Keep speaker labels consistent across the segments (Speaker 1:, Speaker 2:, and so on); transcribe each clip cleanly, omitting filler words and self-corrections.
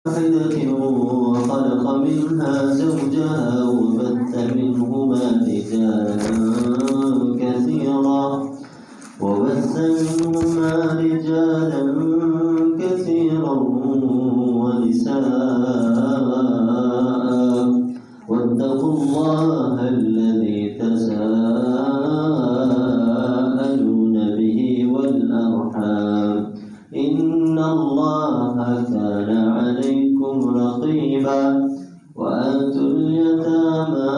Speaker 1: واحدة وخلق منها زوجها وبث منهما رجالا كثيرا ونساء واتقوا الله الذي تساءلون به والأرحام إن الله كان عليكم رقيبا وآتوا اليتامى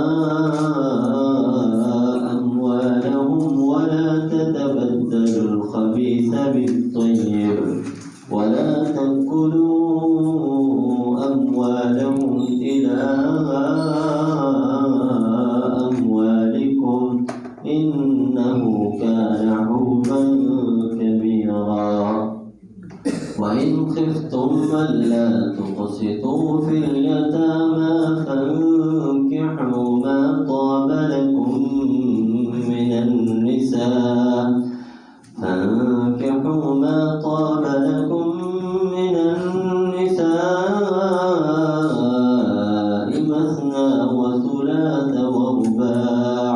Speaker 1: أموالهم ولا تتبدلوا الخبيث بالطيب ولا تأكلوا أموالهم إلى أموالكم إنه كان حوبا كبيرا وإن خفتم ألا تقسطوا في اليتامى فانكحوا ما طاب لكم من النساء مثنى وثلاث ورباع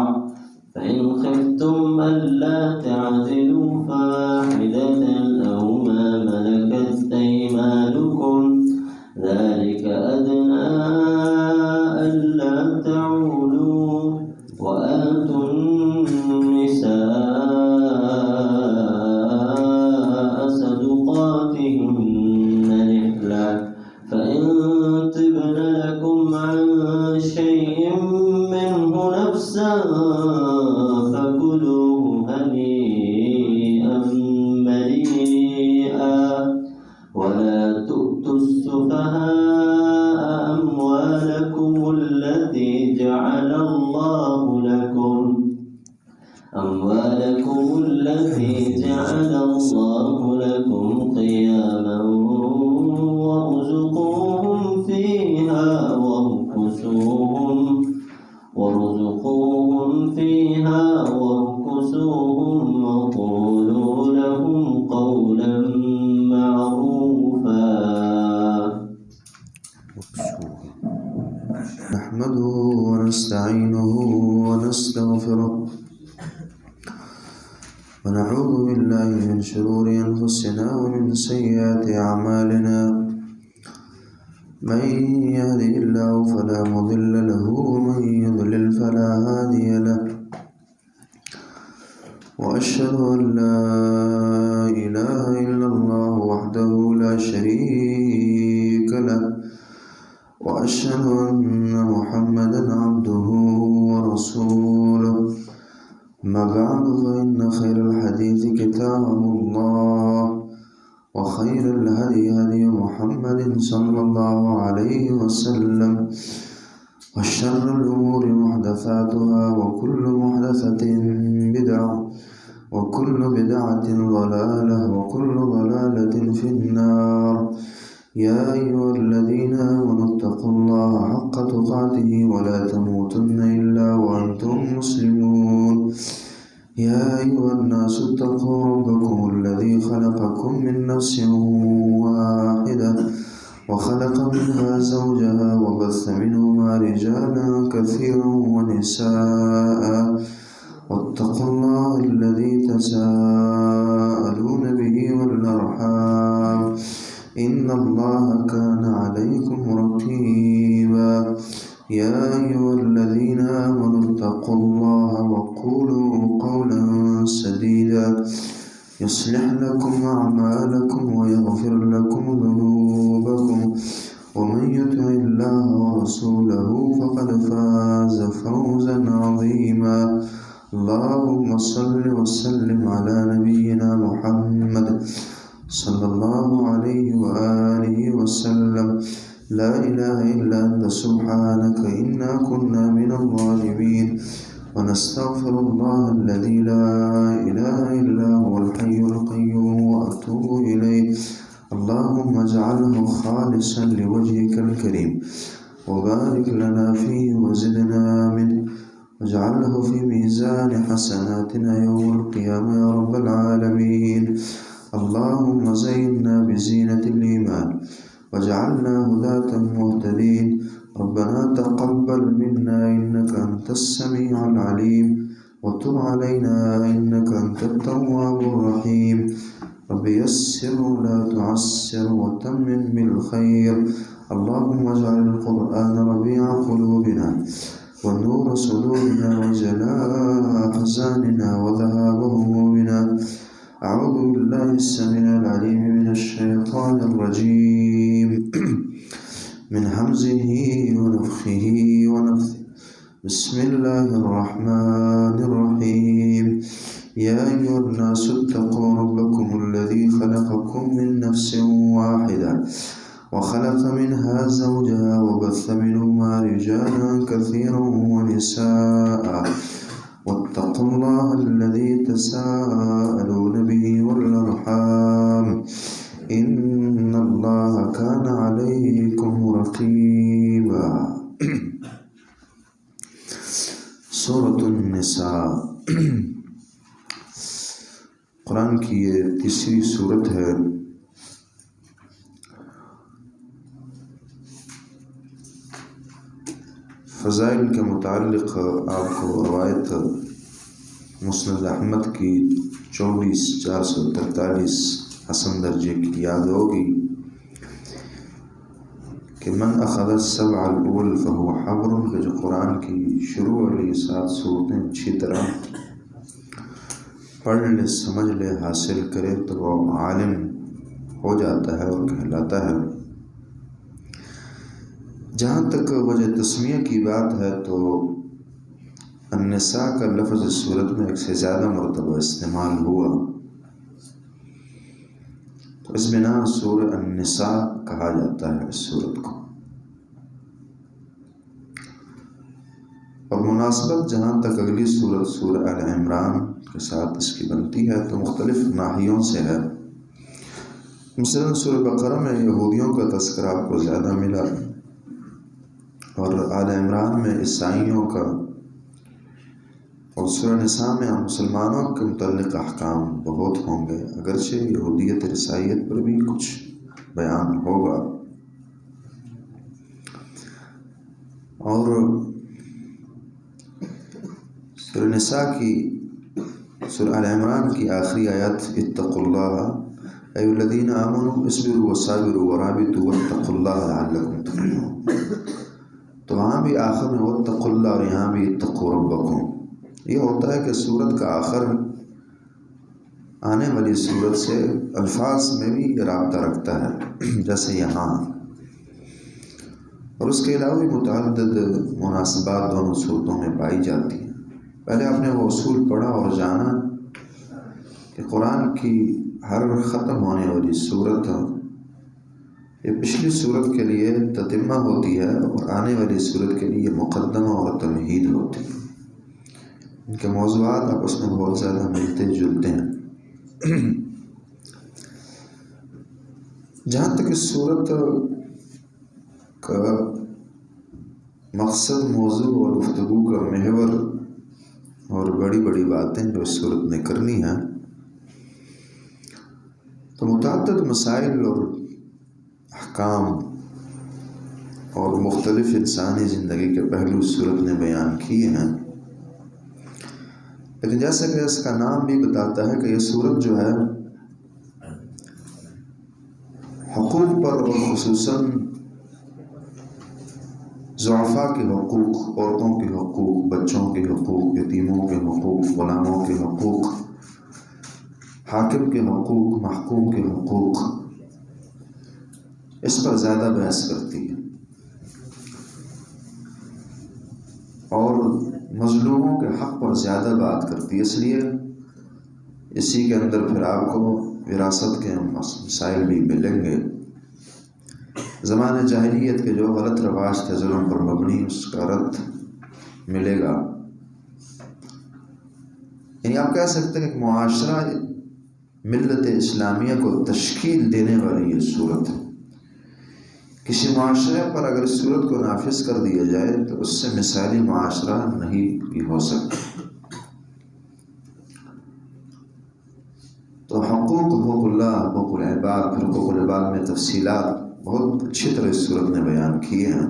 Speaker 1: فإن خفتم ألا تعدلوا فواحدة أو ما ملكت أيمانكم ذلك أدنى ألا تعولوا وآتوا النساء صدقاتهن نحلة فإن طبن لكم عن شيء منه نفسا فكلوه هنيئا مريئا ولا تؤتوا السفهاء أموالكم التي جعل الله لكم قياما وارزقوهم فيها واركسوهم وقولوا لهم قولا معروفا.
Speaker 2: نحمده ونستعينه ونستغفره ونعوذ بالله من شرور أنفسنا ومن سيئات أعمالنا من يهده الله فلا مضل له ومن يضلل فلا هادي له وأشهد أن لا إله إلا الله وحده لا شريك له وأشهد أن محمدا عبده ورسوله أما بعد فإن خير الحديث كتاب الله وخير الهدي هدي محمد صلى الله عليه وسلم وشر الأمور محدثاتها وكل محدثة بدعة وكل بدعة ضلالة وكل ضلالة في النار. يا أيها الذين آمنوا اتقوا الله حق تقاته ولا تموتن إلا وأنتم مسلمون. يا أيها الناس اتقوا ربكم الذي خلقكم من نفس واحدة وخلق منها زوجها وبث منهما رجالا كثيرا ونساء واتقوا الله الذي تساءلون به والأرحام إن الله كان عليكم رقيبا. يا أيها الذين آمنوا اتقوا الله وقولوا قولا سديدا يصلح لكم أعمالكم ويغفر لكم ذنوبكم ومن يطع الله ورسوله فقد فاز فوزا عظيما. اللهم صل وسلم على نبينا محمد صلى الله عليه وآله وسلم. لا إله إلا أنت سبحانك إنا كنا من الظالمين. ونستغفر الله الذي لا إله إلا هو الحي القيوم وأتوب إليه. اللهم اجعله خالصا لوجهك الكريم وبارك لنا فيه وزدنا منه واجعله في ميزان حسناتنا يوم القيامة يا رب العالمين. اللهم زينا بزينة الإيمان وجعلنا هداة مهتدين ربنا تقبل منا إنك أنت السميع العليم وتب علينا إنك أنت التواب الرحيم رب يسر ولا تعسر وتمم بالخير اللهم اجعل القرآن ربيع قلوبنا ونور صدورنا وجلاء أحزاننا وذهاب همومنا أعوذ بالله السميع العليم من الشيطان الرجيم من همزه ونفخه ونفثه بسم الله الرحمن الرحيم يا أيها الناس اتقوا ربكم الذي خلقكم من نفس واحدة وخلق منها زوجها وبث منهما رجالا كثيرا ونساء واتقوا الله الذي تساءلون به والأرحام إن الله كان عليكم رقيبا سورة النساء قرآن کی یہ تیسری صورت ہے۔ فضائل کے متعلق آپ کو روایت مسند احمد کی 24,443 حسن درجے کی یاد ہوگی کہ من اخذ السبع الاول فهو حبر، کہ جو قرآن کی شروع والی 7 صورتیں اچھی طرح پڑھ لے، سمجھ لے، حاصل کرے تو وہ عالم ہو جاتا ہے اور کہلاتا ہے۔ جہاں تک وجہ تسمیہ کی بات ہے تو النساء کا لفظ اس صورت میں 1 سے زیادہ مرتبہ استعمال ہوا، تو اس بنا سورہ النساء کہا جاتا ہے اس صورت کو۔ اور مناسبت جہاں تک اگلی صورت سورہ آل عمران کے ساتھ اس کی بنتی ہے تو مختلف ناحیوں سے ہے۔ مثلا سورہ بقرہ میں یہودیوں کا تذکرہ آپ کو زیادہ ملا، اور آل عمران میں عیسائیوں کا، اور سورہ نساء میں مسلمانوں کے متعلق احکام بہت ہوں گے، اگرچہ یہودیت اور عیسائیت پر بھی کچھ بیان ہوگا۔ اور سورہ نساء کی، سورہ آل عمران کی آخری آیت اتقوا اللہ ایھا الذین آمنوا اصبروا وصابروا ورابطوا واتقوا اللہ لعلکم تفلحون، تو وہاں بھی آخر میں واتقوا اللہ اور یہاں بھی اتقوا ربکم۔ یہ ہوتا ہے کہ سورت کا آخر آنے والی صورت سے الفاظ میں بھی رابطہ رکھتا ہے، جیسے یہاں، اور اس کے علاوہ متعدد مناسبات دونوں صورتوں میں پائی جاتی ہیں۔ پہلے آپ نے وہ اصول پڑھا اور جانا کہ قرآن کی ہر ختم ہونے والی صورت یہ پچھلی صورت کے لیے تتمہ ہوتی ہے، اور آنے والی صورت کے لیے مقدمہ اور تمہید ہوتی ہے۔ ان کے موضوعات آپس میں بہت زیادہ ملتے جلتے ہیں۔ جہاں تک اس صورت کا مقصد، موضوع اور گفتگو کا محور اور بڑی بڑی باتیں جو اس صورت میں کرنی ہیں، تو متعدد مسائل اور احکام اور مختلف انسانی زندگی کے پہلو اس صورت نے بیان کیے ہیں، لیکن جیسا کہ اس کا نام بھی بتاتا ہے کہ یہ صورت جو ہے حقوق پر، اور خصوصاً ضعفاء کے حقوق، عورتوں کے حقوق، بچوں کے حقوق، یتیموں کے حقوق، غلاموں کے حقوق، حاکم کے حقوق، محکوم کے حقوق، اس پر زیادہ بحث کرتی ہے، اور مظلوموں کے حق پر زیادہ بات کرتی ہے۔ اس لیے اسی کے اندر پھر آپ کو وراثت کے مسائل بھی ملیں گے۔ زمانہ جاہلیت کے جو غلط رواج تھے ظلم پر مبنی، اس کا رد ملے گا۔ یعنی آپ کہہ سکتے ہیں کہ معاشرہ ملت اسلامیہ کو تشکیل دینے والی یہ صورت ہے۔ کسی معاشرے پر اگر اس صورت کو نافذ کر دیا جائے تو اس سے مثالی معاشرہ نہیں بھی ہو سکتا۔ تو حقوق اللہ، حقوق العباد، پھر حقوق العباد میں تفصیلات بہت اچھی طرح اس صورت نے بیان کیے ہیں،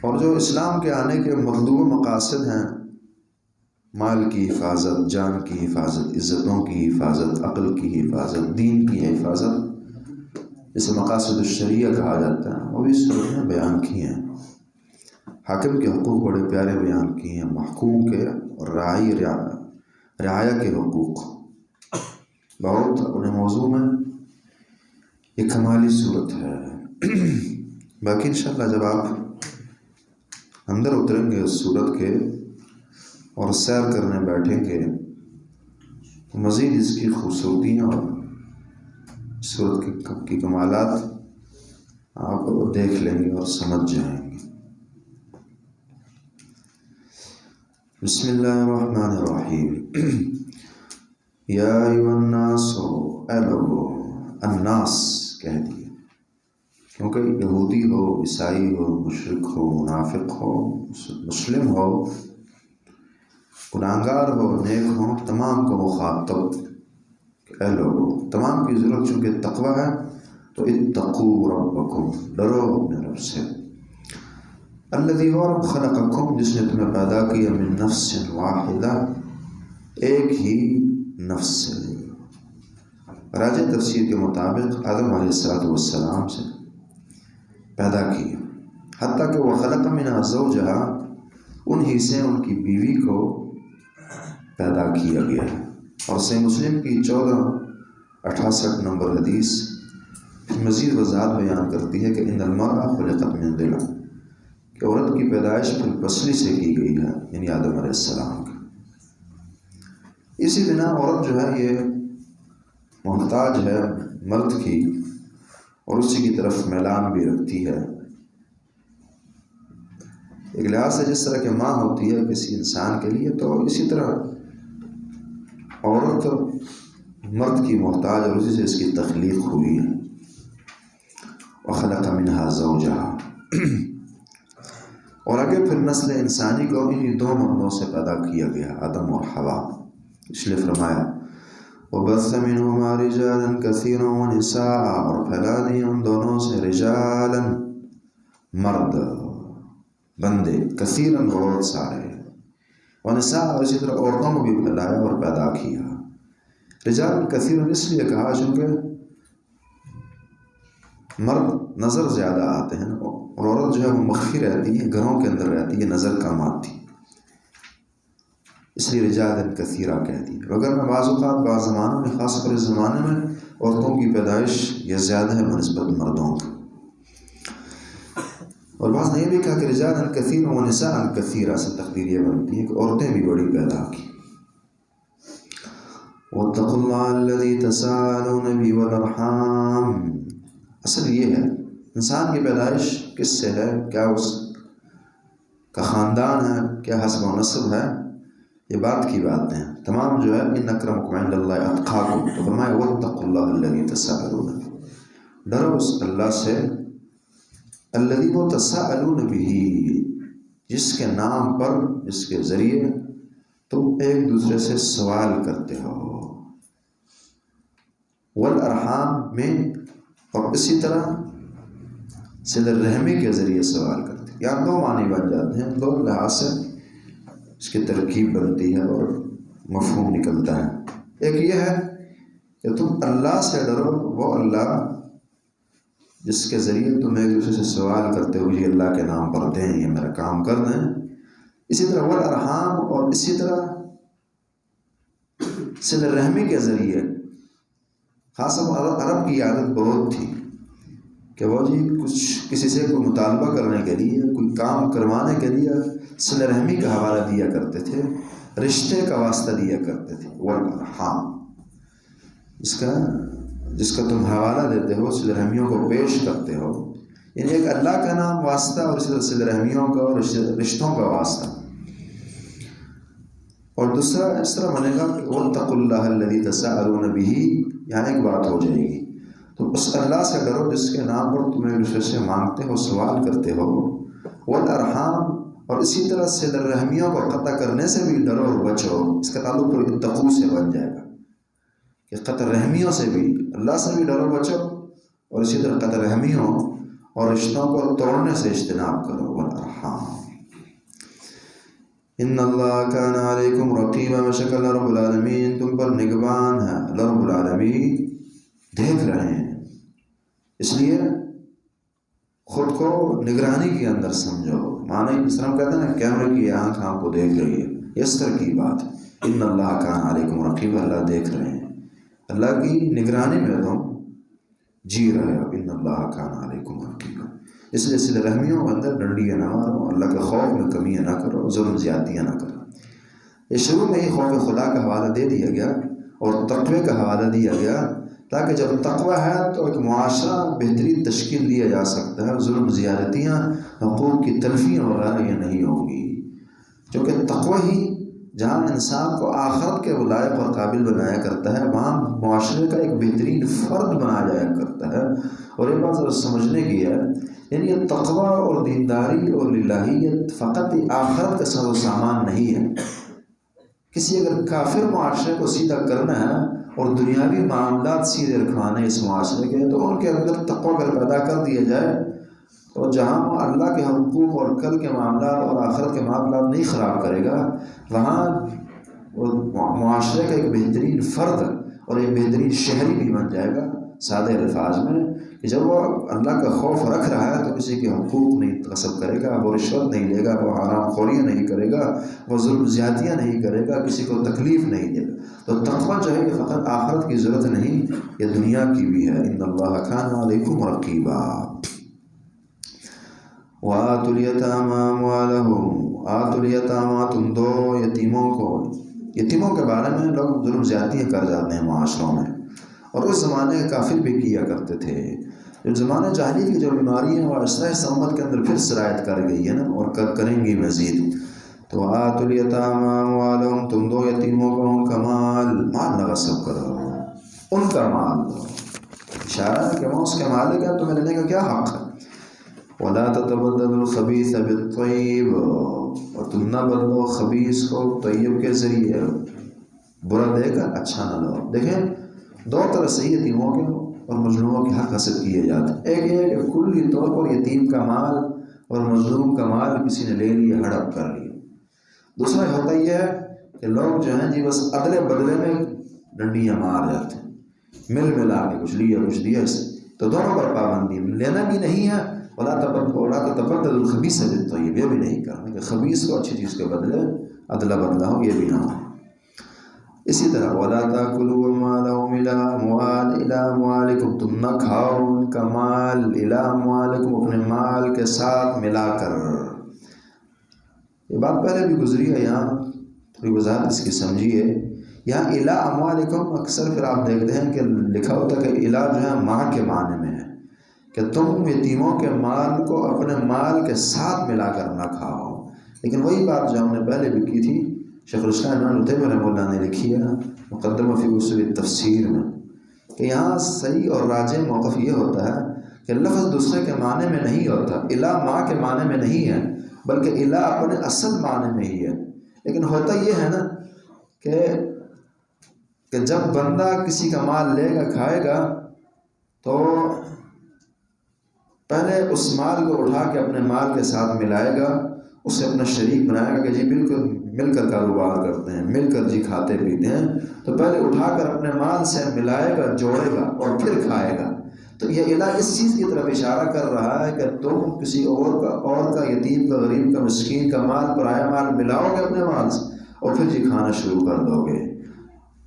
Speaker 2: اور جو اسلام کے آنے کے مطلوب مقاصد ہیں، مال کی حفاظت، جان کی حفاظت، عزتوں کی حفاظت، عقل کی حفاظت، دین کی حفاظت، جسے مقاصد الشریعہ کہا جاتا ہے، وہ بھی اس صورت میں بیان کیے ہیں۔ حاکم کے حقوق بڑے پیارے بیان کیے ہیں، محکوم کے اور رعایا کے حقوق بہت اپنے موضوع میں یہ کمالی صورت ہے۔ باقی انشاءاللہ جب آپ اندر اتریں گے اس صورت کے اور سیر کرنے بیٹھیں گے تو مزید اس کی خوبصورتیاں اور صورت کی کمالات آپ دیکھ لیں گے اور سمجھ جائیں گے۔ بسم اللہ الرحمن الرحیم۔ یا ایھا الناس، اے لوگو، الناس کہہ دیا، کیونکہ یہودی ہو، عیسائی ہو، مشرک ہو، منافق ہو، مسلم ہو، گناہگار ہو، نیک ہو، تمام کو مخاطب اے لوگو، تمام کی ضرورت چونکہ تقوی ہے تو اتقوا ربکم، ڈرو اپنے رب سے، الذی هو رب خلقکم، جس نے تمہیں پیدا کیا، من نفس واحدہ، ایک ہی نفس سے، راجع تفسیر کے مطابق آدم علیہ السلام سے پیدا کیا، حتیٰ کہ وہ خلق منہا زوجہا، انہی سے ان کی بیوی کو پیدا کیا گیا ہے۔ اور صحیح مسلم کی 1468 نمبر حدیث مزید وضاحت بیان کرتی ہے کہ ان المرأة خلقت من ضلع، کہ عورت کی پیدائش پھر پسلی سے کی گئی ہے، یعنی آدم علیہ السلام کی۔ اسی بنا عورت جو ہے یہ محتاج ہے مرد کی، اور اسی کی طرف میلان بھی رکھتی ہے۔ ایک لحاظ سے جس طرح کہ ماں ہوتی ہے کسی انسان کے لیے، تو اسی طرح عورت مرد کی محتاج، اور اسی سے اس کی تخلیق ہوئی ہے۔ وَخَلَقَ مِنْهَا زَوْجَهَا، اور آگے پھر نسل انسانی کو انہی دو مردوں سے پیدا کیا گیا، آدم اور حوا، اس لیے فرمایا وَبَثَّ مِنْهُمَا رِجَالًا كَثِيرًا وَنِسَاءً، اور پھیلا دی ان دونوں سے رجالاً، مرد بندے، کثیراً بہت سارے، ونساء، اور اسی طرح عورتوں کو بھی پھیلایا اور پیدا کیا۔ رجال کثیراً اس لیے کہا چونکہ مرد نظر زیادہ آتے ہیں، اور عورت جو ہے وہ مخفی رہتی ہے، گھروں کے اندر رہتی ہے، نظر کم آتی، اس لیے رجال کثیرہ کہہ دی۔ اگر میں بعض اوقات بعض زمانوں میں، خاص طور اس زمانے میں، عورتوں کی پیدائش یہ زیادہ ہے بنسبت مردوں کی، اور بعض نے یہ بھی کہا کہ رجال کثیر و نساء کثیرہ سے تقدیر یہ بنتی ہے کہ عورتیں بھی بڑی پیدا کی۔ وَاتَّقُوا اللَّهَ الَّذِي تَسَاءَلُونَ بِهِ وَالْأَرْحَامَ، اصل یہ ہے انسان کی پیدائش کس سے ہے، کیا اس کا خاندان ہے، کیا حسب و نسب ہے، یہ بات کی باتیں ہیں تمام جو ہے۔ ان اکرمکم عند اللہ اتقاکم، تو فرمایا واتقوا اللہ الذی تساءلون، ڈرو اس اللہ سے، الذی وہ تساءلون بہ، جس کے نام پر، جس کے ذریعے تم ایک دوسرے سے سوال کرتے ہو، والارحام میں، اور اسی طرح صلہ رحمی کے ذریعے سوال کرتے ہیں۔ یہاں دو معنی بن جاتے ہیں، دو لحاظ سے اس کی ترکیب بنتی ہے اور مفہوم نکلتا ہے۔ ایک یہ ہے کہ تم اللہ سے ڈرو، وہ اللہ جس کے ذریعے تم ایک دوسرے سے سوال کرتے ہو، یہ اللہ کے نام پر دیں، یہ میرا کام کر دیں۔ اسی طرح والارحام، اور اسی طرح صلہ رحمی کے ذریعے، خاص طور عرب کی عادت بہت تھی کہ وہ جی کچھ کسی سے کوئی مطالبہ کرنے کے لیے، کوئی کام کروانے کے لیے صلہ رحمی کا حوالہ دیا کرتے تھے، رشتے کا واسطہ دیا کرتے تھے۔ والارحام، جس کا تم حوالہ دیتے ہو، صلہ رحمیوں کو پیش کرتے ہو، یعنی ایک اللہ کا نام واسطہ، اور اسی طرح صلہ رحمیوں کا اور رشتوں کا واسطہ۔ اور دوسرا اس طرح بنے گا کہ واتقوا اللہ الذی تساءلون بہ، یہاں ایک بات ہو جائے گی، تو اس اللہ سے ڈرو جس کے نام پر تم ایک دوسرے سے مانگتے ہو، سوال کرتے ہو، والارحام، اور اسی طرح صلہ رحمیوں کو قطع کرنے سے بھی ڈرو اور بچو۔ اس کا تعلق اتقوا سے بن جائے گا کہ قطع رحمیوں سے بھی، اللہ سے بھی ڈرو بچو، اور اسی طرح قطع رحمیوں اور رشتوں کو توڑنے سے اجتناب کرو. والارحام ان اللہ کان علیکم رقیبا، بے شک اللہ رب العالمین تم پر نگبان ہے. اللہ رب العالمین دیکھ رہے ہیں، اس لیے خود کو نگرانی کے اندر سمجھو. معنی اس طرح ہم کہتے ہیں نا کیمرے کی آنکھ آپ کو دیکھ رہی ہے، اس طرح کی بات ہے. ان اللہ کان علیکم رقیبا، اللہ دیکھ رہے ہیں، اللہ کی نگرانی میں تم جی رہے ہو. ان اللہ کان علیکم رقیبا، اس لیے صلہ رحمیوں کے اندر ڈنڈیاں نہ مارو، اللہ کے خوف میں کمیاں نہ کرو، ظلم زیادتیاں نہ کرو. یہ شروع میں ہی خوف خدا کا حوالہ دے دیا گیا اور تقوی کا حوالہ دیا گیا، تاکہ جب تقوی ہے تو ایک معاشرہ بہترین تشکیل دیا جا سکتا ہے. ظلم زیادتیاں، حقوق کی تلفیاں وغیرہ یہ نہیں ہوں گی، کیونکہ تقوی ہی جہاں انسان کو آخرت کے لائق اور قابل بنایا کرتا ہے، وہاں معاشرے کا ایک بہترین فرد بنایا جایا کرتا ہے. اور یہ بات ذرا سمجھنے کی ہے، یعنی یہ تقوی اور دینداری اور للہیت فقط آخرت کا ساز و سامان نہیں ہے. کسی اگر کافر معاشرے کو سیدھا کرنا ہے اور دنیاوی معاملات سیدھے رکھوانے اس معاشرے کے، تو ان کے اندر تقوی اگر پیدا کر دیا جائے تو جہاں وہ اللہ کے حقوق اور کل کے معاملات اور آخرت کے معاملات نہیں خراب کرے گا، وہاں وہ معاشرے کا ایک بہترین فرد اور ایک بہترین شہری بھی بن جائے گا. سادہ الفاظ میں کہ جب وہ اللہ کا خوف رکھ رہا ہے تو کسی کے حقوق نہیں غصب کرے گا، وہ رشوت نہیں لے گا، وہ حرام خوریاں نہیں کرے گا، وہ ظلم زیادتیاں نہیں کرے گا، کسی کو تکلیف نہیں دے گا. تو تقوی جو ہے یہ فقط آخرت کی ضرورت نہیں، یہ دنیا کی بھی ہے. ان اللہ کان علیکم رقیبا. وآتوا الیتامی اموالہم، آتوا الیتامی، تم دو یتیموں کو. یتیموں کے بارے میں لوگ ظلم زیادتیاں کر جاتے ہیں معاشروں میں، اور اس زمانے کے کافر بھی کیا کرتے تھے. جو زمانہ جاہلیت کی جو بیماری ہے وہ اس امت کے اندر پھر سرایت کر گئی ہے نا، اور کریں گی مزید. تو آتوا الیتامی اموالہم، تم دو یتیموں کو ان کا مال نہ غصب کرو، ان کا مال دو. اشارہ ہے کہ وہ اس کے مالک ہے، تمہیں لینے کا کیا حق ہے. وَلَا تَتَبَدَّلُوا الْخَبِيثَ بِالطَّيِّبِ، اور تم نہ بدلو خبیث کو طیب کے ذریعے، برا دے کر اچھا نہ لو. دیکھیں دو طرح سے یتیموں کے اور مظلوموں کے حق غصب کیے جاتے ہیں. ایک یہ کہ کلی طور پر یتیم کا مال اور مظلوم کا مال کسی نے لے لیا، ہڑپ کر لیا. دوسرا ہوتا یہ ہے کہ لوگ جو ہیں جی بس ادلے بدلے میں ڈنڈیاں مار جاتے ہیں، ملا کے کچھ لیا کچھ دیا. تو دونوں پر پابندی، لینا بھی نہیں ہے، ولا تتبدلوا الخبیث بالطیب، یہ بھی نہیں کرنا کہ خبیث کو اچھی چیز کے بدلے ادلا بدلا ہو، یہ بھی نہ ہو. اسی طرح ولا تاکلوا اموالهم الى اموالکم، تم نہ کھاؤ ان کا مال الى اموالکم، اپنے مال کے ساتھ ملا کر. یہ بات پہلے بھی گزری ہے، یہاں تھوڑی وضاحت اس کی سمجھیے. یہاں الى اموالکم اکثر پھر آپ دیکھتے ہیں کہ لکھا ہوتا ہے کہ الى جو ہے ماں کے معنی میں ہے، کہ تم یتیموں کے مال کو اپنے مال کے ساتھ ملا کر نہ کھاؤ. لیکن وہی بات جو ہم نے پہلے بھی کی تھی، شیخ الاسلام ابن تیمیہ رحمہ اللہ نے لکھی ہے مقدمہ فی اصول التفسیر میں، کہ یہاں صحیح اور راجح موقف یہ ہوتا ہے کہ لفظ دوسرے کے معنی میں نہیں ہوتا، الہ ماں کے معنی میں نہیں ہے، بلکہ الہ اپنے اصل معنی میں ہی ہے. لیکن ہوتا یہ ہے نا کہ جب بندہ کسی کا مال لے گا کھائے گا تو پہلے اس مال کو اٹھا کے اپنے مال کے ساتھ ملائے گا، اسے اپنا شریک بنائے گا کہ جی بالکل مل کر کاروبار کرتے ہیں، مل کر جی کھاتے پیتے ہیں. تو پہلے اٹھا کر اپنے مال سے ملائے گا، جوڑے گا اور پھر کھائے گا. تو یہ الہ اس چیز کی طرف اشارہ کر رہا ہے کہ تم کسی اور کا یتیم کا، غریب کا، مسکین کا مال، پرایا مال ملاؤ گے اپنے مال سے اور پھر جی کھانا شروع کر دو گے.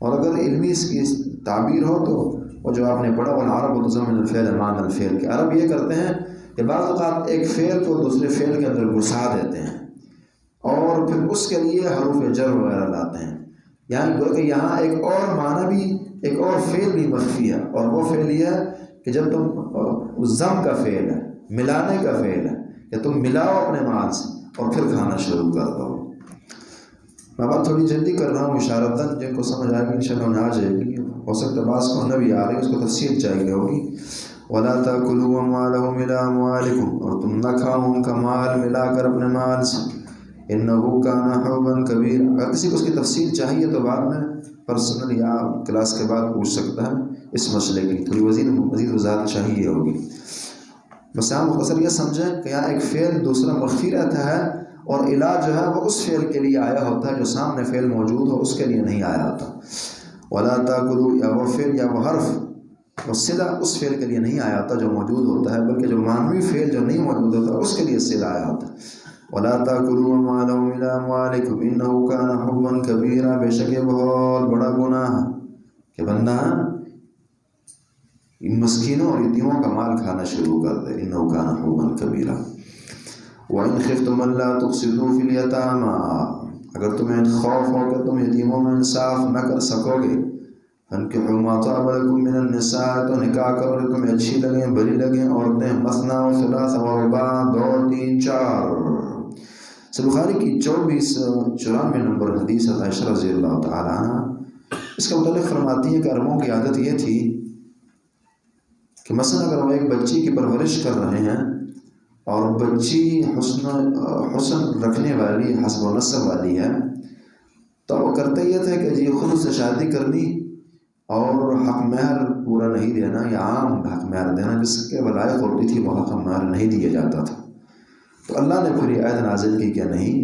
Speaker 2: اور اگر علمی اس کی تعبیر ہو تو وہ جو آپ نے پڑھا والعرب تضمن الفعل معنی الفعل، کہ عرب یہ کرتے ہیں کہ بعض اوقات ایک فعل کو دوسرے فعل کے اندر گھسا دیتے ہیں اور پھر اس کے لیے حروف جر وغیرہ لاتے ہیں. یعنی کہ یہاں ایک اور معنی بھی، ایک اور فعل بھی مخفی ہے، اور وہ فعل یہ ہے کہ جب تم ضم کا فعل ہے، ملانے کا فعل ہے کہ تم ملاؤ اپنے مال سے اور پھر کھانا شروع کر دو. میں بات تھوڑی جلدی کر رہا ہوں اشارتاً، جن کو سمجھ آئے گی انشاءاللہ انہیں آ جائے گی، ہو سکتا ہے بعض کو نہ بھی آ رہی، اس کو تفصیل چاہیے ہوگی. وَلَا تَأْكُلُوا أَمْوَالَهُمْ إِلَىٰ أَمْوَالِكُمْ، اور تم نہ کھاؤ ان کا مال ملا کر اپنے مال سے. إِنَّهُ كَانَ حُوبًا كَبِيرًا، اگر کسی کو اس کی تفصیل چاہیے تو بعد میں پرسنل یا کلاس کے بعد پوچھ سکتا ہے. اس مسئلے کی تھوڑی مزید وضاحت چاہیے ہوگی. بس یہاں مختصر یہ سمجھیں کہ یہاں ایک فعل دوسرا مخفی رہتا ہے اور علاج جو ہے وہ اس فعل کے لیے آیا ہوتا ہے جو سامنے فعل موجود ہو اس کے لیے نہیں آیا ہوتا. ولا تاکلوا یا وہ فعل یا وہ حرف وہ صلہ اس فعل کے لیے نہیں آیا ہوتا جو موجود ہوتا ہے، بلکہ جو معنوی فعل جو نہیں موجود ہوتا اس کے لیے صلہ آیا ہوتا ہے. ولا تاکلوا اموالهم الى اموالکم انه کان حبا کبیرا، بے شک یہ بہت بڑا گناہ ہے کہ بندہ مسکینوں اور یتیموں کا مال کھانا شروع کر دے. انه کان حبا کبیرا. وَإِنْ خِفْتُمْ أَلَّا تُقْسِطُوا فِي الْيَتَامَىٰ، اگر تمہیں خوف ہو کہ تم یتیموں میں انصاف نہ کر سکو گے، فَانكِحُوا مَا طَابَ لَكُم مِّنَ النِّسَاءِ، تو نکاح کرو جو تمہیں اچھی لگیں بری لگیں عورتیں، مثنیٰ وثلاث ورباع، 2 3 4. بخاری کی 94 نمبر حدیث عائشہ رضی اللہ تعالیٰ عنہ اس کا متعلق فرماتی ہے کہ عربوں کی عادت یہ تھی کہ مثلا اگر وہ ایک بچی کی پرورش کر رہے ہیں اور بچی حسن رکھنے والی حسب و نسب والی ہے تو وہ کرتے یہ تھے کہ جی خود سے شادی کرنی اور حق مہر پورا نہیں دینا یا عام حق مہر دینا جس کے ولایت ہوتی تھی وہ حق مہر نہیں دیا جاتا تھا. تو اللہ نے پھر یہ آیت نازل کی کہ نہیں،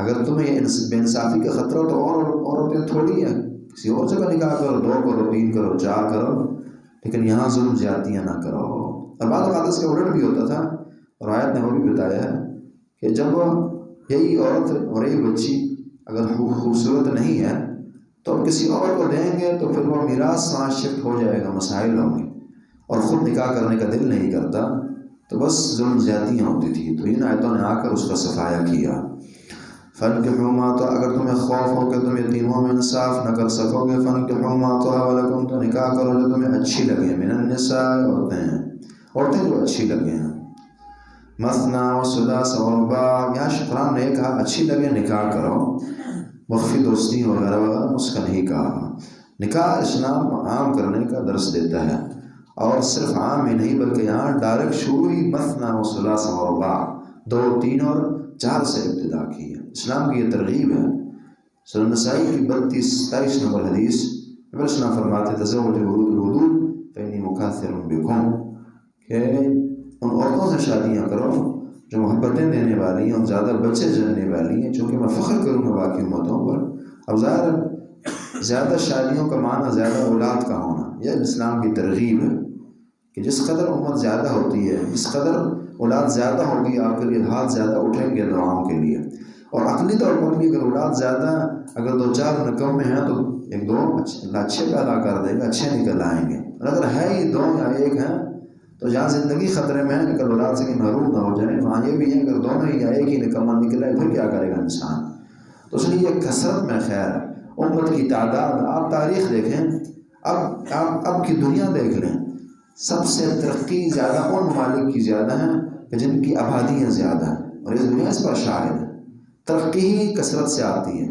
Speaker 2: اگر تمہیں یہ بے انصافی کا خطرہ تو اور عورتیں تھوڑی ہیں، کسی اور جگہ نکاح کرو، 2 کرو 3 کرو 4 کرو، لیکن یہاں ظلم زیادتیاں نہ کرو. اور بعض اوقات اس کا الٹ بھی ہوتا تھا اور آیت نے وہ بھی بتایا ہے کہ جب یہی عورت اور یہی بچی اگر خوبصورت نہیں ہے تو کسی اور کو دیں گے تو پھر وہ میراث وہاں شفٹ ہو جائے گا، مسائل ہوں گے اور خود نکاح کرنے کا دل نہیں کرتا، تو بس ظلم زیادتیاں ہوتی تھی. تو ان آیتوں نے آ کر اس کا صفایا کیا. فَانكِحُوا مَا طَابَ، اگر تمہیں خوف ہو کہ تم یتیموں میں انصاف نہ کر سکو گے، فَانكِحُوا مَا طَابَ لَكُمْ، تو نکاح کرو جو تمہیں اچھی لگیں، مِنَ النِّسَاءِ، عورتیں جو اچھی لگیں، مثنیٰ وثلاث ورباع. یہاں شکران نے کہا اچھی لگے نکاح کرو، مخفی دوستی وغیرہ وغیرہ اس کا نہیں کہا. نکاح اسلام عام کرنے کا درس دیتا ہے اور صرف عام ہی نہیں بلکہ یہاں ڈائریکٹ شروع ہی مثنیٰ وثلاث ورباع 2 3 اور 4 سے ابتدا کی ہے. اسلام کی یہ ترغیب ہے. سنن نسائی کی 32-27 نمبر حدیث نبی اسلام فرماتے تزوجوا الودود فإنی مکاثر بکم، کہ ان عورتوں سے شادیاں کرو جو محبتیں دینے والی ہیں اور زیادہ بچے جننے والی ہیں، چونکہ میں فخر کروں گا باقی امتوں پر. اب ظاہر زیادہ شادیوں کا معنی زیادہ اولاد کا ہونا، یہ اسلام کی ترغیب ہے کہ جس قدر امت زیادہ ہوتی ہے، جس قدر اولاد زیادہ ہوگی آپ کے لیے ہاتھ زیادہ اٹھیں گے دعاؤں کے لیے. اور عقلی طور پر بھی اگر اولاد زیادہ اگر 2-4 رقم میں ہیں تو 1-2 اچھے پیدا کر دے گا، اچھے نکل آئیں گے. اور اگر ہے ہی 2 یا 1 ہیں تو جہاں زندگی خطرے میں ہے اگر اولاد سے کہ محروم نہ ہو جائے، وہاں یہ بھی ہے اگر دونوں ہی یا ایک ہی نکمہ نکلے پھر کیا کرے گا انسان. تو اس لیے یہ کثرت میں خیر ہے. امت کی تعداد آپ تاریخ دیکھیں، اب کی دنیا دیکھ لیں، سب سے ترقی زیادہ ان ممالک کی زیادہ ہیں کہ جن کی آبادیاں زیادہ ہیں، اور اس دنیا اس پر شاہد ہے. ترقی ہی کثرت سے آتی ہے.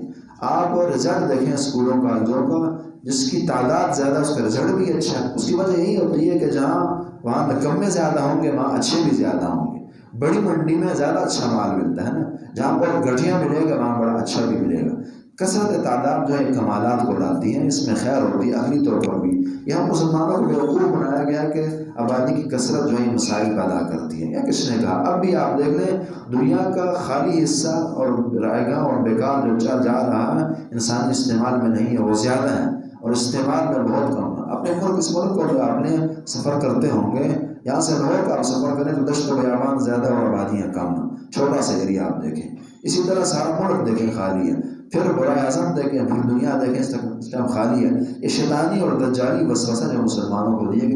Speaker 2: آپ رزلٹ دیکھیں اسکولوں کالجوں کا، جس کی تعداد زیادہ اس کا رزلٹ بھی اچھا ہے. اس کی وجہ یہی ہوتی ہے کہ جہاں وہاں نکمے زیادہ ہوں گے وہاں اچھے بھی زیادہ ہوں گے. بڑی منڈی میں زیادہ اچھا مال ملتا ہے نا، جہاں بہت گٹھیاں ملے گا وہاں بڑا اچھا بھی ملے گا. کثرت تعداد جو ہے کمالات کو لاتی ہیں، اس میں خیر ہوتی ہے عقلی طور پر بھی. یہاں مسلمانوں کو بیوقوف بنایا گیا کہ آبادی کی کثرت جو ہے مسائل پیدا کرتی ہے. یا کس نے کہا؟ اب بھی آپ دیکھ لیں دنیا کا خالی حصہ اور رائے گاہ اور بیکار جو جا رہا ہے انسان استعمال میں نہیں ہے، وہ زیادہ ہے اور استعمال میں بہت کم ہے. اپنے ملک اس ملک کو جو آپ نے سفر کرتے ہوں گے، یہاں سے لاہور کا آپ سفر کریں تو دشت و بیابان زیادہ اور آبادیاں کم ہیں. چھوٹا سا ایریا آپ دیکھیں، اسی طرح سارا ملک دیکھیں خالی ہے. پھر برائے اعظم دیکھیں، پھر دنیا دیکھیں اس ٹائم خالی ہے. یہ شیطانی اور دجالی وسوسہ جو مسلمانوں کو دیے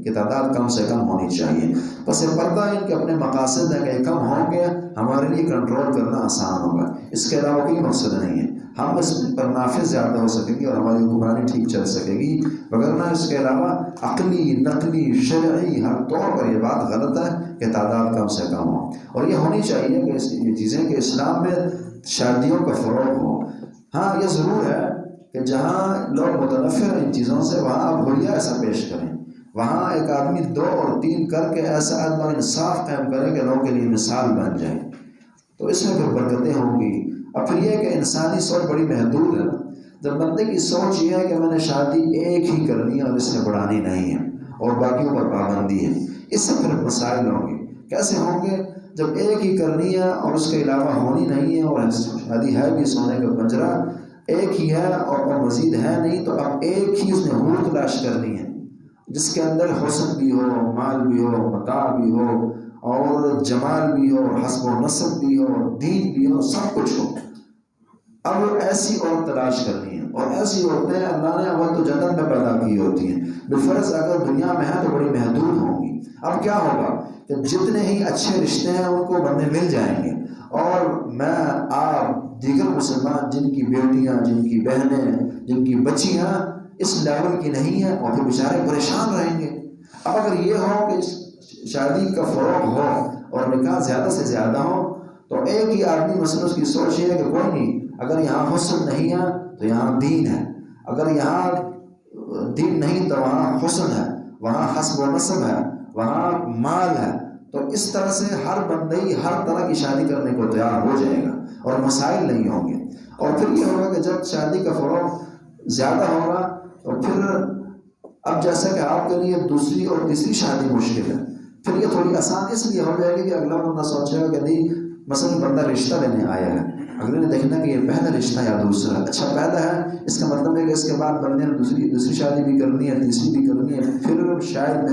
Speaker 2: کہ تعداد کم سے کم ہونی چاہیے. بس یہ پردہ ان کے اپنے مقاصد ہیں کہ کم ہوں گے ہمارے لیے کنٹرول کرنا آسان ہوگا. اس کے علاوہ کوئی مقصد نہیں ہے. ہم اس پر نافذ زیادہ ہو سکیں گے اور ہماری حکمرانی ٹھیک چل سکے گی، وگرنہ اس کے علاوہ عقلی نقلی شرعی ہر طور پر یہ بات غلط ہے کہ تعداد کم سے کم ہو. اور یہ ہونی چاہیے کہ یہ چیزیں کہ اسلام میں شادیوں کا فروغ ہو. ہاں یہ ضرور ہے کہ جہاں لوگ متنفر ہیں ان چیزوں سے وہاں آپ حلیہ ایسا پیش کریں، وہاں ایک آدمی 2 اور 3 کر کے ایسا عدل و انصاف قائم کرے کہ لوگوں کے لیے مثال بن جائے، تو اس میں پھر برکتیں ہوں گی. اور پھر یہ کہ انسانی سوچ بڑی محدود ہے. جب بندے کی سوچ یہ ہے کہ میں نے شادی ایک ہی کرنی ہے اور اس سے بڑھانی نہیں ہے اور باقیوں پر پابندی ہے، اس سے پھر مسائل ہوں گے۔ کیسے ہوں گے؟ جب ایک ہی کرنی ہے اور اس کے علاوہ ہونی نہیں ہے، اور شادی ہے بھی سونے کا پنجرہ ایک ہی ہے اور مزید ہے نہیں، تو اب ایک ہی اس نے حور تلاش کرنی ہے جس کے اندر حسن بھی ہو، مال بھی ہو، متاع بھی ہو، اور جمال بھی ہو، حسب و نسب بھی ہو، دین بھی ہو، سب کچھ ہو۔ اب ایسی عورت تلاش کرنی ہے، اور ایسی عورتیں اللہ نے اول تو جنت میں پیدا کی ہوتی ہیں، بالفرض اگر دنیا میں ہیں تو بڑی محدود ہوں گی۔ اب کیا ہوگا کہ جتنے ہی اچھے رشتے ہیں ان کو بندے مل جائیں گے، اور میں آپ دیگر مسلمان جن کی بیٹیاں، جن کی بہنیں، جن کی بچیاں اس لیول کی نہیں ہیں، اور پھر بیچارے پریشان رہیں گے۔ اب اگر یہ ہو کہ شادی کا فروغ ہو اور نکاح زیادہ سے زیادہ ہو، تو ایک ہی آدمی مثلا اس کی سوچ یہ ہے کہ کوئی نہیں، اگر یہاں حسن نہیں ہے تو یہاں دین ہے، اگر یہاں دین نہیں تو وہاں حسن ہے، وہاں حسب و نسب ہے، وہاں مال ہے۔ تو اس طرح سے ہر بندے ہر طرح کی شادی کرنے کو تیار ہو جائے گا اور مسائل نہیں ہوں گے۔ اور پھر یہ ہوگا کہ جب شادی کا فروغ زیادہ ہوگا تو پھر اب جیسا کہ آپ کے لیے دوسری اور تیسری شادی مشکل ہے، پھر یہ تھوڑی آسان اس لیے ہو جائے گی کہ اگلا بندہ سوچے گا کہ نہیں، مثلا بندہ رشتہ لینے آیا ہے، اگلے نے دیکھنا کہ یہ پہلا رشتہ یا دوسرا، اچھا پہلا ہے، اس کا مطلب ہے کہ اس کے بعد بندے نے دوسری شادی بھی کرنی ہے، تیسری بھی کرنی ہے، پھر شاید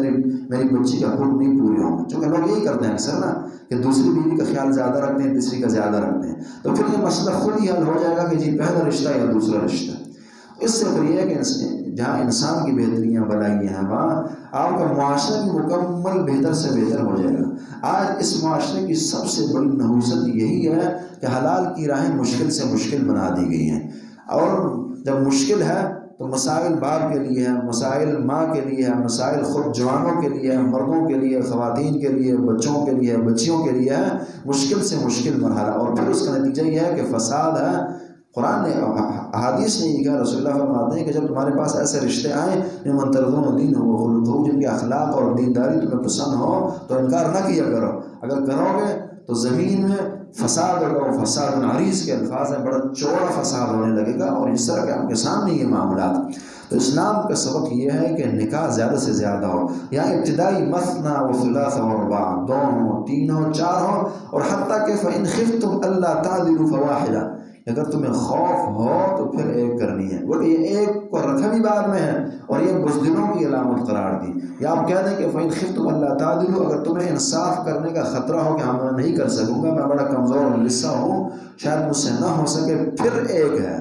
Speaker 2: میری بچی کا حق نہیں پورے ہوں گے، چونکہ لوگ یہی کرتے ہیں اکثر نا، کہ دوسری بیوی کا خیال زیادہ رکھتے ہیں، تیسری کا زیادہ رکھتے ہیں، تو پھر یہ مسئلہ خود ہی حل ہو جائے گا کہ جی پہلا رشتہ یا دوسرا رشتہ۔ اس سے پھر یہ ہے کہ جہاں انسان کی بہتریاں بلائیاں ہیں وہاں آپ کا معاشرہ بھی مکمل بہتر سے بہتر ہو جائے گا۔ آج اس معاشرے کی سب سے بڑی نحوست یہی ہے کہ حلال کی راہیں مشکل سے مشکل بنا دی گئی ہیں، اور جب مشکل ہے تو مسائل باپ کے لیے ہے، مسائل ماں کے لیے ہے، مسائل خود جوانوں کے لیے ہے، مردوں کے لیے، خواتین کے لیے، بچوں کے لیے، بچیوں کے لیے ہے، مشکل سے مشکل مرحلہ، اور پھر اس کا نتیجہ یہ ہے کہ فساد ہے۔ قرآن نے، احادیث نے یہ کہا، رسول اللہ فرماتے ہیں کہ جب تمہارے پاس ایسے رشتے آئیں من ترضون دینہ وخلقہ، جن کے اخلاق اور دینداری تمہیں پسند ہو تو انکار نہ کیا کرو، اگر کرو گے تو زمین میں فساد ہوگا، وہ فساد عریض کے الفاظ ہیں، بڑا چوڑا فساد ہونے لگے گا، اور اس طرح کے آپ کے سامنے یہ معاملات۔ تو اسلام کا سبق یہ ہے کہ نکاح زیادہ سے زیادہ ہو، یہاں ابتدائی مثنی و ثلاث و رباع، دو ہو، تین ہو، چار ہو، اور حتیٰ کہ فإن خفتم الا تعدلوا فواحدہ، اگر تمہیں خوف ہو تو پھر ایک کرنی ہے۔ وہ یہ ایک کو رکھا بھی بعد میں ہے اور یہ بزدلوں کی علامت قرار دی، یا آپ کہہ دیں کہ فإن خفتم الا تعدلوا، اگر تمہیں انصاف کرنے کا خطرہ ہو کہ ہاں میں نہیں کر سکوں گا، میں بڑا کمزور اور لسا ہوں، شاید مجھ سے نہ ہو سکے، پھر ایک ہے،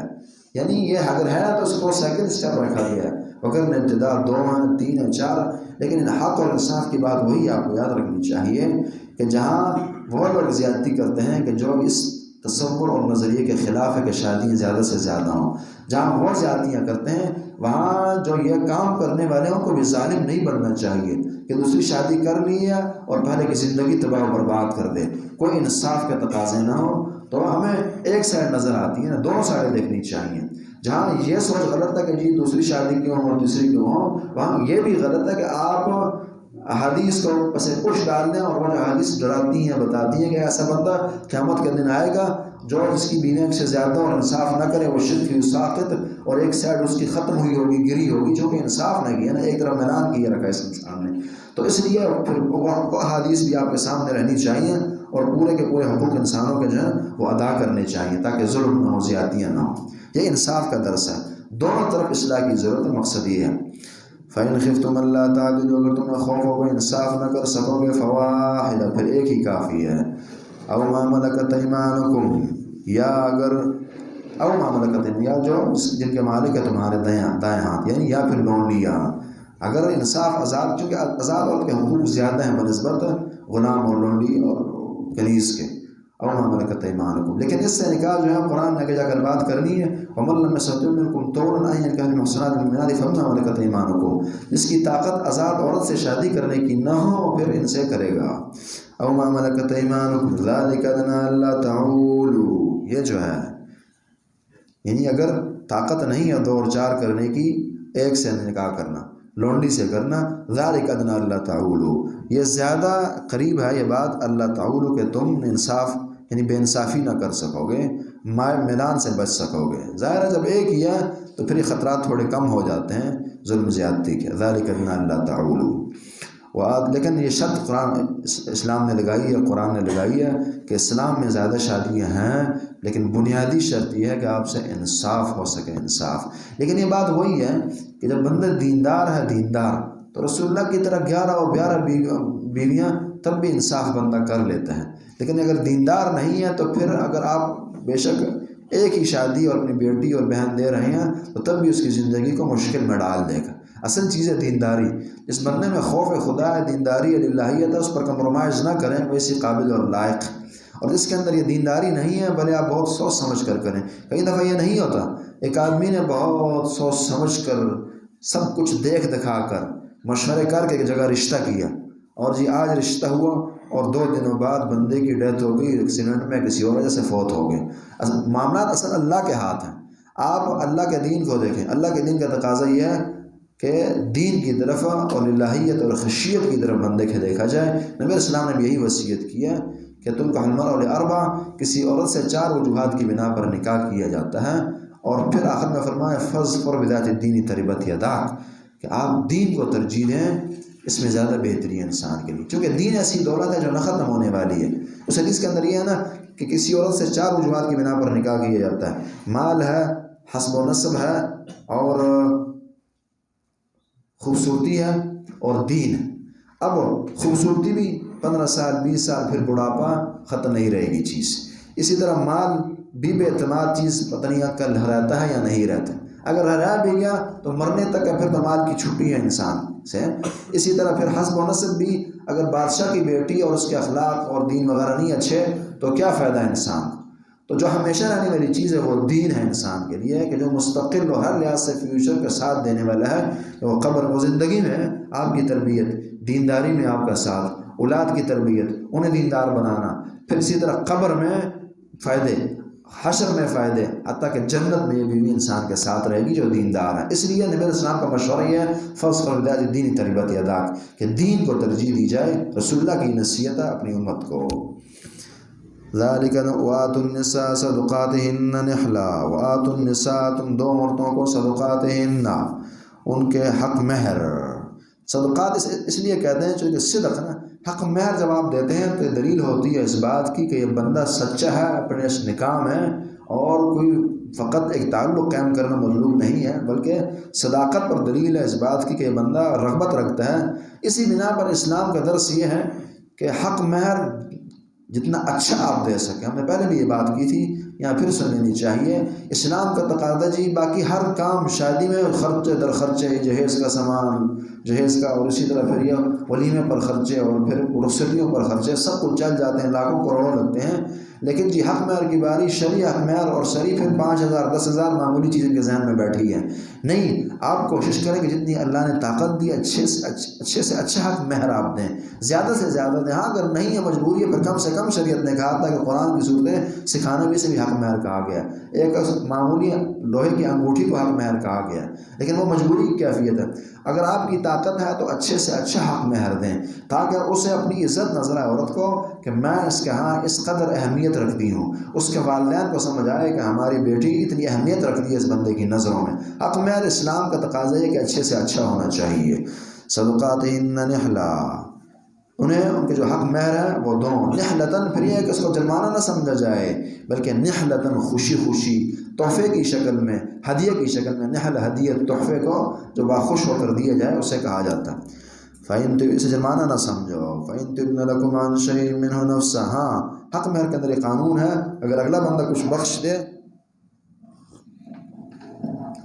Speaker 2: یعنی یہ اگر ہے تو اس کو سیکنڈ اسٹیپ رکھا گیا ہے، اگر ابتدا دو ہیں، تین ہیں، چار، لیکن حق اور انصاف کی بات وہی آپ کو یاد رکھنی چاہیے کہ جہاں وہ لوگ زیادتی کرتے ہیں کہ جو اس تصور اور نظریے کے خلاف ہے کہ شادیاں زیادہ سے زیادہ ہوں، جہاں وہ زیادتیاں کرتے ہیں وہاں جو یہ کام کرنے والے کو بھی ظالم نہیں بننا چاہیے کہ دوسری شادی کر لی ہے اور پہلے کی زندگی تباہ و برباد کر دے، کوئی انصاف کے تقاضے نہ ہو۔ تو ہمیں ایک سائڈ نظر آتی ہے نا، دونوں سائڈیں دیکھنی چاہیے۔ جہاں یہ سوچ غلط ہے کہ جی دوسری شادی کیوں ہو، تیسری کیوں ہو، وہاں یہ بھی غلط ہے کہ آپ احادیث کو پس پش ڈال دیں، اور وہ احادیث ڈراتی ہیں، بتاتی ہیں کہ ایسا بندہ قیامت کے دن آئے گا جو جس کی بیویوں سے زیادہ اور انصاف نہ کرے، وہ شرک کی ساقط، اور ایک سائڈ اس کی ختم ہوئی ہوگی، گری ہوگی، جو کہ انصاف نہ کیا نا، ایک طرف میدان کیا رکھا اس انسان نے۔ تو اس لیے پھر وہ احادیث بھی آپ کے سامنے رہنی چاہیے، اور پورے کے پورے حقوق انسانوں کے جو ہیں وہ ادا کرنے چاہیے، تاکہ ظلم نہ ہو، زیادتیاں نہ ہوں۔ یہ انصاف کا درس ہے، دونوں طرف اصلاح کی ضرورت ہے، مقصد یہ ہے۔ فإن خفتم الا تعدلوا، اگر تمہیں خوف ہو کہ انصاف نہ کر سکو گے، فواحدہ، پھر ایک ہی کافی ہے۔ او ما ملکت ایمانکم، یا اگر او ما ملکت، یا جو جن کے مالک ہے تمہارے دائیں ہاتھ، یعنی یا پھر لونڈیاں، اگر انصاف آزاد، چونکہ آزاد عورت کے حقوق زیادہ ہیں بنسبت غلام اور لونڈی اور کنیز کے، او ما ملکت ایمانکم، لیکن اس سے نکاح جو ہے قرآن نے آگے جا کر بات کرنی ہے، ومن لم یستطع منکم طولا ان ينكح المحصنات المؤمنات فما ملکت ایمانکم، جس کی طاقت آزاد عورت سے شادی کرنے کی نہ ہو پھر ان سے کرے گا۔ او ما ملکت ایمانکم ذلک ادنی الا تعولوا، یہ جو ہے یعنی اگر طاقت نہیں ہے 2 اور 4 کرنے کی، ایک سے نکاح کرنا، لونڈی سے کرنا، ذالک ادنی الا تعولوا، یہ زیادہ قریب ہے یہ بات، اللہ تعولوا کہ تم انصاف یعنی بے انصافی نہ کر سکو گے، میلان سے بچ سکو گے۔ ظاہر ہے جب ایک ہی ہے تو پھر یہ خطرات تھوڑے کم ہو جاتے ہیں ظلم زیادتی کے۔ ذالک ادنیٰ اللہ تعولوا، لیکن یہ شرط قرآن اسلام نے لگائی ہے، قرآن نے لگائی ہے کہ اسلام میں زیادہ شادیاں ہیں، لیکن بنیادی شرط یہ ہے کہ آپ سے انصاف ہو سکے، انصاف۔ لیکن یہ بات وہی ہے کہ جب بندہ دیندار ہے، دیندار، تو رسول اللہ کی طرح 11 اور 12 بیویاں تب بھی انصاف بندہ کر لیتا ہے۔ لیکن اگر دیندار نہیں ہے تو پھر اگر آپ بے شک ایک ہی شادی اور اپنی بیٹی اور بہن دے رہے ہیں تو تب بھی اس کی زندگی کو مشکل میں ڈال دے گا۔ اصل چیز ہے دینداری۔ جس بندے میں خوف خدا ہے، دینداری ہے، الہیت ہے، اس پر کمپرومائز نہ کریں، ویسی قابل اور لائق۔ اور جس کے اندر یہ دینداری نہیں ہے، بھلے آپ بہت سوچ سمجھ کر کریں۔ کئی دفعہ یہ نہیں ہوتا، ایک آدمی نے بہت سوچ سمجھ کر سب کچھ دیکھ دکھا کر مشورے کر کے ایک جگہ رشتہ کیا، اور جی آج رشتہ ہوا اور 2 دنوں بعد بندے کی ڈیتھ ہو گئی، ایکسیڈنٹ میں کسی اور وجہ سے فوت ہو گئے۔ معاملات اصل اللہ کے ہاتھ ہیں۔ آپ اللہ کے دین کو دیکھیں۔ اللہ کے دین کا تقاضا یہ ہے کہ دین کی طرف اور الہیت اور خشیت کی طرف بندے کے دیکھا جائے۔ نبی اسلام نے بھی یہی وصیت کی ہے کہ تنکح المرأة لأربع، کسی عورت سے 4 وجوہات کی بنا پر نکاح کیا جاتا ہے، اور پھر آخر میں فرمایا فاظفر بذات الدین تربت یداک، کہ آپ دین کو ترجیح دیں، اس میں زیادہ بہتری ہے انسان کے لیے، چونکہ دین ایسی دولت ہے جو نہ ختم ہونے والی ہے۔ اس حدیث کے اندر یہ ہے نا کہ کسی عورت سے 4 وجوہات کی بنا پر نکاح کیا جاتا ہے، مال ہے، حسب و نسب ہے، اور خوبصورتی ہے، اور دین ہے۔ اب خوبصورتی بھی 15 سال 20 سال پھر بڑھاپا ختم نہیں رہے گی چیز۔ اسی طرح مال بھی بے اعتماد چیز، پتہ نہیں کل رہتا ہے یا نہیں رہتا، اگر رہ بھی گیا تو مرنے تک ہے، پھر تو مال کی چھٹی ہے انسان سے۔ اسی طرح پھر حسب و نسب بھی، اگر بادشاہ کی بیٹی اور اس کے اخلاق اور دین وغیرہ نہیں اچھے تو کیا فائدہ ہے انسان کو۔ تو جو ہمیشہ رہنے والی چیز ہے وہ دین ہے انسان کے لیے، کہ جو مستقل اور ہر لحاظ سے فیوچر کا ساتھ دینے والا ہے، وہ قبر و زندگی میں آپ کی تربیت، دینداری میں آپ کا ساتھ، اولاد کی تربیت، انہیں دیندار بنانا، پھر اسی طرح قبر میں فائدے، حشر میں فائدے، حتیٰ کہ جنت میں یہ بیوی انسان کے ساتھ رہے گی جو دیندار ہے۔ اس لیے نبی علیہ السلام کا مشورہ یہ ہے فاظفر بذات الدین تربت یداک، کہ دین کو ترجیح دی جائے۔ رسول اللہ کی نصیحت ہے اپنی امت کو۔ ذالک وآتوا النساء صدقاتہن نحلا، وآتوا النساء، تم دو عورتوں کو صدقاتہن، ان کے حق مہر، صدقات اس لیے کہتے ہیں چونکہ صدق نا، حق مہر جب آپ دیتے ہیں تو دلیل ہوتی ہے اس بات کی کہ یہ بندہ سچا ہے اپنے اس نکاح میں، اور کوئی فقط ایک تعلق قائم کرنا مطلوب نہیں ہے، بلکہ صداقت پر دلیل ہے اس بات کی کہ یہ بندہ رغبت رکھتا ہے۔ اسی بنا پر اسلام کا درس یہ ہے کہ حق مہر جتنا اچھا آپ دے سکیں، ہم نے پہلے بھی یہ بات کی تھی، یہاں پھر سن لینی چاہیے۔ اسلام کا تقاضا جی باقی ہر کام شادی میں خرچے در خرچے، جہیز کا سامان، جہیز کا، اور اسی طرح پھر یہ ولیمے پر خرچے، اور پھر رخصتیوں پر خرچے، سب کچھ چل جاتے ہیں، لاکھوں کروڑوں لگتے ہیں۔ لیکن جی حق مہر کی باری، شرعی حق مہر، اور شرعی پھر 5000 10,000 معمولی چیز ان کے ذہن میں بیٹھی ہے۔ نہیں، آپ کوشش کریں کہ جتنی اللہ نے طاقت دی اچھے سے اچھا حق مہر آپ دیں، زیادہ سے زیادہ دیں۔ ہاں اگر نہیں ہے، مجبوری ہے، پھر کم سے کم شریعت نے کہا تھا کہ قرآن کی صورتیں سکھانے بھی سے بھی حق مہر کہا گیا۔ ایک معمولی لوہے کی انگوٹھی کو حق مہر کہا گیا، لیکن وہ مجبوری کی کیفیت ہے۔ اگر آپ کی طاقت ہے تو اچھے سے اچھا حق مہر دیں، تاکہ اسے اپنی عزت نظر آئے عورت کو کہ میں اس کے ہاں اس قدر اہمیت رکھتی ہوں، اس کے والدین کو سمجھ آئے کہ ہماری بیٹی اتنی اہمیت رکھتی ہے اس بندے کی نظروں میں۔ حق مہر اسلام کا تقاضا ہے کہ اچھے سے اچھا ہونا چاہیے۔ صدقاتہن نحلا، انہیں ان کے جو حق مہر ہے وہ دو، نحلتاً، پھر یہ ہے کہ اس کو جرمانہ نہ سمجھا جائے، بلکہ نحلتاً، خوشی خوشی، تحفے کی شکل میں، ہدیے کی شکل میں۔ نحل ہدیت، تحفے کو جو باخوش ہو کر دیا جائے اسے کہا جاتا ہے۔ فَإِن تُبْنَ، اسے جرمانہ نہ سمجھو، فَإِن تُبْنَ لَكُمْ عَنْ شَيْءٍ مِّنْهُ نَفْسًا، ہاں حق مہر کے اندر ایک قانون ہے، اگر اگلا بندہ کچھ بخش دے،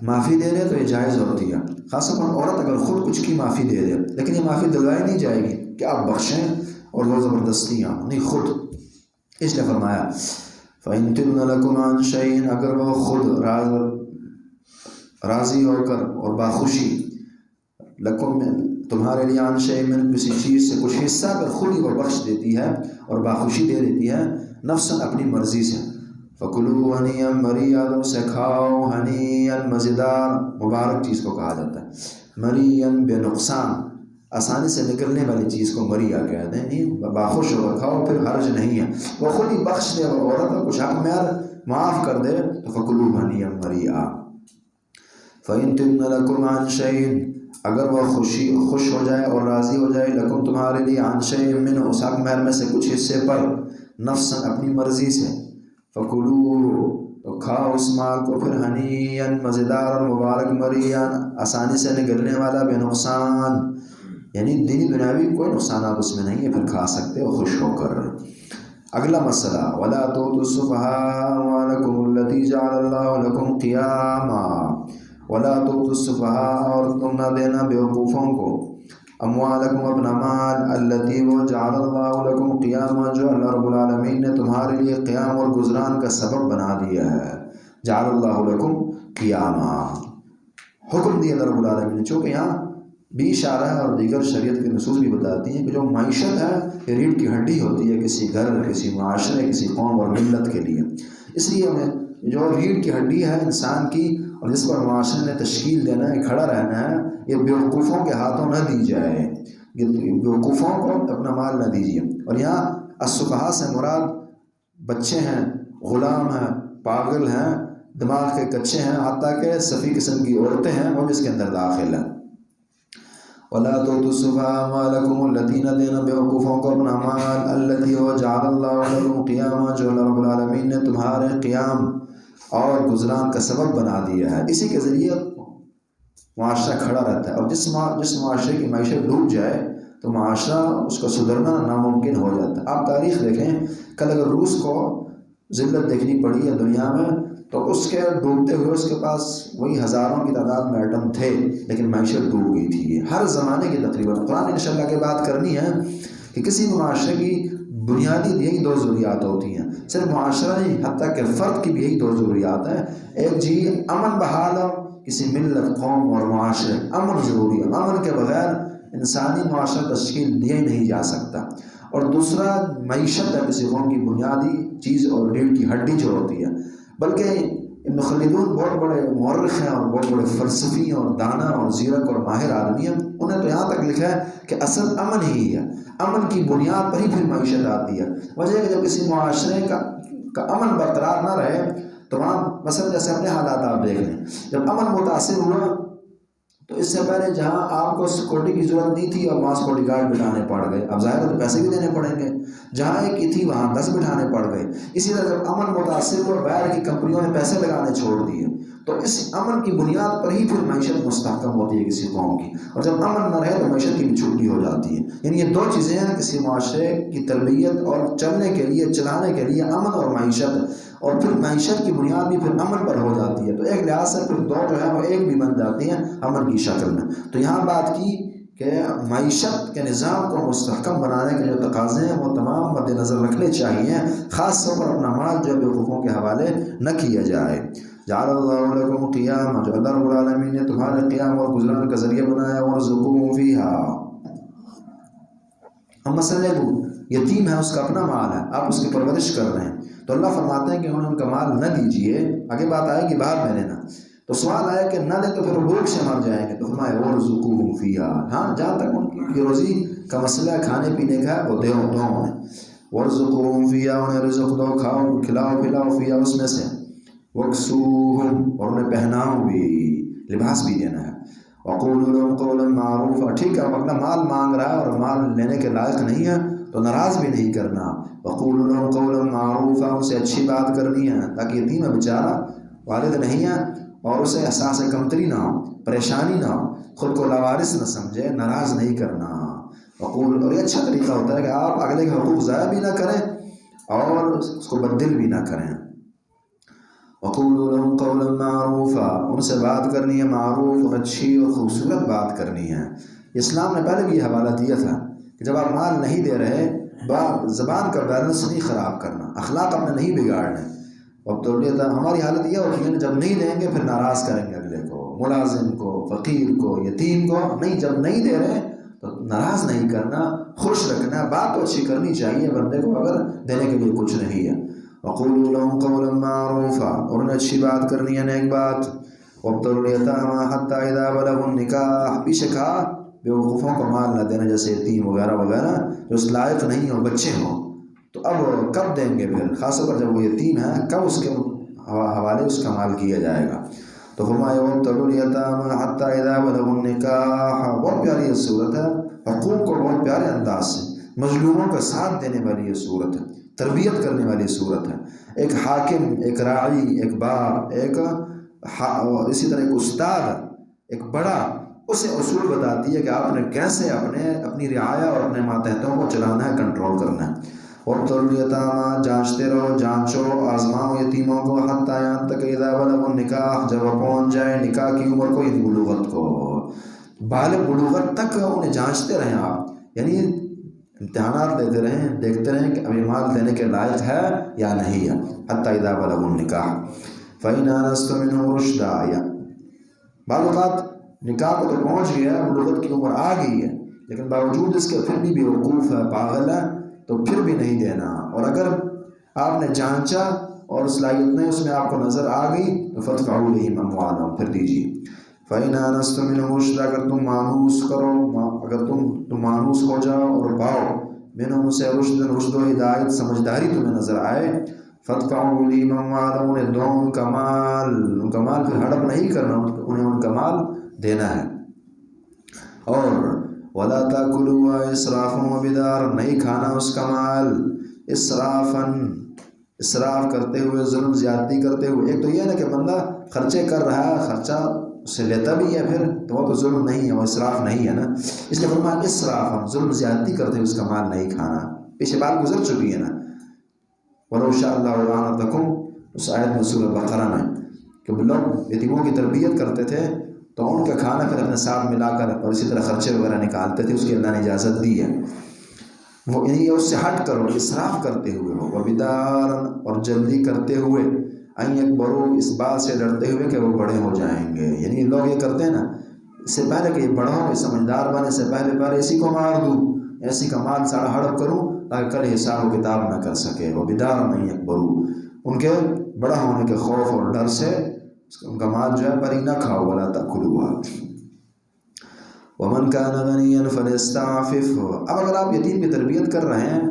Speaker 2: معافی دے دے تو یہ جائز ہوتی ہے، خاص طور پر عورت اگر خود کچھ کی معافی دے دے، لیکن یہ معافی دلوائی نہیں جائے گی کہ آپ بخشیں اور وہ زبردستیاں نہیں، خود۔ اس لیے فرمایا فَإِن تُبْنَ لَكُمْ عَنْ شَيْءٍ، اگر وہ خود راضی ہو کر اور باخوشی، لکم، تمہارے لیے، عن شیء، من، کسی چیز سے کچھ حصہ اگر خود ہی وہ بخش دیتی ہے اور باخوشی دے دیتی ہے، نفساً، اپنی مرضی سے، فَكُلُوا هَنِيًّا مَرِيًّا، تو اسے کھاؤ، ہنیئاً، مزیدار، مبارک چیز کو کہا جاتا ہے، مریئاً، بے نقصان، آسانی سے نکلنے والی چیز کو مریا کہتے ہیں، نہیں باخوش ہو کر کھاؤ، پھر حرج نہیں ہے۔ وہ خود ہی بخش دے وہ عورت، کچھ حق مہر معاف کر دے تو فکلوا ہنیئا مریئا۔ فإن تبن لکم عن شیء، اگر وہ خوش ہو جائے اور راضی ہو جائے لکم تمہارے لیے عن شیء منہ، اس حق مہر میں سے کچھ حصے پر، نفسا اپنی مرضی سے، فکلوہ تو کھاؤ اس مال کو پھر ہنیئا مزیدار اور مبارک مریئا، آسانی سے نگلنے والا بے نقصان، یعنی دینی دنیاوی کوئی نقصانات اس میں نہیں ہے، پھر کھا سکتے ہو خوش ہو کر۔ اگلا مسئلہ وَلَا تُؤْتُوا السُّفَهَاءَ أَمْوَالَكُمُ الَّتِي جَعَلَ اللَّهُ لَكُمْ قِيَامًا، وَلَا تُؤْتُوا السُّفَهَاءَ، اور تم نہ دینا بیوقوفوں کو، اموالکم اپنا مال، التی وہ جعل اللہ لکم قیاما، جو اللہ رب العالمین نے تمہارے لیے قیام اور گزران کا سبب بنا دیا ہے۔ جعل اللہ لکم قیاما، حکم دیا اللہ رب العالمین نے، چونکہ یہاں بھی اشارہ ہے اور دیگر شریعت کے نصوص بھی بتاتی ہیں کہ جو معیشت ہے یہ ریڑھ کی ہڈی ہوتی ہے کسی گھر، کسی معاشرے، کسی قوم اور ملت کے لیے، اس لیے ہمیں جو ریڑھ کی ہڈی ہے انسان کی اور جس پر معاشرے نے تشکیل دینا ہے، کھڑا رہنا ہے، یہ بیوقوفوں کے ہاتھوں نہ دی جائے، بیوقوفوں کو اپنا مال نہ دیجیے۔ اور یہاں السفہاء سے مراد بچے ہیں، غلام ہیں، پاگل ہیں، دماغ کے کچے ہیں، حتیٰ کہ سفی قسم کی عورتیں ہیں، وہ بھی اس کے اندر داخل ہیں۔ وَلَا تُؤْتُوا السُّفَهَاءَ أَمْوَالَكُمُ الَّتِي، نہ دینا بیوقوفوں کو اپنا مال، الَّتِي وہ جعل اللہ لکم قیاما، جو اللہ رب العالمین نے تمہارے قیام اور گزران کا سبب بنا دیا ہے۔ اسی کے ذریعے معاشرہ کھڑا رہتا ہے، اور جس معاشرے کی معیشت ڈوب جائے تو معاشرہ اس کو سدھرنا ناممکن ہو جاتا ہے۔ آپ تاریخ دیکھیں، کل اگر روس کو ذلت دیکھنی پڑی ہے دنیا میں تو اس کے ڈوبتے ہوئے اس کے پاس وہی ہزاروں کی تعداد میں ایٹم تھے، لیکن معیشت ڈوب گئی تھی۔ یہ ہر زمانے کی تقریباً قرآن انشاءاللہ کی بات کرنی ہے کہ کسی بھی معاشرے کی بنیادی یہی دو ضروریات ہوتی ہیں، صرف معاشرہ نہیں، حتیٰ کہ فرد کی بھی یہی دو ضروریات ہیں۔ ایک جی امن بحال ہو، کسی ملت، قوم اور معاشرے، امن ضروری ہے، امن کے بغیر انسانی معاشرہ تشکیل دیا ہی نہیں جا سکتا۔ اور دوسرا معیشت ہے کسی قوم کی بنیادی چیز اور ریڑھ کی ہڈی جو ہوتی ہے۔ بلکہ ابن خلدون بہت بڑے مورخ ہیں اور بہت بڑے فلسفی اور دانا اور زیرک اور ماہر آدمی ہیں، انہیں تو یہاں تک لکھا ہے کہ اصل امن ہی ہے، امن کی بنیاد پر ہی پھر معیشت آتی ہے۔ وجہ ہے کہ جب کسی معاشرے کا امن برقرار نہ رہے تو وہاں مثلا جیسے اپنے حالات آپ دیکھ لیں، جب امن متاثر ہوا تو اس سے پہلے جہاں آپ کو سیکورٹی کی ضرورت نہیں تھی اور وہاں سیکورٹی گارڈ بٹھانے پڑ گئے، اب ظاہر ہے تو پیسے بھی دینے پڑیں گے، جہاں ایک کی تھی وہاں 10 بٹھانے پڑ گئے۔ اسی طرح جب امن متاثر ہوا، باہر کی کمپنیوں نے پیسے لگانے چھوڑ دیے، تو اس امن کی بنیاد پر ہی پھر معیشت مستحکم ہوتی ہے کسی قوم کی، اور جب امن نہ رہے تو معیشت کی بھی چھٹی ہو جاتی ہے۔ یعنی یہ دو چیزیں ہیں کسی معاشرے کی تربیت اور چلنے کے لیے، چلانے کے لیے، امن اور معیشت، اور پھر معیشت کی بنیاد بھی پھر امن پر ہو جاتی ہے، تو ایک لحاظ سے پھر دو جو ہے وہ ایک بھی بن جاتی ہیں امن کی شکل میں۔ تو یہاں بات کی کہ معیشت کے نظام کو مستحکم بنانے کے جو تقاضے ہیں وہ تمام مد نظر رکھنے چاہیے، خاص طور پر اپنا مال جو بیوقوفوں کے حوالے نہ کیا جائے۔ جعل اللہ لکم قیاما، جو اللہ رب العالمین نے تمہارے قیام اور گزران کا ذریعہ بنایا، وارزقوہم فیہا۔ ہم مثلا یتیم ہے، اس کا اپنا مال ہے، آپ اس کی پرورش کر رہے ہیں، تو اللہ فرماتے ہیں کہ انہیں ان کا مال نہ دیجیے، آگے بات آئے گی بعد میں لینا، تو سوال آیا کہ نہ دیں تو پھر بھوک سے مر جائیں گے، تو فرمایا وارزقوہم فیہا، ہاں جہاں تک ان کی روزی کا مسئلہ کھانے پینے کا وہ دو انہیں، وارزقوہم فیہا، انہیں رزق دو، کھاؤ کھلاؤ پلاؤ، فیہا اس میں سے، وکسوہم، اور انہیں پہناؤ بھی، لباس بھی دینا ہے، وقولوا لهم قولا معروفا، ٹھیک ہے اپنا مال مانگ رہا ہے اور مال لینے کے لائق نہیں ہے تو ناراض بھی نہیں کرنا، وقولوا لهم قولا معروفا، اسے اچھی بات کرنی ہے تاکہ یتیم ہے بیچارہ، والد نہیں ہے اور اسے احساس کمتری نہ ہو، پریشانی نہ ہو، خود کو لاوارث نہ سمجھے، ناراض نہیں کرنا۔ اور یہ اچھا طریقہ ہوتا ہے کہ آپ اگلے کے حقوق ضائع بھی نہ کریں اور اس کو بدل بھی نہ کریں۔ وقولوا لهم قولا معروفا، ان سے بات کرنی ہے معروف اور اچھی اور خوبصورت بات کرنی ہے۔ اسلام نے پہلے بھی یہ حوالہ دیا تھا کہ جب آپ مال نہیں دے رہے، زبان کا بیلنس نہیں خراب کرنا، اخلاق اپنے نہیں بگاڑنے۔ اب تو ہماری حالت یہ ہوتی ہے جب نہیں دیں گے پھر ناراض کریں گے اگلے کو، ملازم کو، فقیر کو، یتیم کو، نہیں جب نہیں دے رہے تو ناراض نہیں کرنا، خوش رکھنا، بات تو اچھی کرنی چاہیے بندے کو اگر دینے کے لیے کچھ نہیں ہے۔ وقولوا لهم قولا معروفا، اور انہیں اچھی بات کرنی ہے، نیک بات۔ وابتلوا الیتامی حتی اذا بلغوا النکاح، پیچھے کہا بیوقوفوں کو مال نہ دینا جیسے یتیم وغیرہ وغیرہ جو اس لائق نہیں ہو، بچے ہوں، تو اب کب دیں گے پھر، خاص طور پر جب وہ یتیم ہے کب اس کے حوالے اس کا مال کیا جائے گا۔ تو فرمایا وابتلوا الیتامی حتی اذا بلغوا النکاح، بہت پیاری یہ صورت ہے، حقوق کو بہت پیارے انداز سے مظلوموں کا ساتھ دینے والی یہ صورت ہے، تربیت کرنے والی صورت ہے۔ ایک حاکم، ایک راعی، ایک باپ، اسی طرح ایک استاد، ایک بڑا، اسے اصول بتاتی ہے کہ آپ نے کیسے اپنی رعایا اور اپنے ماتحتوں کو چلانا ہے، کنٹرول کرنا ہے۔ وابتلوا الیتامی، جانچتے رہو، جانچو، آزماؤ یتیموں کو، حتیٰ یہاں تک اذا بلغوا النکاح، جب وہ پہنچ جائے نکاح کی عمر کو، یعنی بلوغت کو، بالغ بلوغت تک انہیں جانچتے رہیں آپ، یعنی امتحانات لیتے رہیں، دیکھتے رہیں کہ ابھی مال دینے کے لائق ہے یا نہیں ہے۔ حتیٰ اذا بلغوا النکاح فإن آنستم منهم رشدا، یا بعض اوقات نکاح کو تو پہنچ گیا، بلوغت کی عمر آ گئی ہے، لیکن باوجود اس کے پھر بھی بیوقوف ہے، پاگل ہے، تو پھر بھی نہیں دینا۔ اور اگر آپ نے جانچا اور صلاحیت نہیں اس میں آپ کو نظر آ گئی تو فادفعوا إليهم أموالهم، پھر دیجیے۔ فإن آنستم منهم رشدا، اگر تم مانوس کرو، اگر تم مانوس ہو جاؤ اور پاؤ منهم سے رشد و ہدایت، سمجھداری تمہیں نظر آئے، فادفعوا إليهم أموالهم، انہیں دو ان کا مال پھر ہڑپ نہیں کرنا، انہیں ان کا مال دینا ہے۔ اور وَلَا تَأْكُلُوهَا إِسْرَافًا وَبِدَارًا، نہیں کھانا اس کا مال اسراف کرتے ہوئے، ظلم زیادتی کرتے ہوئے۔ ایک تو یہ ہے نا کہ بندہ خرچے کر رہا ہے، خرچہ اس سے لیتا بھی ہے، پھر تو وہ تو ظلم نہیں ہے، وہ اسراف نہیں ہے نا، اس لیے فرمایا اسراف، ظلم زیادتی کرتے ہوئے اس کا مال نہیں کھانا۔ پیچھے بات گزر چکی ہے نا، وَلَوْ شَاءَ اللَّهُ لَأَعْنَتَكُمْ، اس آیت میں سورہ بقرہ میں، کہ لوگ یتیموں کی تربیت کرتے تھے تو ان کا کھانا پھر اپنے ساتھ ملا کر اور اسی طرح خرچے وغیرہ نکالتے تھے، اس کی اللہ نے اجازت دی ہے۔ وہ یعنی اس سے ہٹ کرو، اسراف کرتے ہوئے ہو، وَبِدَارًا، اور جلدی کرتے ہوئے، أَن يَكْبَرُوا، اس بات سے ڈرتے ہوئے کہ وہ بڑے ہو جائیں گے۔ یعنی لوگ یہ کرتے ہیں نا، اس سے پہلے کہ یہ بڑا ہو، سمجھدار بنے سے پہلے اسی کو مار دوں، ایسی کا مال سارا ہڑپ کروں تاکہ کل حساب و کتاب نہ کر سکے۔ وَبِدَارًا أَن يَكْبَرُوا، ان کے بڑا ہونے کے خوف اور ڈر سے ان کا مال جو ہے پری نہ کھاؤ۔ وَلَا تَأْكُلُوهَا وَمَنْ كَانَ غَنِيًّا فَلْيَسْتَعْفِفْ، اب اگر آپ یتیم کی تربیت کر رہے ہیں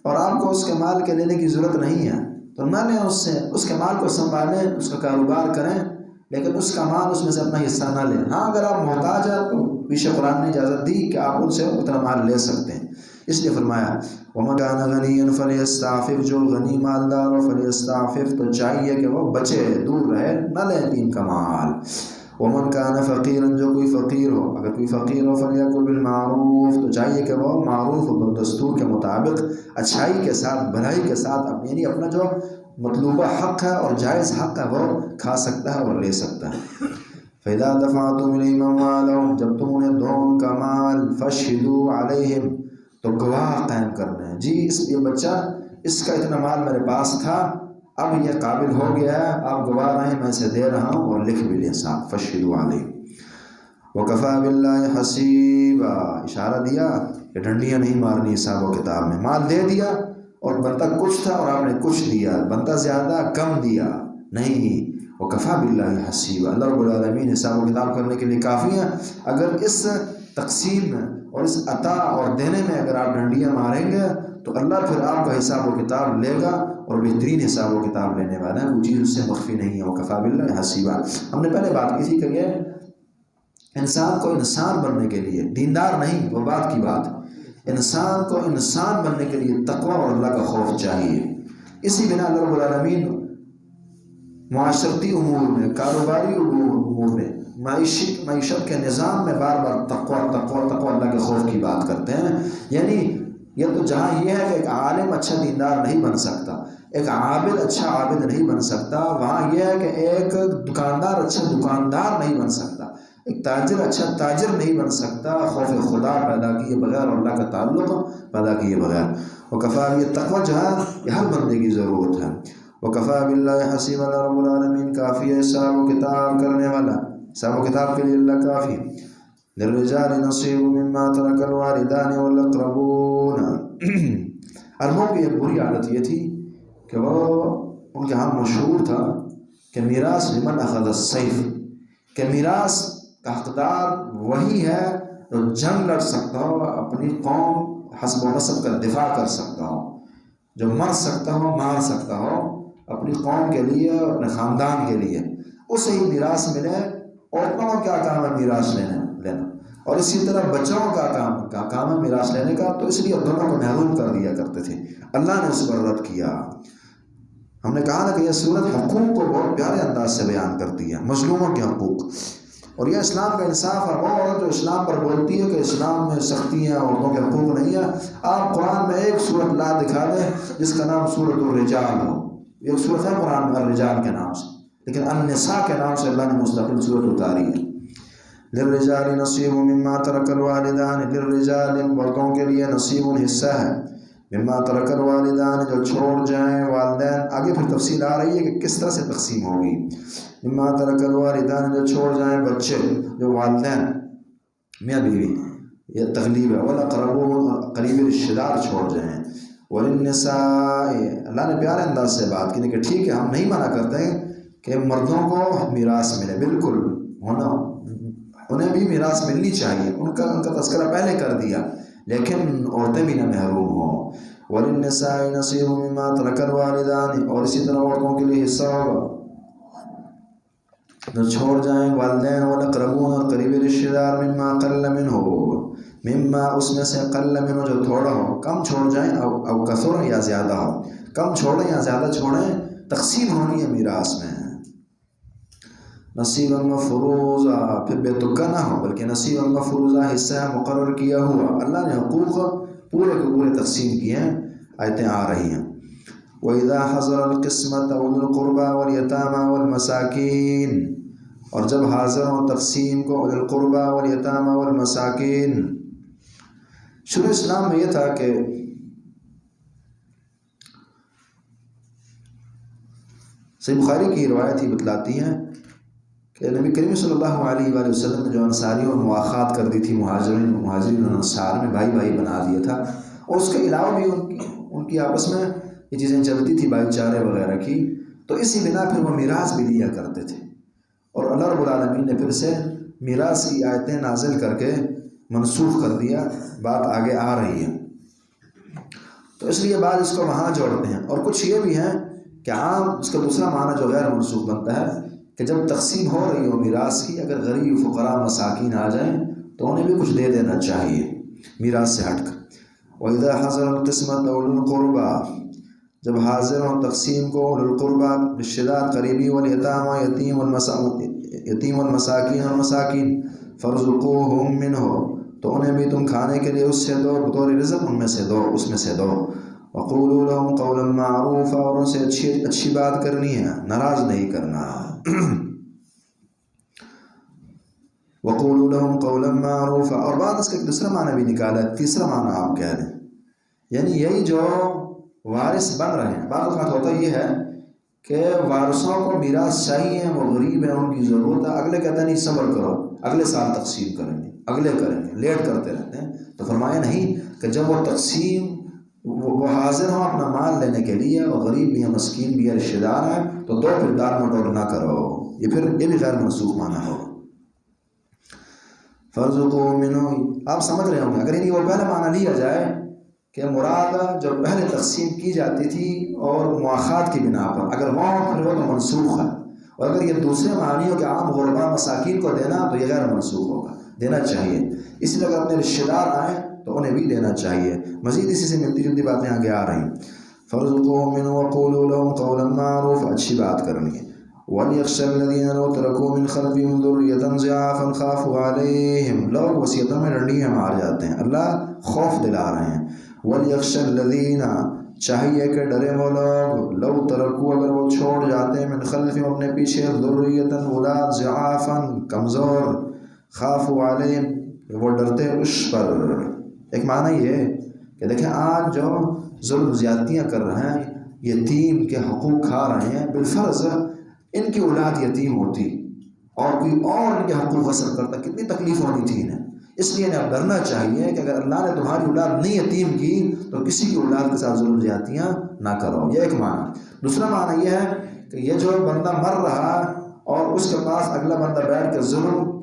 Speaker 2: اور آپ کو اس کے مال کے لینے کی ضرورت نہیں ہے تو نہ لیں اس سے، اس کے مال کو سنبھالیں، اس کا کاروبار کریں، لیکن اس کا مال اس میں سے اپنا حصہ نہ لیں۔ ہاں اگر آپ محتاج ہیں تو پیچھے قرآن نے اجازت دی کہ آپ ان سے اتنا مال لے سکتے ہیں، اس لیے فرمایا وَمَنْ كَانَ غَنِيًّا فَلْيَسْتَعْفِفْ، جو غنی مالدار ہو فَلْيَسْتَعْفِفْ، تو چاہیے کہ وہ بچے، دور رہے، نہ لے یتیم کا مال۔ وَمَنْ كَانَ فَقِيرًا، جو کوئی فقیر ہو، اگر کوئی فقیر ہو فَلْيَأْكُلْ بِالْمَعْرُوفِ، تو چاہیے کہ وہ معروف و دستور کے مطابق اچھائی کے ساتھ، بھلائی کے ساتھ، یعنی اپنا جو مطلوبہ حق ہے اور جائز حق ہے وہ کھا سکتا ہے اور لے سکتا ہے۔ فَإِذَا دَفَعْتُمْ إِلَيْهِمْ أَمْوَالَهُمْ، جب تم انہیں دو ان کا مال، فَاشْهِدُوا عَلَيْهِمْ، تو گواہ قائم کرنا ہے، جی یہ بچہ، اس کا اتنا مال میرے پاس تھا، اب یہ قابل ہو گیا ہے، آپ گواہ رہیں، میں اسے دے رہا ہوں، اور لکھ بھی لیں ساتھ، فَاشْهِدُوا عَلَيْهِمْ وَكَفَى بِاللَّهِ حَسِيبًا، اشارہ دیا کہ ڈنڈیاں نہیں مارنی حساب و کتاب میں۔ مال دے دیا اور بنتا کچھ تھا اور آپ نے کچھ دیا، بنتا زیادہ کم دیا، نہیں، وَكَفَى بِاللَّهِ حَسِيبًا، اللہ رب العالمین حساب و کتاب کرنے کے لیے کافی ہے۔ اگر اس تقسیم میں اور اس عطا اور دینے میں اگر آپ ڈنڈیاں ماریں گے تو اللہ پھر آپ کا حساب و کتاب لے گا، اور بہترین حساب و کتاب لینے والا ہے، وہ چیز اس سے مخفی نہیں ہے۔ وَكَفَى بِاللَّهِ حَسِيبًا، ہم نے پہلے بات کی تھی کہ یہ انسان کو انسان بننے کے لیے، دیندار نہیں، وہ بات کی بات، انسان کو انسان بننے کے لیے تقوی اور اللہ کا خوف چاہیے۔ اسی بنا اللہ رب العالمین معاشرتی امور میں، کاروباری امور میں، معیشت کے نظام میں بار بار تقوی اللہ کے خوف کی بات کرتے ہیں۔ یعنی یہ تو جہاں یہ ہے کہ ایک عالم اچھا دیندار نہیں بن سکتا، ایک عابد اچھا عابد نہیں بن سکتا، وہاں یہ ہے کہ ایک دکاندار اچھا دکاندار نہیں بن سکتا، ایک تاجر اچھا تاجر نہیں بن سکتا، خوف خدا پیدا کیے بغیر اور اللہ کا تعلق پیدا کیے بغیر۔ وَكَفَى، یہ تقوی جو ہے یہ ہر بندے کی ضرورت ہے۔ وَكَفَى بِاللَّهِ حَسِيبًا، اللہ رب العالمین کافی ہے حساب و کتاب کرنے والا، حساب و کتاب کے لیے اللہ کافی۔ لِلرِّجَالِ نَصِيبٌ مِّمَّا تَرَكَ الْوَالِدَانِ وَالْأَقْرَبُونَ، عربوں کی ایک بری عادت یہ تھی کہ وہ ان کے ہاں مشہور تھا کہ میراث لمن اخذ السیف، کہ میراث کا حقدار وہی ہے جو جنگ لڑ سکتا ہو، اپنی قوم حسب و نسب کا دفاع کر سکتا ہو، جو مر سکتا ہو، مار سکتا ہو، اپنی قوم کے لیے اور اپنے خاندان کے لیے، اسے ہی میراث ملے۔ عورتوں کا کیا کام ہے میراث لینا، اور اسی طرح بچوں کا کام ہے میراث لینے کا، تو اس لیے دونوں کو محروم کر دیا کرتے تھے۔ اللہ نے اس پر رد کیا۔ ہم نے کہا نا کہ یہ صورت حقوق کو بہت پیارے انداز سے بیان کرتی ہے، مظلوموں کے حقوق، اور یہ اسلام کا انصاف ہے۔ وہ عورت جو اسلام پر بولتی ہے کہ اسلام میں سختی ہیں، عورتوں کے حقوق نہیں ہے، آپ قرآن میں ایک صورت لا دکھا دیں جس کا نام سورۃ الرجال ہو۔ ایک صورت ہے قرآن میں الرجال کے نام سے، لیکن النساء کے نام سے اللہ نے مستقل صورت اتاری ہے۔ للرجال نصیب مما ترک الوالدان، للرجال مردوں کے لیے نصیب حصہ ہے، مما ترک الوالدان جو چھوڑ جائیں والدین۔ آگے پھر تفصیل آ رہی ہے کہ کس طرح سے تقسیم ہوگی۔ مما ترک الوالدان جو چھوڑ جائیں بچے، جو والدین میاں بیوی، یہ تغلیب ہے، والاقربون قریبی رشتہ دار چھوڑ جائیں۔ وللنساء، اللہ نے پیارے انداز سے بات کی کہ ٹھیک ہے ہم نہیں منع کرتے کہ مردوں کو میراث ملے، بالکل ہونا، انہیں بھی میراث ملنی چاہیے، ان کا تذکرہ پہلے کر دیا، لیکن عورتیں بھی نہ محروم ہوں۔ وللنساء نصیب مما ترک الوالدان، اور اسی طرح عورتوں کے لیے حصہ ہوگا جو چھوڑ جائیں والدین، والاقربون اور قریبی رشتہ دار، مما قل منہ، مما اس میں سے قل منہ جو تھوڑا ہو، کم چھوڑ جائیں، او کثر یا زیادہ ہو، کم چھوڑیں یا زیادہ چھوڑیں، تقسیم ہونی ہے میراث میں۔ نصیبا مفروضا، پھر بے تکا نہ ہو، بلکہ نصیبا مفروضا حصہ مقرر کیا ہوا۔ اللہ نے حقوق پورے کے پورے تقسیم کیے ہیں، آیتیں آ رہی ہیں۔ وَإِذَا حَضَرَ الْقِسْمَةَ أُولُو الْقُرْبَى وَالْيَتَامَى وَالْمَسَاكِينَ، اور جب حاضر ہوں تقسیم کو اولو القربى والیتامى والمساکین۔ شروع اسلام میں یہ تھا کہ صحیح بخاری کی روایت ہی بتلاتی ہیں کہ نبی کریم صلی اللہ علیہ وآلہ وسلم نے جو انصاریوں اور مواخات کر دی تھی، مہاجرین اور انصار میں بھائی بھائی بنا دیا تھا، اور اس کے علاوہ بھی ان کی آپس میں یہ چیزیں چلتی تھی بھائی چارے وغیرہ کی، تو اسی بنا پھر وہ میراث بھی لیا کرتے تھے، اور اللہ رب العالمین نے پھر سے میراث کی آیتیں نازل کر کے منسوخ کر دیا، بات آگے آ رہی ہے، تو اس لیے بعض اس کو وہاں جوڑتے ہیں، اور کچھ یہ بھی ہیں کہ عام اس کا دوسرا معنی جو غیر منسوخ بنتا ہے کہ جب تقسیم ہو رہی ہو میراث کی، اگر غریب فقراء مساکین آ جائیں تو انہیں بھی کچھ دے دینا چاہیے میراث سے ہٹ کر۔ وَإِذَا حَضَرَ الْقِسْمَةَ أُولُو الْقُرْبَى، جب حاضر ہوں تقسیم کو اولو القربى رشتہ دار قریبی، والیتامى یتیم والمساکین اور مساکین، فَارْزُقُوهُم مِّنْهُ، تو انہیں بھی تم کھانے کے لیے اس سے دو، بطور رزق ان میں سے دو، اس میں سے دو۔ وَقُولُوا لَهُمْ قَوْلًا مَّعْرُوفًا، اور ان سے اچھی بات کرنی ہے، ناراض نہیں کرنا۔ وَقُولُوا لَهُمْ قَوْلًا مَّعْرُوفًا، اور بعد اس کا ایک دوسرا معنی بھی نکالا ہے، تیسرا معنی آپ کہہ دیں، یعنی یہی جو وارث بن رہے ہیں، بعض اوقات ہوتا یہ ہے کہ وارثوں کو میراث چاہیے، وہ غریب ہیں، ان کی ضرورت ہے، اگلے کہتے ہیں نہیں صبر کرو، اگلے سال تقسیم کریں گے، اگلے کریں گے، لیٹ کرتے رہتے ہیں، تو فرمایا نہیں کہ جب وہ تقسیم وہ حاضر ہوں اپنا مال لینے کے لیے، اور غریب بھی ہے، مسکین بھی ہے، رشتہ دار ہیں، تو دو، پھر دار مٹول نہ کرو، یہ بھی غیر منسوخ معنی ہو۔ فَارْزُقُوهُم مِّنْهُ، آپ سمجھ رہے ہوں گے، اگر انہیں وہ پہلا معنی لیا جائے کہ مراد جو پہلے تقسیم کی جاتی تھی اور مواخات کی بنا پر، اگر وہ پھر وہ تو منسوخ ہے، اور اگر یہ دوسرے معنی ہو کہ عام غربا مساکین کو دینا، تو یہ غیر منسوخ ہوگا، دینا چاہیے، اس لیے اگر اپنے رشتہ دار آئیں تو انہیں بھی دینا چاہیے۔ مزید اسی سے ملتی جلتی باتیں آگے آ رہی ہیں۔ فَارْزُقُوهُم مِّنْهُ وَقُولُوا لَهُمْ قَوْلًا مَّعْرُوفًا، اچھی بات کرنی ہے۔ وَلْيَخْشَ الَّذِينَ لَوْ تَرَكُوا مِنْ خَلْفِهِمْ ذُرِّيَّةً ضِعَافًا خَافُوا عَلَيْهِمْ، لوگ وصیتوں میں ڈنڈیاں مار جاتے ہیں، اللہ خوف دلا رہے ہیں۔ وَلْيَخْشَ الَّذِينَ، چاہیے کہ ڈرے وہ لوگ، لو ترکو، اگر وہ چھوڑ جاتے ہیں، من خلفہم اپنے پیچھے، ذریۃ اولاد، ضعافا کمزور، خافوا علیہم وہ ڈرتے اس پر۔ ایک معنی یہ ہے کہ دیکھیں آج جو ظلم زیادتیاں کر رہے ہیں، یتیم کے حقوق کھا رہے ہیں، بالفرض ان کی اولاد یتیم ہوتی اور کوئی اور ان کے حقوق غصب کرتا، کتنی تکلیف ہونی تھی انہیں۔ اس لیے انہیں اب ڈرنا چاہیے کہ اگر اللہ نے تمہاری اولاد نہیں یتیم کی تو کسی کی اولاد کے ساتھ ظلم زیادتیاں نہ کرو، یہ ایک معنی۔ دوسرا معنی یہ ہے کہ یہ جو بندہ مر رہا اور اس کے پاس اگلا بندہ بیٹھ کے ظلم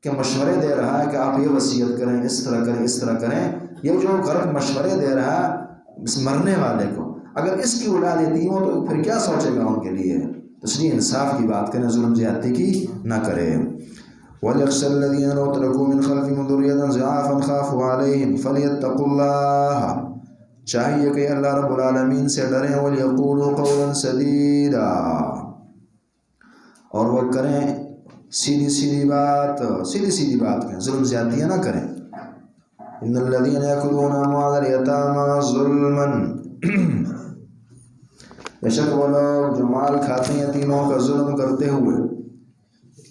Speaker 2: کے مشورے دے رہا ہے کہ آپ یہ وصیت کریں، اس طرح کریں، اس طرح کریں، یہ جو غلط مشورے دے رہا ہے اس مرنے والے کو، اگر اس کی اولاد یتیم ہو تو پھر کیا سوچے گا ان کے لیے؟ اس لیے انصاف کی بات کریں، ظلم زیادتی کی نہ کرے۔ وَلْيَخْشَ الَّذِينَ لَوْ تَرَكُوا مِنْ خَلْفِهِمْ ذُرِّيَّةً ضِعَافًا خَافُوا عَلَيْهِمْ فَلْيَتَّقُوا اللَّهَ، چاہیے کہ اللہ رب العالمین سے ڈریں، وَلْيَقُولُوا قَوْلًا سَدِيدًا، اور وہ کریں سیدھی سیدھی بات کریں، ظلم زیادتیاں نہ کریں۔ ان الذين يأكلون اموال اليتامى ظلما، بے شک وہ لوگ جو مال کھاتے ہیں یتیموں کا ظلم کرتے ہوئے،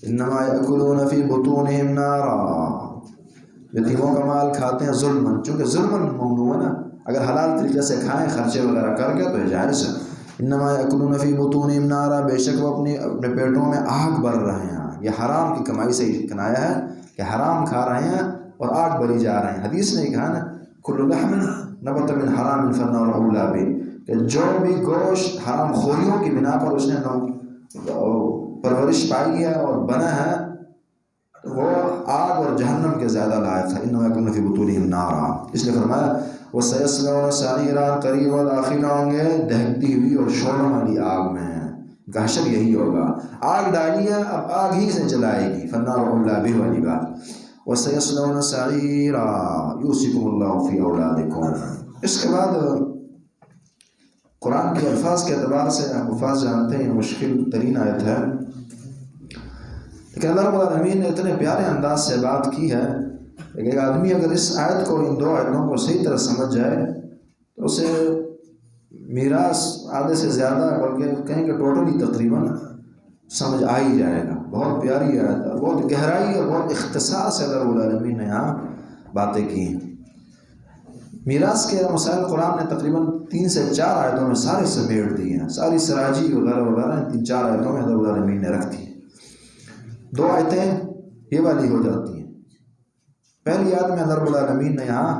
Speaker 2: انما يأكلون في بطونهم نارا، یتیموں کا مال کھاتے ہیں ظلمن، چونکہ ظلمن ممنوع ہے نا، اگر حلال طریقے سے کھائیں خرچے وغیرہ کر کے تو جائز ہے۔ انما يأكلون في بطونهم نارا، بے شک وہ اپنے پیٹوں میں آگ بھر رہے ہیں۔ یہ حرام کی کمائی سے کنایا ہے کہ حرام کھا رہے ہیں اور آگ بری جا رہے ہیں۔ حدیث نے کہا نا کل لحم نبت من حرام فالنار اولی بہ، کہ جو بھی گوشت حرام خوریوں کی بنا پر اس نے پرورش پائی ہے اور بنا ہے وہ آگ اور جہنم کے زیادہ لائق ہے۔ انما یکون فی بطونہم نارا، اس لیے فرمایا وسیصلون سعیرا، قریب اور داخل ہوں گے دہکتی ہوئی اور شعلوں والی آگ میں۔ گہشت یہی ہوگا، آگ ڈالی ہے اب آگ ہی سے جلائے گی، فالنار اولی بہ والی بات۔ وَسَيَصْلَوْنَ سَعِيرًا يُوصِيكُمُ اللَّهُ فِي أَوْلَادِكُمْ۔ اس کے بعد قرآن کے الفاظ کے اعتبار سے آپ الفاظ جانتے ہیں مشکل ترین آیت ہے، لیکن اللہ رب العالمین نے اتنے پیارے انداز سے بات کی ہے کہ ایک آدمی اگر اس آیت کو، ان دو آیتوں کو صحیح طرح سمجھ جائے تو اسے میراث آدھے سے زیادہ، بلکہ کہیں کہ ٹوٹلی تقریباً سمجھ آ ہی جائے گا۔ بہت پیاری آیت ہے، بہت گہرائی اور بہت اختصار سے اللہ رب العالمین نے یہاں باتیں کی ہیں۔ میراث کے مسائل قرآن نے تقریباً 3 سے 4 آیتوں میں سارے سمیٹ دیے ہیں، ساری سراجی وغیرہ وغیرہ 3-4 آیتوں میں اللہ رب العالمین نے رکھ دی۔ 2 آیتیں یہ والی ہو جاتی ہیں۔ پہلی آیت میں اللہ رب العالمین نے یہاں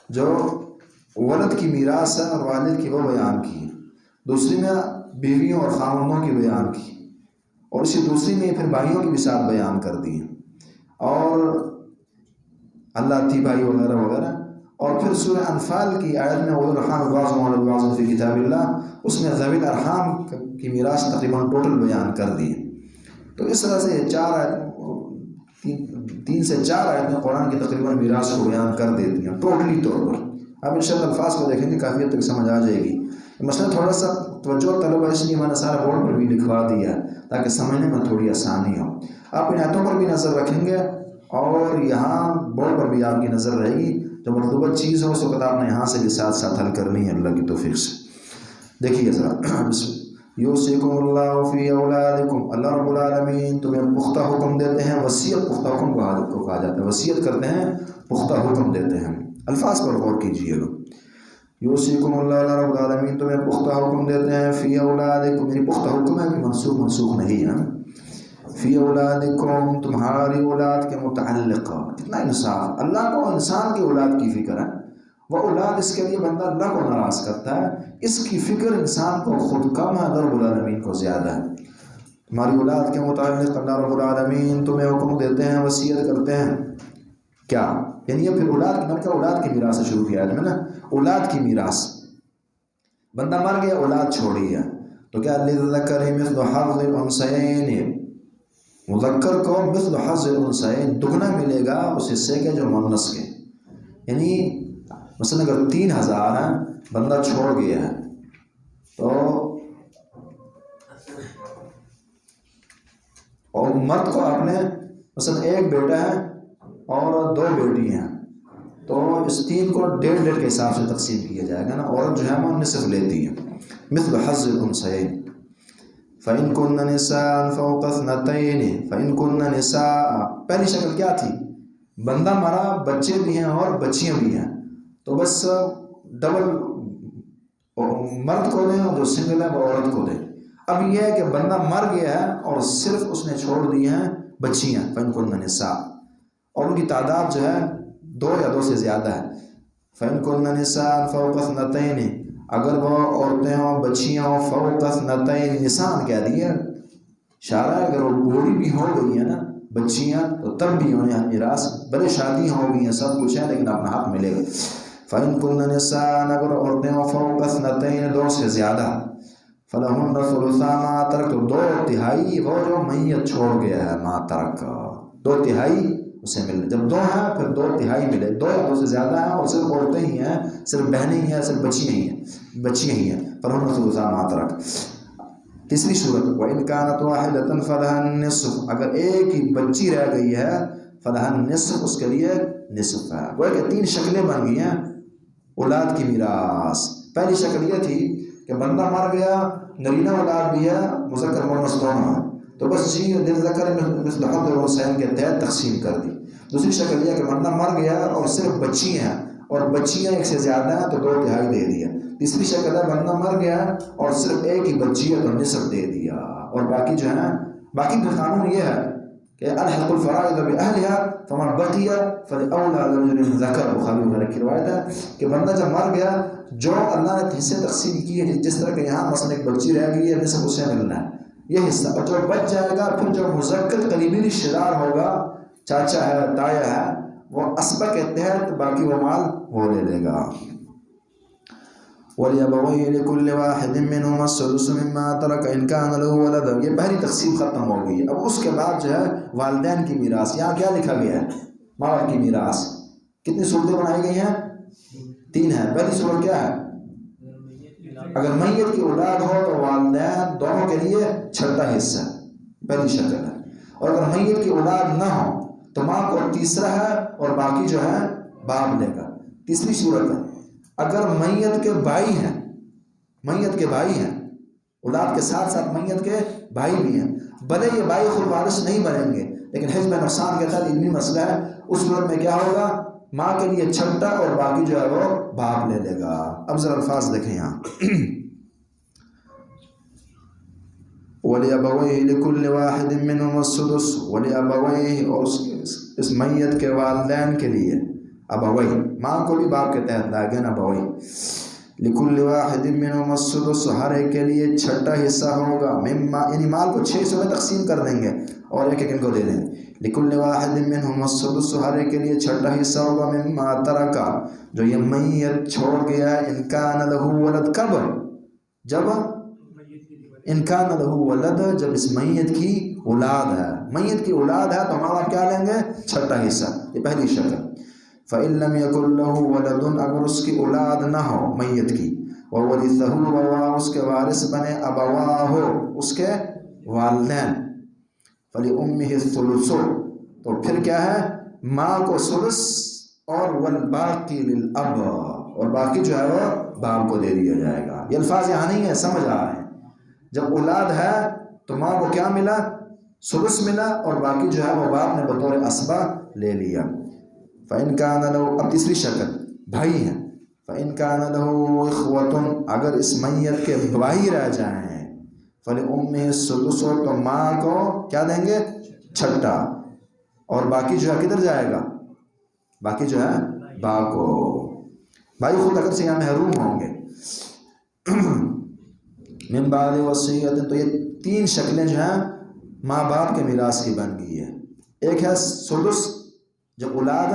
Speaker 2: جو ولد کی میراث ہے اور والد کی وہ بیان کی، دوسری میں بیویوں اور خاوندوں کی بیان کی، اور اسی دوسری میں پھر بھائیوں کی بھی ساتھ بیان کر دی، اور اللہ تی بھائی وغیرہ وغیرہ، اور پھر سورہ انفال کی آیت میں اولو الارحام بعضهم اولى ببعض فی کتاب اللہ، اس میں ذوی الارحام کی میراث تقریباً ٹوٹل بیان کر دی۔ تو اس طرح سے 3 سے 4 آیت میں قرآن کی تقریباً میراث کو بیان کر دیتی ہیں ٹوٹلی طور پر۔ اب انشاءاللہ الفاظ کو دیکھیں گے کافی حد تک سمجھ آ جائے گی۔ مسئلہ تھوڑا سا توجہ طلب ہے، اس لیے میں نے سارا بورڈ پر بھی لکھوا دیا ہے تاکہ سمجھنے میں تھوڑی آسانی ہو۔ آپ ان آیتوں پر بھی نظر رکھیں گے اور یہاں بورڈ پر بھی آپ کی نظر رہے گی، جو مطلوبہ چیز ہو اس وقت آپ نے یہاں سے بھی ساتھ ساتھ حل کرنی ہے اللہ کی توفیق سے۔ دیکھیے ذرا، یوصیکم اللہ فی اولادکم، اللہ رب العالمین تمہیں پختہ حکم دیتے ہیں، وصیت پختہ حکم کو کہا جاتا ہے، وصیت کرتے ہیں پختہ حکم دیتے ہیں۔ الفاظ پر غور کیجیے گا، یوصیکم اللہ، اللہ رب العالمین تمہیں پختہ حکم دیتے ہیں، فی اولادکم، یعنی پختہ حکم ہے کہ منسوخ نہیں ہے، فی اولادکم تمہاری اولاد کے متعلق۔ کتنا انصاف، اللہ کو انسان کی اولاد کی فکر ہے، وہ اولاد اس کے لیے بندہ اللہ کو ناراض کرتا ہے، اس کی فکر انسان کو خود کم ہے، اللہ رب العالمین کو زیادہ ہے۔ تمہاری اولاد کے متعلق اللہ رب العالمین تمہیں حکم دیتے ہیں، وصیت کرتے ہیں، کیا یعنی یہ پھر اولاد کی میراث سے شروع کیا ہے نا، اولاد کی میراث، بندہ مر گیا اولاد چھوڑی ہے تو کیا للذکر مثل حظ الانثیین، مذکر کو مثل حظ الانثیین دگنا ملے گا اس حصے کے جو مؤنث کے، یعنی مثلا اگر 3000 ہیں بندہ چھوڑ گیا ہے تو اور مرد کو آپ نے مثلا 1 بیٹا ہے اور 2 بیٹی ہیں تو اس 3 کو 1.5 کے حساب سے تقسیم کیا جائے گا نا، عورت جو ہے وہ نصف لیتی ہے، مثل حظ الانثیین۔ فَإِن كُنَّ نِسَاءً فَوْقَ اثْنَتَيْنِ فَإِن كُنَّ نِسَاءً، پہلی شکل کیا تھی، بندہ مرا بچے بھی ہیں اور بچیاں بھی ہیں تو بس ڈبل مرد کو دیں اور جو سنگل ہے وہ عورت کو دیں۔ اب یہ ہے کہ بندہ مر گیا ہے اور صرف اس نے چھوڑ دی ہیں بچیاں، فَإِن كُنَّ نِسَاءً، اور ان کی تعداد جو ہے 2 یا 2 سے زیادہ ہے۔ فَإِن كُنَّ نِسَاءً فَوْقَ اثْنَتَيْنِ، اگر وہ عورتیں ہوں بچیاں ہوں، فوق اثنتین، نسان کہہ دیا اشارہ ہے، اگر وہ بوڑھی بھی ہو گئی ہیں نا بچیاں تو تب بھی انہیں میراث، بڑے شادی ہو گئی ہیں سب کچھ ہے لیکن اپنا حق ملے گا۔ فَإِن كُنَّ نِسَاءً اگر عورتیں ہوں فوق اثنتین 2 سے زیادہ فَلَهُنَّ ثُلُثَا مَا تَرَكَ تو 2/3 وہ جو میت چھوڑ گیا ہے ما ترک 2/3 اسے ملے. جب 2 ہیں پھر 2/3 ملے. 2 یا 2 سے زیادہ ہیں اور صرف عورتیں ہی ہیں, صرف بہنیں ہی ہیں, صرف بچیاں ہی ہیں فَلَهُنَّ ثُلُثَا مَا تَرَكَ. تیسری صورت وَإِن كَانَتْ وَاحِدَةً فَلَهَا النِّصْفُ اگر ایک ہی بچی رہ گئی ہے فَلَهَا النِّصْفُ اس کے لیے نصف ہے. گویا کہ 3 شکلیں بن گئی ہیں اولاد کی میراث. پہلی شکل یہ تھی کہ بندہ مر گیا, نرینہ اولاد بھی ہے, مذکر مؤنث دونوں ہے, تو بس جی للذکر مثل حظ الانثیین کے تحت تقسیم کر دی. دوسری شکل یہ کہ بندہ مر گیا اور صرف بچی ہیں اور بچیاں 1 سے زیادہ ہیں تو 2/3 دے دیا. تیسری شکل ہے بندہ مر گیا اور صرف ایک ہی بچی ہے تو نصف دے دیا. اور باقی جو ہے باقی کا قانون یہ ہے کہ الحق الفرائض باهلها فمن بقي فلاولى للرجل ذکر. بخاری وغیرہ کی روایت ہے کہ بندہ جب مر گیا جو اللہ نے حصے تقسیم کی ہے, جس طرح کہ یہاں مثلا ایک بچی رہ گئی ہے نصف اسے ملنا ہے یہ حصہ, اور جو بچ جائے گا پھر جو مذکر قریبی رشتہ دار ہوگا, چاچا ہے, تایا ہے, وہ اسبہ کے تحت باقی وہ مال وہ لے لے گا. وَلِأَبَوَيْهِ لِكُلِّ وَاحِدٍ مِّنْهُمَا السُّدُسُ مِمَّا تَرَكَ إِن كَانَ لَهُ وَلَدٌ. یہ پہلی تقسیم ختم ہو گئی. اب اس کے بعد جو ہے والدین کی میراث. یہاں کیا لکھا گیا ہے؟ ماں باپ کی میراث. کتنی صورتیں بنائی گئی ہیں؟ 3 ہیں. پہلی صورت کیا ہے؟ اگر میت کی اولاد ہو تو والدین دونوں کے لیے 6واں حصہ, پہلی شکل ہے. اور اگر میت کی اولاد نہ ہو تو ماں کو 3 ہے اور باقی جو ہے باپ لے گا. تیسری صورت ہے اگر میت کے بھائی ہیں, اولاد کے ساتھ ساتھ میت کے بھائی بھی ہیں, بھلے یہ بھائی خود وارث نہیں بنیں گے لیکن حجب نقصان کے ساتھ علمی مسئلہ ہے, اس صورت میں کیا ہوگا ماں کے لیے 6 اور باقی جو ہے وہ باپ لے لے گا. اب ذرا الفاظ دیکھیں یہاں وَلِأَبَوَيْهِ لِكُلِّ وَاحِدٍ مِّنْهُمَا السُّدُسُ. وَلِأَبَوَيْهِ اور اس میت کے والدین کے لیے ابوئی, ماں کو بھی باپ کے تحت لائے گئے نا ابوئی. لِكُلِّ وَاحِدٍ مِّنْهُمَا السُّدُسُ ہر ایک کے لیے 6واں حصہ ہوگا. مما یعنی مال کو 6 میں تقسیم کر دیں گے اور ایک ان کو دے دیں. لِكُلِّ وَاحِدٍ مِّنْهُمَا السُّدُسُ ہر ایک کے لیے 6واں حصہ ہوگا. مما ترکا جو یہ میت چھوڑ گیا. إِن كَانَ لَهُ وَلَدٌ کب جب إِن كَانَ لَهُ وَلَدٌ جب اس میت کی اولاد ہے. میت کی اولاد ہے تو ماں باپ کیا لیں گے 6واں حصہ. یہ پہلی شکل. فَإِن لَّمْ يَكُن لَّهُ وَلَدٌ اگر اس کی اولاد نہ ہو میت کی, وَوَرِثَهُ وَوَارِثُ اس کے وارث بنے أَبَوَاهُ اس کے والدین, فَلِأُمِّهِ الثُّلُثُ تو پھر کیا ہے ماں کو ثلث اور وَالْبَاقِي لِلْأَبِ اور باقی جو ہے وہ باپ کو دے دیا جائے گا. یہ الفاظ یہاں نہیں ہے, سمجھ آ رہے ہیں. جب اولاد ہے تو ماں کو کیا ملا ثلث ملا اور باقی جو ہے وہ باپ نے بطور اسبہ لے لیا. فَإِن كَانَ لَهُ اب تیسری شکل بھائی ہیں. فَإِن كَانَ لَهُ إِخْوَةٌ اگر اس میت کے بھائی رہ جائیں فَلِأُمِّهِ السُّدُسُ تو ماں کو کیا دیں گے 6 اور باقی جو ہے کدھر جائے گا, باقی جو ہے باپ کو. بھائی خود اگر سے یہاں محروم ہوں گے. من بعد وصیت تو یہ 3 شکلیں جو ہیں ماں باپ کے میراث کی بن گئی ہے. ایک ہے سدس جب اولاد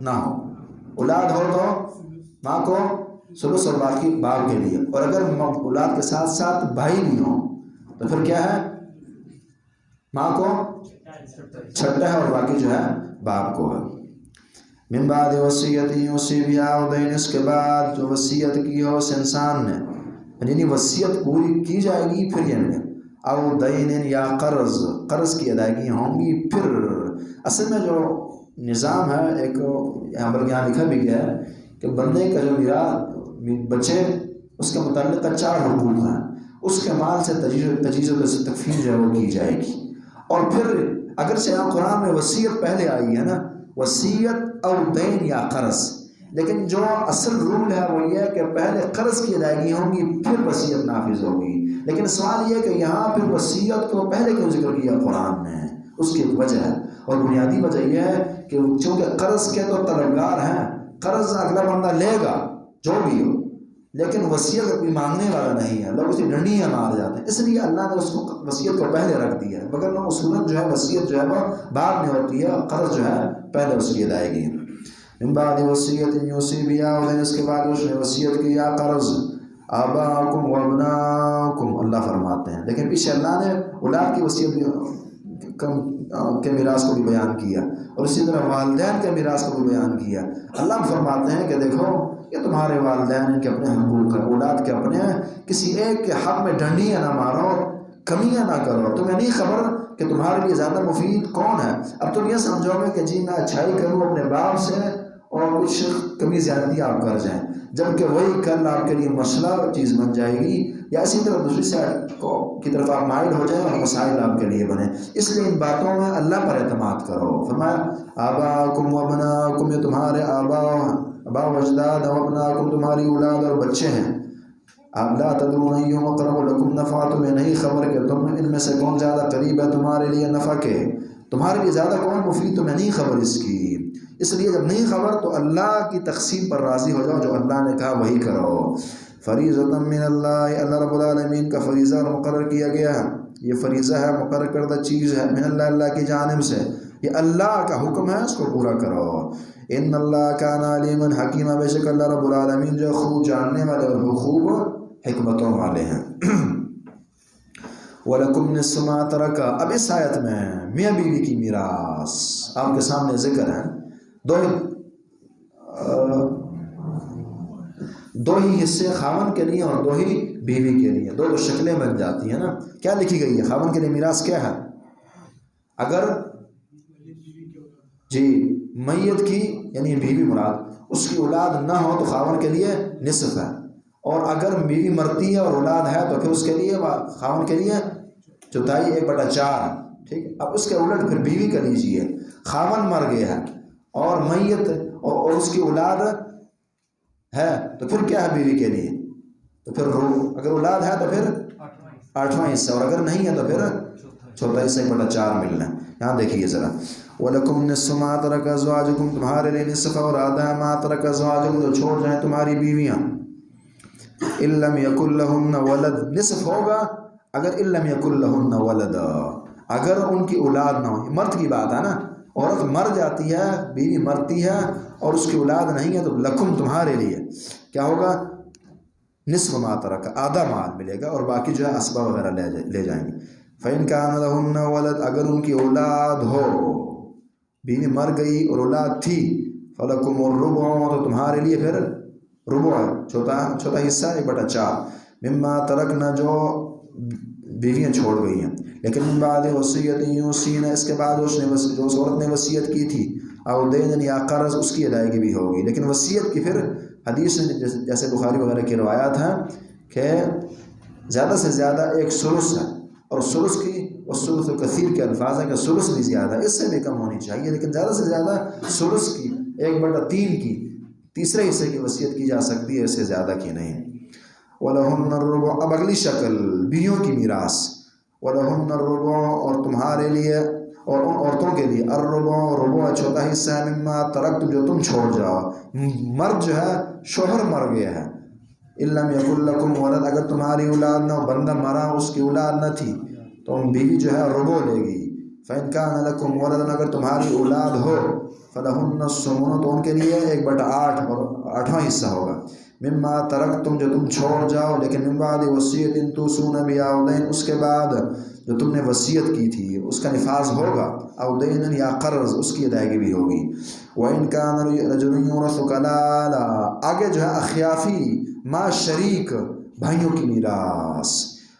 Speaker 2: نہ ہو, اولاد ہو تو ماں کو سدس اور باقی باپ کے لیے, اور اگر اولاد کے ساتھ ساتھ بھائی بھی ہوں تو پھر کیا ہے ماں کو 6 ہے اور باقی جو ہے باپ کو ہے. من بعد وصیت یوصی بها دین اس کے بعد جو وصیت کی ہو اس انسان نے, یعنی وصیت پوری کی جائے گی پھر یہ نہیں, او دین یا قرض کی ادائیگی ہوں گی. پھر اصل میں جو نظام ہے ایک یہاں پر یہاں لکھا بھی گیا ہے کہ بندے کا جو بچے اس کے متعلق 4 حقوق ہیں, اس کے مال سے تجیز و تکفیر جو ہے وہ کی جائے گی. اور پھر اگرچہ یہاں قرآن میں وصیت پہلے آئی ہے نا, وصیت او دین یا قرض, لیکن جو اصل رول ہے وہ یہ ہے کہ پہلے قرض کی ادائیگی ہوں گی پھر وصیت نافذ ہوگی. لیکن سوال یہ کہ یہاں پھر وصیت کو پہلے کیوں ذکر کیا قرآن نے, اس کی وجہ ہے, اور بنیادی وجہ یہ ہے کہ چونکہ قرض کے تو طلبگار ہیں, قرض اگلا بندہ لے گا جو بھی ہو, لیکن وصیت کوئی مانگنے والا نہیں ہے, لوگ اسے ڈنڈیاں مار جاتے ہیں. اس لیے اللہ نے اس کو وصیت کو پہلے رکھ دیا ہے, مگر اصولاً جو ہے وصیت جو ہے وہ بعد میں ہوتی ہے, اور قرض جو ہے پہلے اس کی ادائیگی ہے. من بعد وصیت یوصی بہا او دین، اس کے بعد اس نے وصیت کی یا قرض آباءکم و ابناءکم، اللہ فرماتے ہیں، لیکن پیچھے اللہ نے اولاد کی وصیت کے میراث کو بھی بیان کیا اور اسی طرح والدین کے میراث کو بھی بیان کیا۔ اللہ فرماتے ہیں کہ دیکھو یہ تمہارے والدین ان کے اپنے حقوق ہیں، اولاد کے اپنے ہیں، کسی ایک کے حق میں ڈنڈیاں نہ مارو، کمیاں نہ کرو۔ تمہیں نہیں خبر کہ تمہارے لیے زیادہ مفید کون ہے؟ اب تم یہ سمجھو گے کہ جی میں اچھائی کروں اپنے باپ سے اور کچھ کمی زیادتی آپ کر جائیں، جبکہ وہی کل آپ کے لیے مسئلہ چیز بن جائے گی، یا اسی طرح دوسری سائڈ کی طرف آپ مائل ہو جائیں اور مسائل آپ کے لیے بنے۔ اس لیے ان باتوں میں اللہ پر اعتماد کرو۔ فرمایا آباءکم و ابناءکم، یہ تمہارے آبا و اجداد، و ابناءکم تمہاری اولاد اور بچے ہیں۔ آپ لا تدرون ایہم اقرب لکم نفعا، تمہیں نہیں خبر کہ تم ان میں سے کون زیادہ قریب ہے تمہارے لیے نفع کے، تمہارے لیے زیادہ کون مفید، تمہیں نہیں خبر اس کی۔ اس لیے جب نہیں خبر تو اللہ کی تقسیم پر راضی ہو جاؤ، جو اللہ نے کہا وہی کرو۔ فریضۃ من اللہ، اللہ رب العالمین کا فریضہ مقرر کیا گیا ہے، یہ فریضہ ہے، مقرر کردہ چیز ہے، من اللہ، اللہ کی جانب سے، یہ اللہ کا حکم ہے، اس کو پورا کرو۔ ان اللہ کان علیما حکیما، بے شک اللہ رب العالمین جو خوب جاننے والے اور خوب حکمتوں والے ہیں۔ وَلَكُمْ نِصْفُ مَا تَرَكَ، اب اس آیت میں میاں بیوی کی میراث آپ کے سامنے ذکر ہے۔ دو ہی حصے خاوند کے لیے اور دو ہی بیوی کے لیے، دو شکلیں بن جاتی ہیں نا۔ کیا لکھی گئی ہے؟ خاوند کے لیے میراث کیا ہے؟ اگر جی میت کی یعنی بیوی مراد اس کی اولاد نہ ہو تو خاوند کے لیے نصف ہے، اور اگر بیوی مرتی ہے اور اولاد ہے تو پھر اس کے لیے خاوند کے لیے چوتھائی، 1/4۔ ٹھیک، اب اس کے الٹ پھر بیوی کا لیجیے، خاوند مر گیا ہے اور میت اور اس کی اولاد ہے تو پھر کیا ہے بیوی کے لیے؟ تو پھر اگر اولاد ہے تو پھر 8واں حصہ، اور اگر نہیں ہے تو پھر چوتھا حصہ 1/4 ملنا ہے۔ یہاں دیکھیے ذرا، وَلَكُمْ نِصْفُ مَا تَرَكَ أَزْوَاجُكُمْ، تمہارے لیے نصف اور آدھا مَا تَرَكَ أَزْوَاجُكُمْ، جو چھوڑ جائیں تمہاری بیویاں۔ إِن لَمْ يَكُنْ لَهُنَّ وَلَدٌ، نصف ہوگا اگر إِن لَمْ يَكُنْ لَهُنَّ وَلَدٌ، اگر ان کی اولاد نہ ہو۔ مرد کی بات ہے نا، عورت مر جاتی ہے، بیوی مرتی ہے اور اس کی اولاد نہیں ہے تو لکم تمہارے لیے کیا ہوگا؟ نصف ما ترک، آدھا مال ملے گا اور باقی جو ہے اسبا وغیرہ لے جائیں گے۔ فإن كان لهن ولد، اگر ان کی اولاد ہو، بیوی مر گئی اور اولاد تھی، فلکم الربع، تو تمہارے لیے پھر ربع، چھوٹا حصہ 1/4 مما ترکنا، جو بیویاں چھوڑ گئی ہیں۔ لیکن من بعد وصیت یوصین، اس کے بعد جو اس عورت نے وصیت کی تھی، او دین یا قرض، اس کی ادائیگی بھی ہوگی۔ لیکن وصیت کی پھر حدیث جیسے بخاری وغیرہ کی روایات ہیں کہ زیادہ سے زیادہ ایک ثلث ہے، اور ثلث کی والثلث کثیر کے الفاظ ہیں کہ ثلث بھی زیادہ ہے، اس سے بھی کم ہونی چاہیے، لیکن زیادہ سے زیادہ ثلث کی 1/3 کی تیسرے حصے کی وصیت کی جا سکتی ہے، اس سے زیادہ کی نہیں۔ وَلَهُنَّ الرُّبُعُ، اب اگلی شکل بیویوں کی میراث۔ وَلَهُنَّ الرُّبُعُ، اور تمہارے لیے اور ان عورتوں کے لیے الربع، ربع چھوٹا حصہ ہے، مما ترکتم، جو تم چھوڑ جاؤ۔ مرد جو ہے شوہر مر گیا ہے، إِن لَمْ يَكُنْ لَكُمْ وَلَدٌ، اگر تمہاری اولاد نہ ہو، بندہ مرا اس کی اولاد نہ تھی تو بیوی جو ہے ربع لے گی۔ فإن كان لكم ولد، اگر تمہاری اولاد ہو، فلهن الثمن، تو ان کے لیے 1/8 اور 8واں حصہ ہوگا، مما ترکتم، جو تم چھوڑ جاؤ، لیکن من بعد وصیت توصون بها أو دین، اس کے بعد جو تم نے وصیت کی تھی اس کا نفاذ ہوگا، او دین یا قرض، اس کی ادائیگی بھی ہوگی۔ وَإِن كَانَ رَجُلٌ يُورَثُ كَلَالَةً، آگے جو ہے اخیافی ما شریک بھائیوں کی میراث۔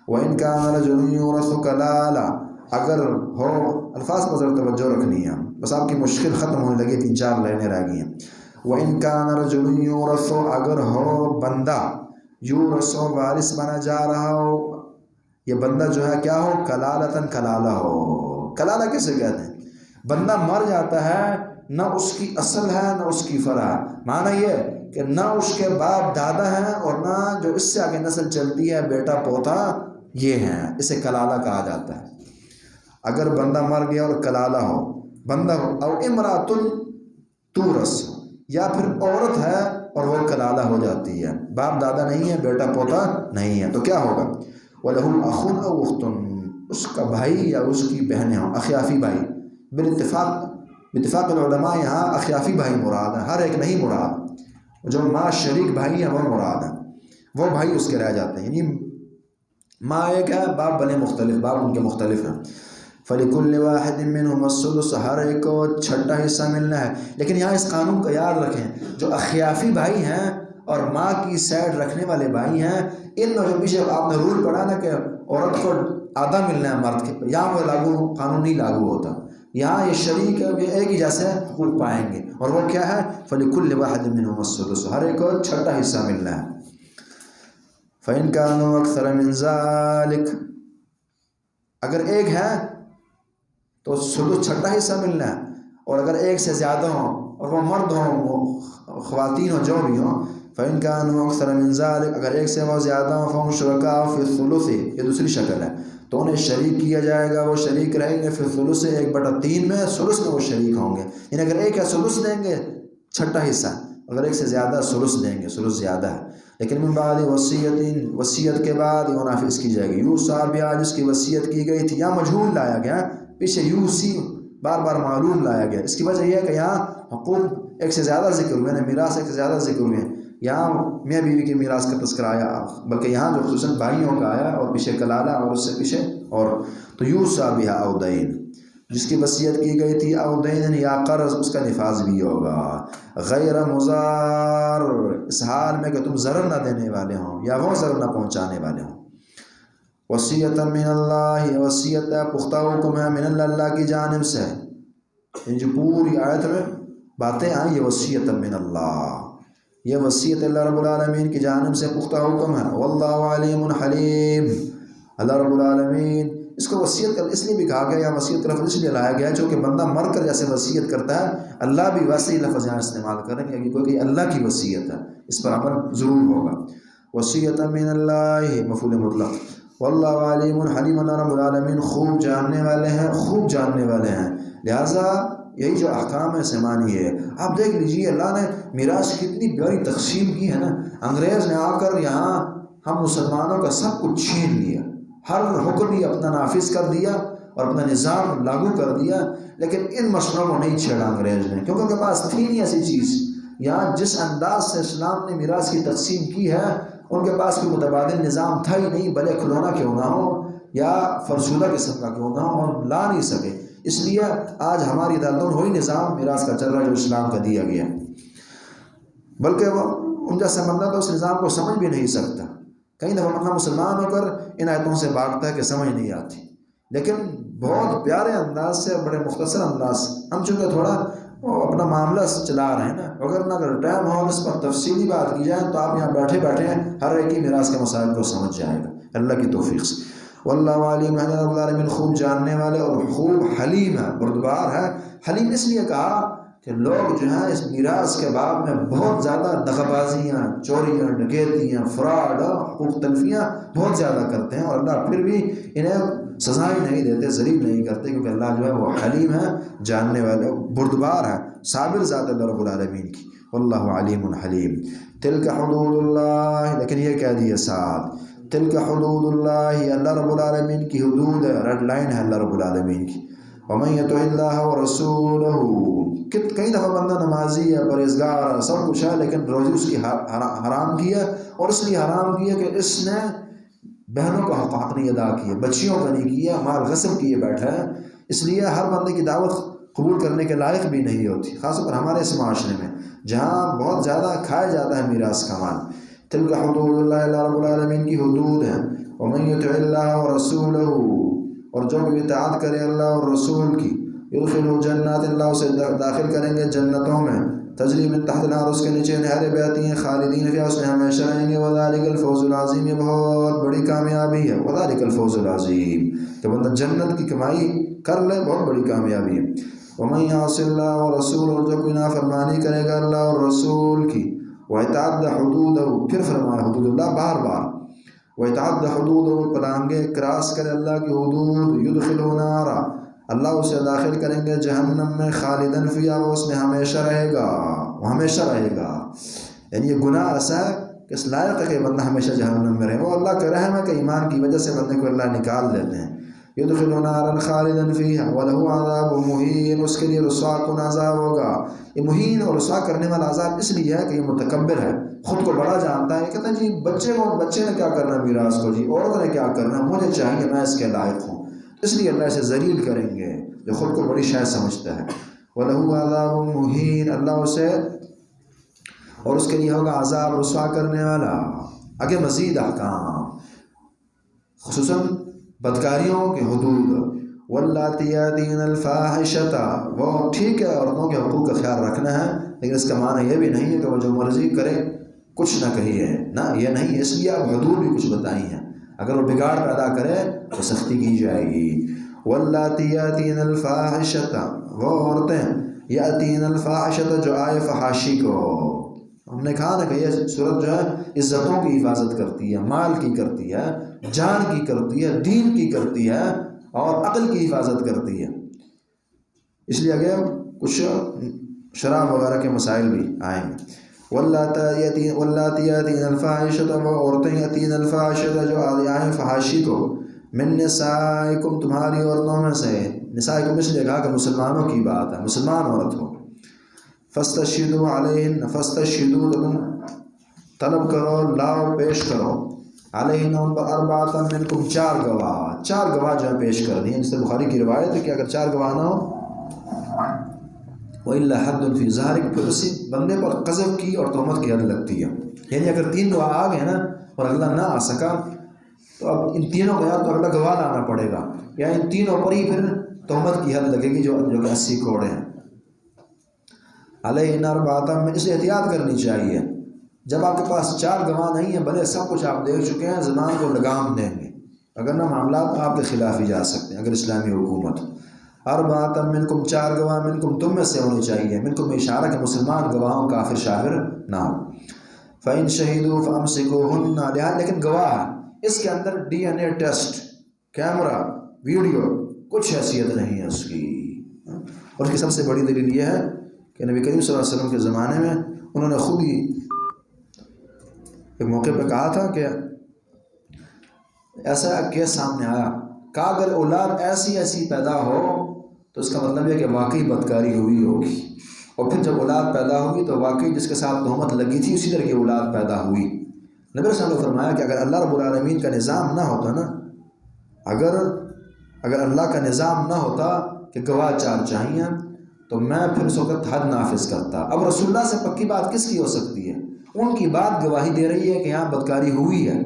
Speaker 2: وَإِن كَانَ رَجُلٌ يُورَثُ كَلَالَةً، اگر ہو، الفاظ پر ذرا توجہ رکھنی ہے، بس آپ کی مشکل ختم ہونے لگی، 3-4 لائنیں رہ گئی ہیں۔ وَإِن كَانَ رَجُلٌ يُورَثُ، اگر ہو بندہ، یورث وارث بنا جا رہا ہو، یہ بندہ جو ہے کیا ہو؟ کلالتاً، کلالہ ہو۔ کلالہ کسے کہتے ہیں؟ بندہ مر جاتا ہے، نہ اس کی اصل ہے نہ اس کی فرع ہے، معنی یہ کہ نہ اس کے باپ دادا ہیں اور نہ جو اس سے آگے نسل چلتی ہے بیٹا پوتا یہ ہیں، اسے کلالہ کہا جاتا ہے۔ اگر بندہ مر گیا اور کلالہ ہو، بندہ ہو، او امرأۃ تورث، یا پھر عورت ہے اور وہ کلالہ ہو جاتی ہے، باپ دادا نہیں ہے، بیٹا پوتا نہیں ہے، تو کیا ہوگا؟ وَلَهُ أَخٌ أَوْ أُخْتٌ، اس کا بھائی یا اس کی بہنیں ہوں، اخیافی بھائی، بالاتفاق باتفاق العلماء یہاں اخیافی بھائی مراد ہے، ہر ایک نہیں مراد، جو ماں شریک بھائی ہیں وہ مراد ہیں، وہ بھائی اس کے رہ جاتے ہیں، یعنی ماں ایک ہے، باپ بنے مختلف، باپ ان کے مختلف ہیں۔ فَلِكُلِّ وَاحِدٍ مِّنْهُمَ السُّدُسُ، ہر ایک کو چھٹا حصہ ملنا ہے۔ لیکن یہاں اس قانون کا یاد رکھیں، جو اخیافی بھائی ہیں اور ماں کی سائڈ رکھنے والے بھائی ہیں، ان میں جو پیچھے آپ نے رول پڑھا نا کہ عورت کو آدھا ملنا ہے مرد کے، یہاں وہ قانون نہیں لاگو ہوتا، یہاں یہ شریک ایک ہی جیسے حقوق پائیں گے، اور وہ کیا ہے؟ فَلِكُلِّ وَاحِدٍ مِّنْهُمَ السُّدُسُ، ہر ایک کو چھٹا حصہ ملنا ہے۔ فَإِنْ كَانُوا أَكْثَرَ مِنْ ذَلِكَ، اگر ایک ہے تو سدس چھٹا حصہ ملنا ہے، اور اگر ایک سے زیادہ ہوں اور وہ مرد ہوں خواتین ہوں جو بھی ہوں، فَإِنْ كَانُوا أَكْثَرَ مِنْ ذَلِكَ، اگر ایک سے وہ زیادہ ہوں، فَهُمْ شُرَكَاءُ فِي الثُّلُثِ، یہ دوسری شکل ہے، تو انہیں شریک کیا جائے گا، وہ شریک رہیں گے فی الثلث، 1/3 میں، ثلث میں وہ شریک ہوں گے، یعنی اگر ایک ہے ثلث دیں گے چھٹا حصہ، اگر ایک سے زیادہ ثلث دیں گے، ثلث زیادہ ہے۔ لیکن من بعد وصیت، وصیت کے بعد وہ نافذ کی جائے گی، یوصیٰ بہا، جس کی وصیت کی گئی تھی، یا مجہول لایا گیا، پیچھے یوصی بار بار معلوم لایا گیا، اس کی وجہ یہ ہے کہ یہاں حقوق ایک سے زیادہ ذکر ہوئے ہیں، میراث ایک سے زیادہ ذکر ہوئے ہیں، یہاں میاں بیوی کی میراث کا تذکرہ آیا، بلکہ یہاں جو خصوصاً بھائیوں کا آیا، اور پیچھے کلالہ اور اس سے پیچھے، اور تو یوصیٰ بہا او دین، جس کی وصیت کی گئی تھی، او دین یا قرض، اس کا نفاذ بھی ہوگا، غیر مضار، اس حال میں کہ تم ضرر نہ دینے والے ہوں یا وہ ضرر نہ پہنچانے والے ہوں۔ وصیت من اللہ، وصیت پختہ حکم ہے، من اللہ کی جانب سے، ان جو پوری آیت میں باتیں آئیں یہ وصیت من اللہ، یہ وصیت اللہ رب العالمین کی جانب سے پختہ حکم ہے، واللہ علیم حلیم، اللہ رب العالمین اس کو وصیت کر اس لیے بھی کہا گیا، یا وصیت کا لفظ اس لیے لایا گیا چونکہ بندہ مر کر جیسے وصیت کرتا ہے، اللہ بھی ویسے ہی لفظ یہاں استعمال کریں گے، کیونکہ اللہ کی وصیت ہے، اس پر عمل ضرور ہوگا۔ وصیت من اللہ، مفعول مطلق، واللہ علیم حلیم، اللہ رب العالمین خوب جاننے والے ہیں، خوب جاننے والے ہیں، لہٰذا یہی جو احکام ہے سمانی ہے۔ آپ دیکھ لیجئے اللہ نے میراث کتنی پیاری تقسیم کی ہے نا، انگریز نے آ کر یہاں ہم مسلمانوں کا سب کچھ چھین لیا، ہر حکم ہی اپنا نافذ کر دیا اور اپنا نظام لاگو کر دیا، لیکن ان مسئلوں کو نہیں چھیڑا انگریز نے، کیونکہ ان کے پاس تھی نہیں ایسی چیز۔ یہاں جس انداز سے اسلام نے میراث کی تقسیم کی ہے، ان کے پاس کوئی متبادل نظام تھا ہی نہیں، بھلے کھلونا کیوں نہ ہو یا فرسودہ قسم کا کیوں نہ ہو، ہم لا نہیں سکے، اس لیے آج ہماری عدالتوں میں وہی نظام میراث کا چل رہا ہے جو اسلام کا دیا گیا، بلکہ وہ ان جیسا بندہ تو اس نظام کو سمجھ بھی نہیں سکتا، کئی دفعہ بندہ مسلمان ہو کر ان آیتوں سے بھاگتا ہے کہ سمجھ نہیں آتی، لیکن بہت پیارے انداز سے، بڑے مختصر انداز سے، ہم چونکہ تھوڑا اپنا معاملہ چلا رہے ہیں نا، اگر نہ اگر ٹائم ہو اس پر تفصیلی بات کی جائے تو آپ یہاں بیٹھے بیٹھے ہر ایک ہی میراث کے مسائل کو سمجھ جائے گا، اللہ کی توفیق سے۔ واللہ علیم، اللہ العالمین خوب جاننے والے اور خوب حلیم ہے، بردبار ہے۔ حلیم اس لیے کہا کہ لوگ جو ہیں اس میراث کے باب میں بہت زیادہ دغابازیاں، چوریاں، ڈکیتیاں، فراڈ، حقوق تلفیاں بہت زیادہ کرتے ہیں، اور اللہ پھر بھی انہیں سزائیں نہیں دیتے، ذلیل نہیں کرتے، کیونکہ اللہ جو ہے وہ حلیم ہے، جاننے والے، بردبار ہے، صابر ذات اللہ رب العالمین کی، واللہ علیم حلیم۔ تلک حدود اللہ، لیکن یہ کہہ دیے ساتھ، تلک حدود اللہ، اللہ رب العالمین کی حدود ہے، ریڈ لائن ہے اللہ رب العالمین کی۔ ومن یطع اللہ ورسولہ، کئی دفعہ بندہ نمازی ہے، پرہیزگار ہے، سب کچھ ہے، لیکن روزی اس کی حرام کی ہے، اور اس لیے حرام کی ہے کہ اس نے بہنوں کا حق نہیں ادا کیا، بچیوں کا نہیں کیا، مال غصب کیے بیٹھا ہے، اس لیے ہر بندے کی دعوت قبول کرنے کے لائق بھی نہیں ہوتی، خاص طور پر ہمارے اس معاشرے میں جہاں بہت زیادہ کھایا جاتا ہے میراث کا مال۔ تلک حدود اللہ، اللہ رب العالمین کی حدود ہیں۔ ومن یطع اللہ ورسولہ، اور جو بھی اطاعت کرے اللہ اور رسول کی، یدخلہ جنات، اللہ اسے داخل کریں گے جنتوں میں، تجری من تحت الانہار، اس کے نیچے نہریں بہتی ہیں، خالدین فیہا، اس میں ہمیشہ رہیں گے، وذالک الفوز العظیم، یہ بہت بڑی کامیابی ہے، وذالک الفوز العظیم، کہ بندہ جنت کی کمائی کر لے، بہت بڑی کامیابی ہے۔ ومن یعص اللہ ورسولہ، اور جو کوئی نافرمانی کرے گا اللہ اور رسول کی، وَيَتَعَدَّ حُدُودَهُ، پھر فرمایا حدود اللہ بار بار، وَيَتَعَدَّ حُدُودَهُ، پلانگے کراس کرے اللہ کی حدود، يُدْخِلُهُ نَارًا، اللہ اسے داخل کریں گے جہنم میں، خالدن فیہا، وہ اس میں ہمیشہ رہے گا، وہ ہمیشہ رہے گا، یعنی یہ گناہ ایسا ہے کہ اس لائق ہے کہ بندہ ہمیشہ جہنم میں رہے، وہ اللہ کا رحم ہے کہ ایمان کی وجہ سے بندے کو اللہ نکال لیتے ہیں، یدخل نارا خالدا فیہا ولہ عذاب مہین، اس کے لیے رسوا کن عذاب ہوگا۔ یہ مہین اور رسوا کرنے والا عذاب اس لیے ہے کہ یہ متکبر ہے، خود کو بڑا جانتا ہے، کہتا ہے جی بچے نے کیا کرنا میراث کو، جی عورت نے کیا کرنا، مجھے چاہیے، میں اس کے لائق ہوں، اس لیے اللہ اسے ذلیل کریں گے جو خود کو بڑی شے سمجھتا ہے۔ وَلَهُ عَذَابٌ مُهِينٌ، اللہ اسے اور اس کے لیے ہوگا عذاب رسوا کرنے والا۔ آگے مزید احکام، خصوصاً بدکاریوں کے حدود۔ وَاللَّاتِي يَأْتِينَ الْفَاحِشَةَ، وہ ٹھیک ہے عورتوں کے حقوق کا خیال رکھنا ہے، لیکن اس کا معنی یہ بھی نہیں ہے کہ وہ جو مرضی کرے کچھ نہ کہیے، نہ یہ نہیں، اس لیے اب حدود بھی کچھ بتائی ہیں، اگر وہ بگاڑ پیدا کرے تو سختی کی جائے گی۔ وَاللَّاتِي يَأْتِينَ الْفَاحِشَةَ، وہ عورتیں یأتین الفاحشۃ جو آئے فحاشی کو، ہم نے کہا نا کہ یہ صورت جو ہے عزتوں کی حفاظت کرتی ہے، مال کی کرتی ہے، جان کی کرتی ہے، دین کی کرتی ہے اور عقل کی حفاظت کرتی ہے، اس لیے آگے کچھ شراب وغیرہ کے مسائل بھی آئیں گے۔ واللاتی یاتین الفاحشۃ، وہ عورتیں یاتین الفاحشۃ جو آئیں فحاشی کو، من نسائکم تمہاری عورتوں میں سے، نسائکم اس لیے کہا کہ مسلمانوں کی بات ہے، مسلمان عورت ہو، فاستشہدوا علیہن، فاستشہدوا تم طلب کرو، لاؤ پیش کرو، علیہن ان پر اربعۃ منکم، چار گواہ جو ہے پیش کر دیں، جس سے بخاری کی روایت ہے کہ اگر چار گواہ نہ ہو وَإِلَّا حَدٌّ فِي ذَلِكَ، پھر اسی بندے پر قذف کی اور تہمت کی حد لگتی ہے، یعنی اگر تین گواہ آ گئے نا اور اگلا نہ آ سکا تو اب ان تینوں کا یا تو اگلا گواہ لانا پڑے گا یا ان تینوں پر ہی پھر تہمت کی حد لگے گی جو کہ 80 کوڑے ہیں۔ علیہ اربعۃ، میں اسے احتیاط کرنی چاہیے، جب آپ کے پاس چار گواہ نہیں ہیں بھلے سب کچھ آپ دیکھ چکے ہیں، زبان کو لگام دیں گے، اگر نہ معاملات آپ کے خلاف ہی جا سکتے ہیں اگر اسلامی حکومت۔ اربعۃ منکم، چار گواہ منکم تم میں سے ہونی چاہیے، منکم میں اشارہ کہ مسلمان گواہوں کافر شافر نہ ہو۔ فَإِن شَهِدُوا فَأَمْسِكُوهُنَّ، لیکن گواہ اس کے اندر DNA ٹیسٹ، کیمرہ، ویڈیو، کچھ حیثیت نہیں ہے اس کی، اور اس کی سب سے بڑی دلیل یہ ہے کہ نبی کریم صلی اللہ علیہ وسلم کے زمانے میں انہوں نے خود ہی ایک موقع پہ کہا تھا کہ ایسا کیس سامنے آیا کہ اگر اولاد ایسی پیدا ہو تو اس کا مطلب ہے کہ واقعی بدکاری ہوئی ہوگی، اور پھر جب اولاد پیدا ہوگی تو واقعی جس کے ساتھ تہمت لگی تھی اسی طرح کی اولاد پیدا ہوئی۔ نبی صلی اللہ علیہ وسلم نے فرمایا کہ اگر اللہ رب العالمین کا نظام نہ ہوتا نا، اگر اللہ کا نظام نہ ہوتا کہ گواہ چار چاہیے تو میں پھر اس وقت حد نافذ کرتا۔ اب رسول اللہ سے پکی بات کس کی ہو سکتی ہے؟ ان کی بات گواہی دے رہی ہے کہ یہاں بدکاری ہوئی ہے،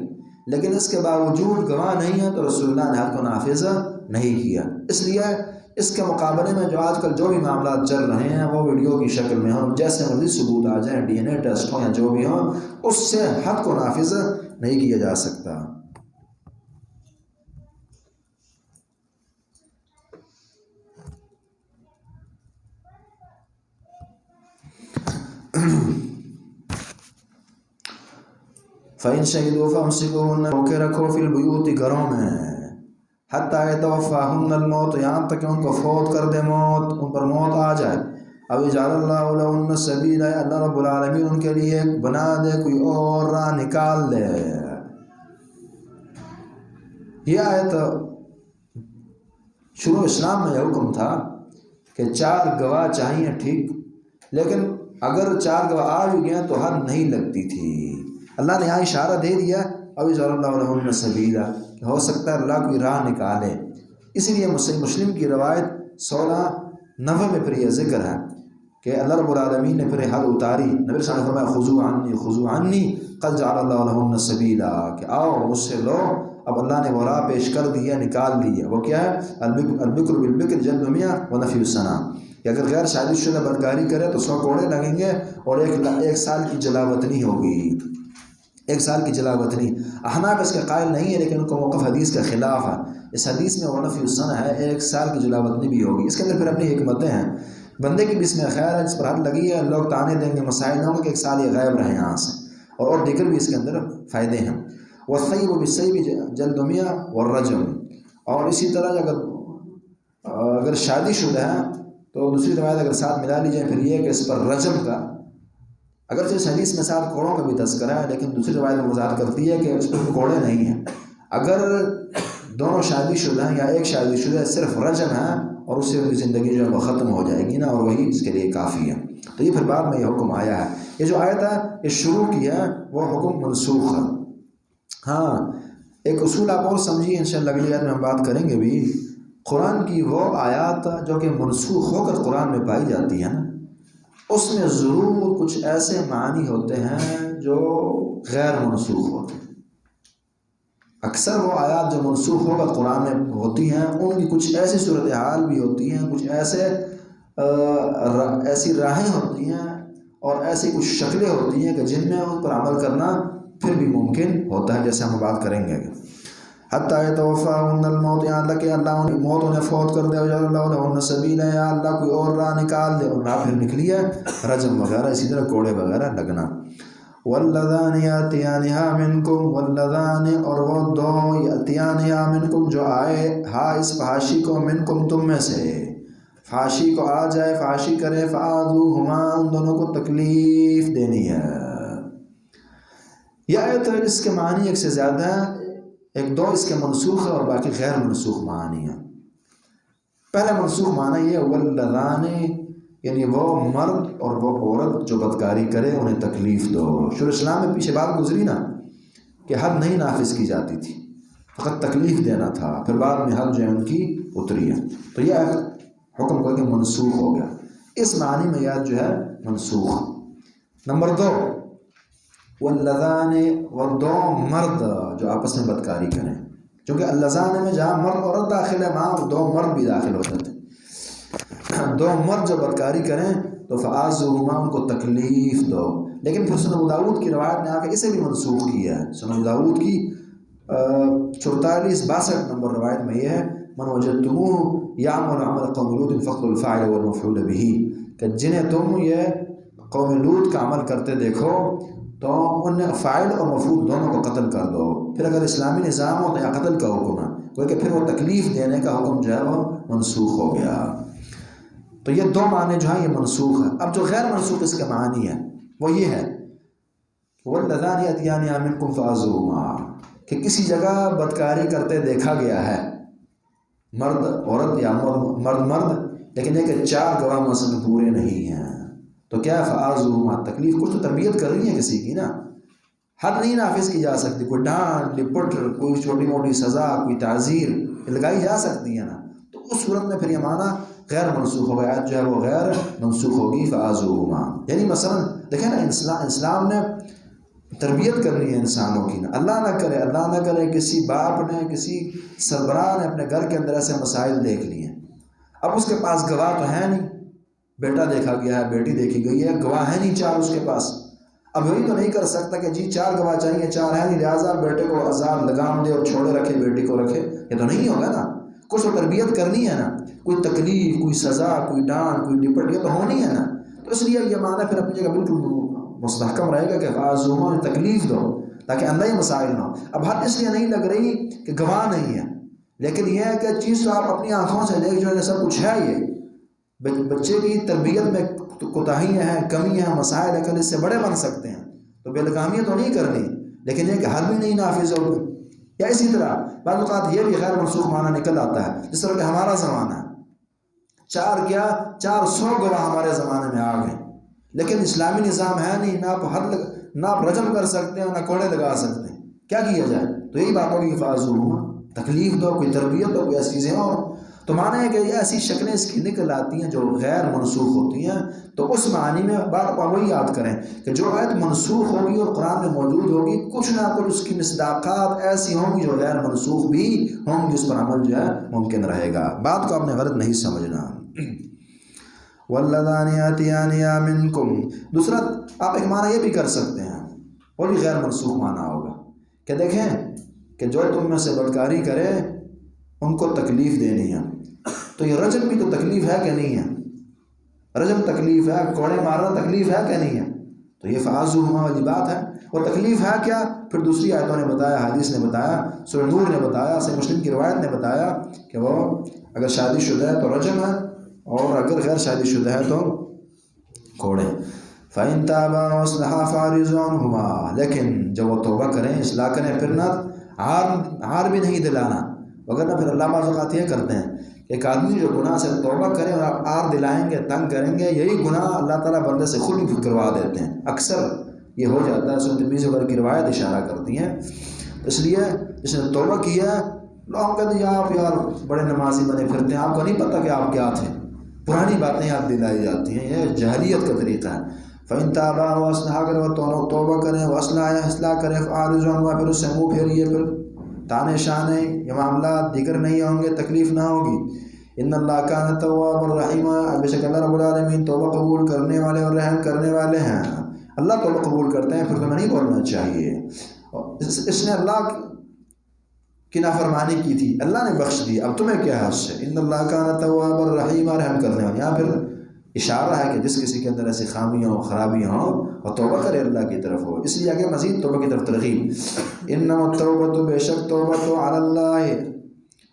Speaker 2: لیکن اس کے باوجود گواہ نہیں ہے تو رسول اللہ نے حد کو نافذ نہیں کیا۔ اس لیے اس کے مقابلے میں جو آج کل جو بھی معاملات چل رہے ہیں وہ ویڈیو کی شکل میں ہوں، جیسے مرضی ثبوت آ جائیں، DNA ٹیسٹ ہوں یا جو بھی ہوں، اس سے حد کو نافذ نہیں کیا جا سکتا۔ فَإِن شَهِدُوا فَأَمْسِكُوهُنَّ، روکے رکھو فی البیوت، گھروں میں، حَتَّى يَتَوَفَّاهُنَّ الْمَوْتُ، یہاں تک کہ ان کو فوت کر دے موت، ان پر موت آ جائے۔ أَوْ يَجْعَلَ اللَّهُ لَهُنَّ سَبِيلًا، اللہ رب العالمین ان کے لیے بنا دے کوئی اور راہ نکال دے۔ یہ آیت شروع اسلام میں یہ حکم تھا کہ چار گواہ چاہیے، ٹھیک، لیکن اگر چار گواہ آ بھی گئے تو حد نہیں لگتی تھی۔ اللہ نے یہاں اشارہ دے دیا اب جعل اللہ لہن سبیلا، ہو سکتا ہے اللہ کوئی راہ نکالے۔ اسی لیے مسلم کی روایت 1690 میں پھر یہ ذکر ہے کہ اللہ رب العالمین نے پھر حد اتاری، نبی صلی اللہ علیہ وسلم نے فرمایا خذوا عنی قد جعل اللہ لہن سبیلا، کہ آؤ مجھ سے لو، اب اللہ نے وہ راہ پیش کر دی ہے، نکال دی ہے۔ وہ کیا ہے؟ البکر بالبکر جلد میاں ونفی السنہ، کہ اگر غیر شادی شدہ بدکاری کرے تو 100 کوڑے لگیں گے اور 1 سال کی جلاوطنی ہوگی، 1 سال کی جلاوطنی۔ احناف اس کے قائل نہیں ہے لیکن ان کو موقف حدیث کے خلاف ہے، اس حدیث میں ونفی السنہ ہے، 1 سال کی جلاوطنی بھی ہوگی۔ اس کے اندر پھر اپنی حکمتیں ہیں، بندے کی بھی اس میں خیر ہے، جس پر حد لگی ہے لوگ تانے دیں گے، مسائل ہوں گے کہ 1 سال یہ غائب رہے یہاں سے، اور دیگر بھی اس کے اندر فائدے ہیں۔ والثیب بالثیب جلد میہ والرجم، اور اسی طرح اگر شادی شدہ ہے تو دوسری روایت اگر ساتھ ملا لی جائے پھر یہ کہ اس پر رجم کا، اگرچہ اس حدیث میں 7 کوڑوں کا بھی تذکرہ ہے لیکن دوسری روایت وضاحت کرتی ہے کہ اس پر کوڑے نہیں ہیں۔ اگر دونوں شادی شدہ ہیں یا ایک شادی شدہ ہے، صرف رجم ہے اور اس سے ان کی زندگی جو ہے وہ ختم ہو جائے گی نا، اور وہی اس کے لیے کافی ہے۔ تو یہ پھر بعد میں یہ حکم آیا ہے۔ یہ جو آیت ہے یہ شروع کی ہے، وہ حکم منسوخ ہے۔ ہاں ایک اصول آپ اور سمجھیے، انشاءاللہ اگلی آیت میں ہم بات کریں گے بھی۔ قرآن کی وہ آیات جو کہ منسوخ ہو کر قرآن میں پائی جاتی ہیں نا، اس میں ضرور کچھ ایسے معنی ہوتے ہیں جو غیر منسوخ ہوتے ہیں۔ اکثر وہ آیات جو منسوخ ہو کر قرآن میں ہوتی ہیں، ان کی کچھ ایسی صورتحال بھی ہوتی ہیں، کچھ ایسی راہیں ہوتی ہیں اور ایسی کچھ شکلیں ہوتی ہیں کہ جن میں ان پر عمل کرنا پھر بھی ممکن ہوتا ہے، جیسے ہم بات کریں گے۔ حتیٰ یتوفاہن الموت، یہاں تک کہ اللہ موت انہیں فوت کر دے، وجعل اللہ لہن سبیلا، یا اللہ کوئی اور راہ نکال دے، اور راہ پھر نکلی ہے رجم وغیرہ، اسی طرح کوڑے وغیرہ لگنا۔ واللذان یاتیانہا منکم، واللذان اور وہ دو، یاتیانہا منکم جو آئے ہا اس فحاشی کو، منکم تم میں سے، فحاشی کو آ جائے، فحاشی کرے، فآذوہما ان دونوں کو تکلیف دینی ہے۔ یہ آیت ہے اس کے معنی ایک سے زیادہ ہیں، ایک دو اس کے منسوخ ہے اور باقی غیر منسوخ معنی ہیں۔ پہلا منسوخ معنی یہ واللذان، یعنی وہ مرد اور وہ عورت جو بدکاری کرے انہیں تکلیف دو۔ شروع اسلام میں پیچھے بات گزری نا کہ حد نہیں نافذ کی جاتی تھی، فقط تکلیف دینا تھا، پھر بعد میں حد جو ہے ان کی اتری ہے، تو یہ حکم کر کے منسوخ ہو گیا، اس معنی میں یاد جو ہے منسوخ۔ نمبر 2 واللذان، وہ دو مرد جو آپس میں بدکاری کریں، کیونکہ اللذان میں جہاں مرد عورت داخل ہے وہاں دو مرد بھی داخل ہو جاتے ہیں۔ دو مرد جو بدکاری کریں تو فآذوہما ان کو تکلیف دو، لیکن پھر سنن ابو داؤد کی روایت نے آ کے اسے بھی منسوخ کیا ہے۔ سنن ابو داؤد کی 44-62 نمبر روایت میں یہ ہے من وجدتموہ یعمل عمل قوم لوط فاقتلوا الفاعل والمفعول به، کہ جنہیں تم یہ قوم لوط کا عمل کرتے دیکھو تو ان فاعل اور مفعول دونوں کو قتل کر دو۔ پھر اگر اسلامی نظام ہو تو یا قتل کا حکم ہے، کیونکہ پھر وہ تکلیف دینے کا حکم جو ہے وہ منسوخ ہو گیا۔ تو یہ دو معنی جو ہیں یہ منسوخ ہے۔ اب جو غیر منسوخ اس کے معنی ہے وہ یہ ہے واللذان یاتیانہا منکم فآذوہما، کہ کسی جگہ بدکاری کرتے دیکھا گیا ہے، مرد عورت یا مرد مرد، لیکن یہ کہ 4 گواہ مثلا پورے نہیں ہیں، تو کیا فآذوہما، تکلیف، کچھ تو تربیت کر رہی ہے کسی کی نا، حد نہیں نافذ کی جا سکتی، کوئی ڈانٹ لپٹ، کوئی چھوٹی موٹی سزا، کوئی تعزیر لگائی جا سکتی ہے نا، تو اس صورت میں پھر یہ معنی غیر منسوخ ہو گیا، جو ہے وہ غیر منسوخ ہوگی فآذوہما۔ یعنی مثلا دیکھیں نا، اسلام نے تربیت کرنی ہے انسانوں کی نا، اللہ نہ کرے کسی باپ نے، کسی سربراہ نے اپنے گھر کے اندر ایسے مسائل دیکھ لیے، اب اس کے پاس گواہ تو ہے نہیں، بیٹا دیکھا گیا ہے، بیٹی دیکھی گئی ہے، گواہ ہے نہیں 4 اس کے پاس، اب وہی تو نہیں کر سکتا کہ جی 4 گواہ چاہیے، 4 ہے نہیں، لہٰذا بیٹے کو عذاب لگام دے اور چھوڑے رکھے، بیٹی کو رکھے، یہ تو نہیں ہوگا نا، کچھ تو تربیت کرنی ہے نا، کوئی تکلیف، کوئی سزا، کوئی ڈانٹ، کوئی ڈپٹ، یہ تو ہونی ہے نا، تو اس لیے یہ معنی پھر اپنی جگہ بالکل مستحکم رہے گا کہ فآذوہما تکلیف دو تاکہ اندھائی مسائل نہ ہو۔ اب حد اس لیے نہیں لگ رہی کہ گواہ نہیں ہے، لیکن یہ ہے کہ چیز تو آپ اپنی آنکھوں سے دیکھ جو ہے سب کچھ ہے، یہ بچے کی تربیت میں کوتاہیاں ہیں، کمیاں ہیں، مسائل ہیں، اس سے بڑے بن سکتے ہیں، تو بے لگامی تو نہیں کرنی، لیکن یہ کہ حد بھی نہیں نافذ ہوگی۔ یا اسی طرح بعض اوقات یہ بھی غیر منسوخ معنی نکل آتا ہے، جس طرح کہ ہمارا زمانہ ہے، 400 گواہ ہمارے زمانے میں آ گئے، لیکن اسلامی نظام ہے نہیں، نہ آپ رجم کر سکتے ہیں، نہ کوڑے لگا سکتے ہیں، کیا کیا جائے؟ تو یہی بات ہوگی فآذوہما، تکلیف دو، کوئی تربیت دو، کوئی ایسی چیزیں اور تو معنی ہے کہ یہ ایسی شکلیں اس کی نکل آتی ہیں جو غیر منسوخ ہوتی ہیں، تو اس معنی میں بات وہی یاد کریں کہ جو آیت منسوخ ہوگی اور قرآن میں موجود ہوگی، کچھ نہ کچھ اس کی مصداقات ایسی ہوں گی جو غیر منسوخ بھی ہوں گی، اس پر عمل جو ہے ممکن رہے گا۔ بات کو آپ نے غلط نہیں سمجھنا۔ واللذان یاتیانہا منکم، دوسرا آپ ایک معنی یہ بھی کر سکتے ہیں، وہ بھی غیر منسوخ معنی ہوگا کہ دیکھیں کہ جو تم میں سے بدکاری کرے ان کو تکلیف دینی ہے، تو یہ رجم بھی تو تکلیف ہے کہ نہیں ہے؟ رجم تکلیف ہے، کوڑے مارنا تکلیف ہے کہ نہیں ہے؟ تو یہ فآذوہما والی بات ہے، وہ تکلیف ہے کیا؟ پھر دوسری آیتوں نے بتایا، حدیث نے بتایا، سورہ نور نے بتایا، صحیح مسلم کی روایت نے بتایا کہ وہ اگر شادی شدہ ہے تو رجم ہے، اور اگر غیر شادی شدہ ہے تو کوڑے۔ فَإِن تَابَا وَأَصْلَحَا فَأَعْرِضُوا عَنْهُمَا، لیکن جب وہ توبہ کریں، اصلاح کریں، پھر نہ ہار بھی نہیں دلانا، وگرنہ پھر اللہ بعض اوقات یہ کرتے ہیں کہ ایک آدمی جو گناہ سے توبہ کرے اور آپ آر دلائیں گے، تنگ کریں گے، یہی گناہ اللہ تعالیٰ بندے سے خود ہی کروا دیتے ہیں. اکثر یہ ہو جاتا ہے. سنت ترمذی وغیرہ کی روایت اشارہ کرتی ہیں. اس لیے جس نے توبہ کیا، لوگ کہتے ہیں آپ یار بڑے نمازی بنے پھرتے ہیں، آپ کو نہیں پتہ کہ آپ کیا تھے. پرانی باتیں یاد دلائی جاتی ہیں. یہ جاہلیت کا طریقہ ہے. فَإِن تَابَا وَأَصْلَحَا، اگر وہ توبہ کریں، وَأَصْلَحَا اصلاح کریں، فَأَعْرِضُوا عَنْهُ، پھر اس سے منہ پھیریے. پھر تانے شانے یہ معاملات دیگر نہیں ہوں گے، تکلیف نہ ہوگی. ان اللہ کان توابا رحیما، بے شک اللہ رب العالمین توبہ قبول کرنے والے اور رحم کرنے والے ہیں. اللہ توبہ قبول کرتے ہیں، پھر تمہیں نہیں بولنا چاہیے اس نے اللہ کی نافرمانی کی تھی، اللہ نے بخش دی، اب تمہیں کیا ہے اس سے. ان اللہ کان توابا رحیما، رحم کرنے والے. یہاں پھر اشارہ ہے کہ جس کسی کے اندر ایسی خامیاں ہوں، خرابیاں ہوں، اور توبہ کرے اللہ کی طرف ہو. اس لیے آگے مزید توبہ کی طرف ترغیب. انما التوبۃ، بے شک توبہ تو علی اللہ،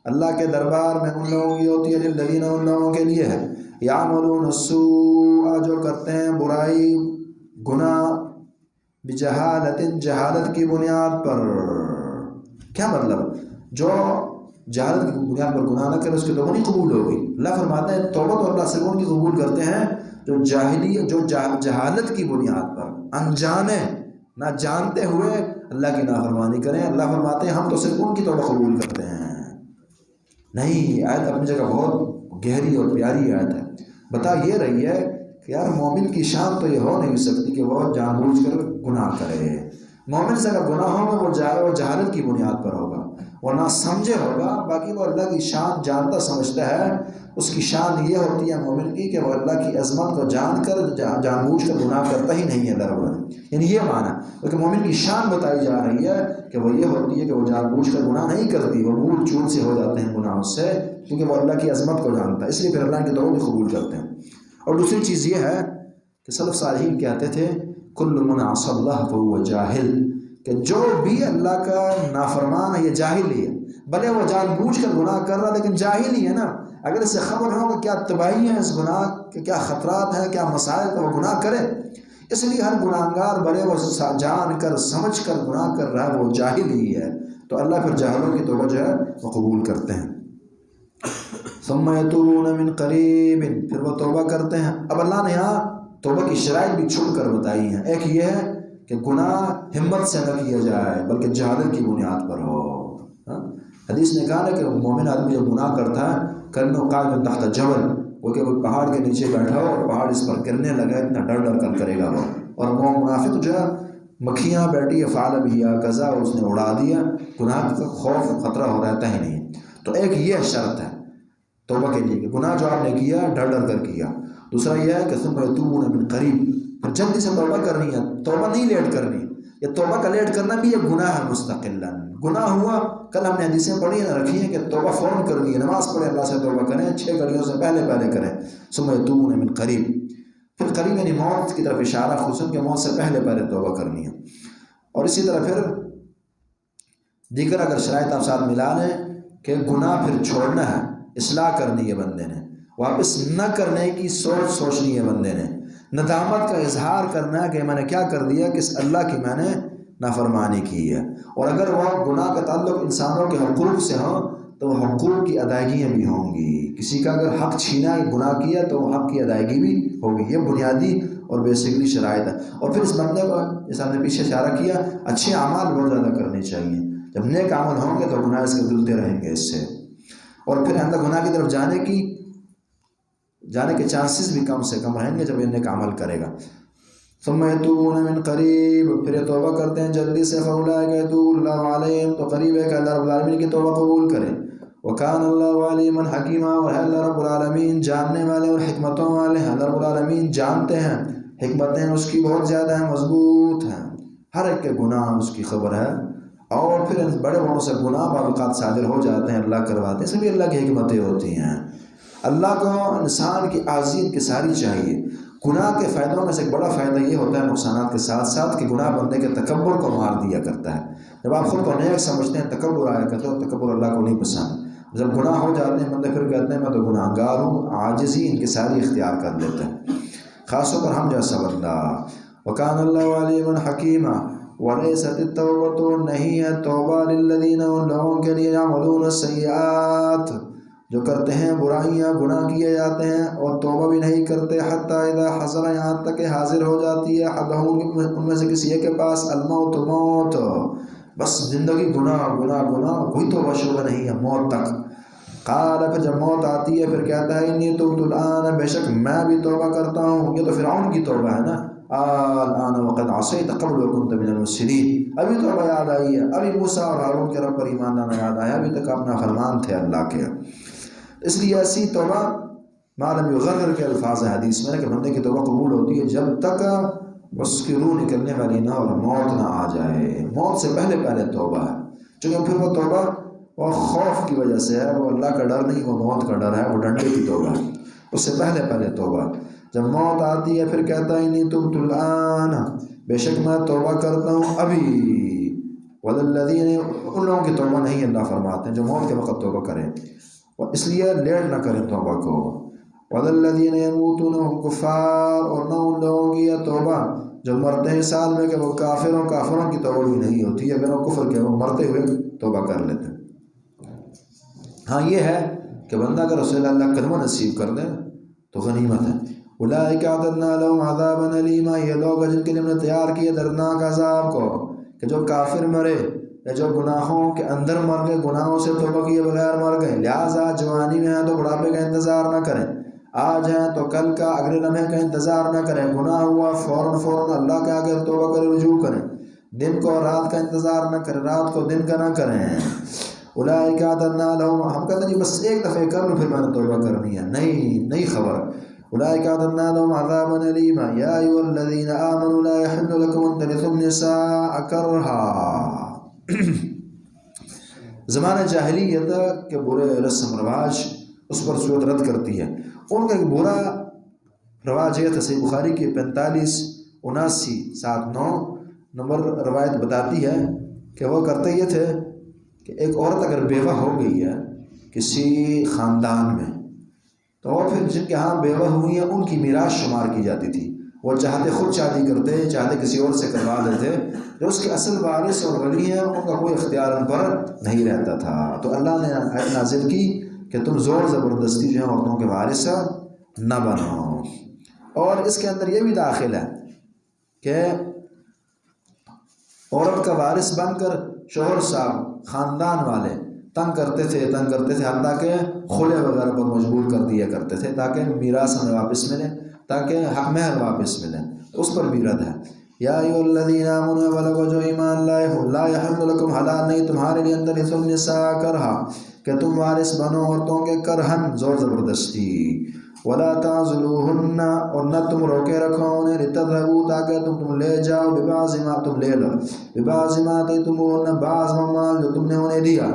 Speaker 2: اللہ کے دربار میں ان لوگوں کی ہوتی ہے، للذین، ان لوگوں کے لیے ہے، یعملون السوء، جو کرتے ہیں برائی، گناہ، بجہالت، جہالت کی بنیاد پر. کیا مطلب؟ جو جہالت کی بنیاد پر گناہ نہ کرے اس کی توبہ نہیں قبول ہوگی. اللہ فرماتے ہیں توبہ تو اللہ صرف ان کی قبول کرتے ہیں جو جہالت کی بنیاد پر، انجانے، نہ جانتے ہوئے اللہ کی نافرمانی کریں. اللہ فرماتے ہیں ہم تو صرف ان کی توبہ قبول کرتے ہیں. نہیں، آیت اپنی جگہ بہت گہری اور پیاری آیت ہے. بتا یہ رہی ہے کہ یار مومن کی شان تو یہ ہو نہیں سکتی کہ وہ جان بوجھ کر گناہ کرے. مومن سے اگر گناہ ہوگا وہ جہالت کی بنیاد پر ہوگا، وہ نہ سمجھے ہوگا. باقی وہ اللہ کی شان جانتا سمجھتا ہے. اس کی شان یہ ہوتی ہے مومن کی کہ وہ اللہ کی عظمت کو جان کر جان بوجھ کر گناہ کرتا ہی نہیں ہے دربار. یعنی یہ معنی کیونکہ مومن کی شان بتائی جا رہی ہے کہ وہ یہ ہوتی ہے کہ وہ جان بوجھ کر گناہ نہیں کرتی، وہ بھول چون سے ہو جاتے ہیں گناہوں سے، کیونکہ وہ اللہ کی عظمت کو جانتا ہے. اس لیے پھر اللہ کی توبہ بھی قبول کرتے ہیں. اور دوسری چیز یہ ہے کہ سلف صالحین کہتے تھے کل من عصى اللہ فهو جاہل، کہ جو بھی اللہ کا نافرمان ہے یہ جاہل ہی ہے. بھلے وہ جان بوجھ کر گناہ کر رہا لیکن جاہل ہی ہے نا. اگر اس سے خبر ہو کہ کیا تباہی ہے اس گناہ کے، کیا خطرات ہیں، کیا مسائل، تو وہ گناہ کرے. اس لیے ہر گناہ گار بھلے وہ جان کر سمجھ کر گناہ کر رہا ہے وہ جاہل ہی ہے. تو اللہ پھر جاہلوں کی توبہ جو ہے وہ قبول کرتے ہیں. ثم یتوبون من قریب، پھر وہ توبہ کرتے ہیں. اب اللہ نے یہاں توبہ کی شرائط بھی چھوڑ کر بتائی ہیں. ایک یہ ہے کہ گناہ ہمت سے نہ کیا جائے بلکہ جہالت کی بنیاد پر ہو. حدیث نے کہا ہے کہ مومن آدمی جو گناہ کرتا ہے کرنے قائم تحت جبل، وہ کہ وہ پہاڑ کے نیچے بیٹھا ہو اور پہاڑ اس پر گرنے لگا، اتنا ڈر ڈر کر کرے گا وہ. اور وہ منافق جو ہے مکھیاں بیٹھی فعل بھی کذا، اس نے اڑا دیا، گناہ کا خوف خطرہ ہو رہتا ہی نہیں. تو ایک یہ شرط ہے توبہ کے لیے کہ گناہ جو آپ نے کیا ڈر ڈر کر کیا. دوسرا یہ ہے کہ ثم یتوبون من قریب، جلدی سے توبہ کرنی ہے، توبہ نہیں لیٹ کرنی. یہ توبہ کا لیٹ کرنا بھی یہ گناہ ہے مستقلاً. گناہ ہوا، کل ہم نے حدیثیں پڑھی ہیں رکھی ہیں کہ توبہ فوراً کرنی ہے، نماز پڑھیں اللہ سے توبہ کریں، 6 گھڑیوں سے پہلے کریں. ثم یتوبون من قریب، پھر قریب یعنی موت کی طرف اشارہ، خصوصاً کہ موت سے پہلے توبہ کرنی ہے. اور اسی طرح پھر دیگر اگر شرائط آپ ساتھ ملا لیں کہ گناہ پھر چھوڑنا ہے، اصلاح کرنی ہے بندے نے، واپس نہ کرنے کی سوچنی ہے بندے نے، ندامت کا اظہار کرنا ہے کہ میں نے کیا کر دیا، کس اللہ کی میں نے نافرمانی کی ہے. اور اگر وہ گناہ کا تعلق انسانوں کے حقوق سے ہوں تو وہ حقوق کی ادائیگیاں بھی ہوں گی. کسی کا اگر حق چھینا یا گناہ کیا تو وہ حق کی ادائیگی بھی ہوگی. یہ بنیادی اور بیسکلی شرائط ہے. اور پھر اس بندے کو جیسا ہم نے پیچھے اشارہ کیا، اچھے اعمال بہت زیادہ کرنے چاہیے. جب نیک عمل ہوں گے تو گناہ اس کے دھلتے رہیں گے اس سے، اور پھر اندر گناہ کی طرف جانے کے چانسز بھی کم سے کم رہیں گے جب یہ نیک عمل کرے گا. ثم یتوبون من قریب، پھر یہ توبہ کرتے ہیں جلدی سے. فاولئک یتوب اللہ علیہم، تو قریب ہے کہ اللہ رب العالمین کی توبہ قبول کرے. وکان اللہ علیما حکیما، اور ہے اللہ رب العالمین جاننے والے اور حکمتوں والے ہیں. اللہ رب العالمین جانتے ہیں، حکمتیں اس کی بہت زیادہ ہیں، مضبوط ہیں. ہر ایک کے گناہ اس کی خبر ہے. اور پھر بڑے بڑوں سے گناہ بعض اوقات صادر ہو جاتے ہیں، اللہ کرواتے ہیں، اس میں بھی اللہ کی حکمتیں ہوتی ہیں. اللہ کو انسان کی عاجزی کی ساری چاہیے. گناہ کے فائدوں میں سے ایک بڑا فائدہ یہ ہوتا ہے نقصانات کے ساتھ ساتھ کہ گناہ بندے کے تکبر کو مار دیا کرتا ہے. جب آپ خود کو نیک سمجھتے ہیں تکبر آیا کرتا ہے، تکبر اللہ کو نہیں پسند. جب گناہ ہو جاتے ہیں بندے پھر کہتے ہیں میں تو گناہ گار ہوں، عاجزی ان کی ساری اختیار کر لیتے ہیں، خاص طور پر ہم جیسا بندہ. وکان اللہ علیما حکیما، وَلَيْسَتِ التَّوْبَةُ نہیں ہے توبہ لِلَّذِينَ ان لوگوں کے لیے يَعْمَلُونَ السَّيِّئَاتِ جو کرتے ہیں برائیاں، گناہ کیے جاتے ہیں اور توبہ بھی نہیں کرتے، حتیٰ اذا حضر یہاں تک کہ حاضر ہو جاتی ہے احدہم ان میں سے کسی ایک کے پاس الموت موت، بس زندگی گناہ گناہ گناہ، کوئی توبہ شوبہ نہیں ہے موت تک۔ قال پھر جب موت آتی ہے پھر کہتا ہے انی تبت الآن، بے شک میں بھی توبہ کرتا ہوں۔ یہ تو فرعون کی توبہ ہے نا، الآن وقد عصیت قبل وکنت من المفسدین، ابھی توبہ یاد آئی ہے، ابھی موسیٰ اور ہارون کے رب پر ایمان لانا یاد آیا، ابھی تک اپنا فرمان تھے اللہ کے۔ اس لیے ایسی توبہ معلوم یغرر کے الفاظ حدیث میں کہ بندے کی توبہ قبول ہوتی ہے جب تک اس کی روح نکلنے والی نہ اور موت نہ آ جائے، موت سے پہلے پہلے توبہ ہے، چونکہ پھر وہ توبہ وہ خوف کی وجہ سے ہے، وہ اللہ کا ڈر نہیں، وہ موت کا ڈر ہے، وہ ڈنڈے کی توبہ ہے، اس سے پہلے پہلے توبہ۔ جب موت آتی ہے پھر کہتا ہے انی تبت الآن، بے شک میں توبہ کرتا ہوں ابھی۔ وَلَلَّذِينَ ان لوگوں کی توبہ نہیں اللہ فرماتے ہیں جو موت کے وقت توبہ کریں، اس لیے لیٹ نہ کریں توبہ کو۔ وَلَلَّذِينَ يَمُوتُونَ وَهُمْ كُفَّارٌ اور نہ ان لوگوں کی یہ توبہ جو مرتے ہیں سال میں کہ وہ کافروں کی توبہ بھی نہیں ہوتی، اگر وہ کفر کے وہ مرتے ہوئے توبہ کر لیتے ہیں۔ ہاں یہ ہے کہ بندہ اگر رسول اللہ کلمہ نصیب کر دے تو غنیمت ہے۔ اولئک اعتدنا لهم عذابا الیما، یہ لوگ جن کے لیے ہم نے تیار کیے دردناک عذاب کو، کہ جو کافر مرے یا جو گناہوں کے اندر مر گئے، گناہوں سے توبہ کیے بغیر مر گئے، لہٰذا جوانی میں ہیں تو بڑھاپے کا انتظار نہ کریں، آج ہیں تو کل کا اگلے لمحے کا انتظار نہ کریں، گناہ ہوا فوراً اللہ کے آگے توبہ کرے رجوع کریں، دن کو رات کا انتظار نہ کریں، رات کو دن کا نہ کریں۔ اولئک اعتدنا لهم، ہم کہتے ہیں جی بس ایک دفعہ کر لو پھر میں نے توبہ کرنی ہے، نہیں، نئی خبر۔ اولئک اعتدنا لهم عذابا الیما یا ایھا الذین آمنوا لا یحل لکم ان ترثوا النساء کرہا۔ زمانہ جاہلیت کے برے رسم رواج اس پر صورت رد کرتی ہے۔ ان کا ایک برا رواج یہ تھا، صحیح بخاری کی 4579 نمبر روایت بتاتی ہے کہ وہ کرتے یہ تھے کہ ایک عورت اگر بیوہ ہو گئی ہے کسی خاندان میں تو وہ پھر جن کے ہاں بیوہ ہوئی ہیں ان کی میراث شمار کی جاتی تھی، وہ چاہتے خود شادی کرتے، چاہتے کسی اور سے کروا دیتے، جو اس کے اصل وارث اور ولی ہیں ان کا کوئی اختیار ان پر نہیں رہتا تھا۔ تو اللہ نے آیت نازل کی کہ تم زور زبردستی جو ہے عورتوں کے وارث نہ بنو، اور اس کے اندر یہ بھی داخل ہے کہ عورت کا وارث بن کر شوہر صاحب خاندان والے تنگ کرتے تھے حتیٰ کہ خلع وغیرہ پر مجبور کر دیا کرتے تھے تاکہ میراث ہمیں واپس ملے، تاکہ حق مہر واپس ملے، اس پر بھی رد ہے۔ یا ایھا الذین آمنوا ولو جو ایمان لائے ہو، لا یحل لکم حلال نہیں تمہارے لیے اندر ترثوا النساء کرہا کہ تم وارث بنو عورتوں کے کرہن زور زبردستی، ولا تعضلوہن اور نہ تم روکے رکھو انہیں، لتذہبوا تاکہ تم لے جاؤ، ببعض ما تم لے لو، ببعض ما آتیتموہن بعض مال جو تم نے انہیں دیا،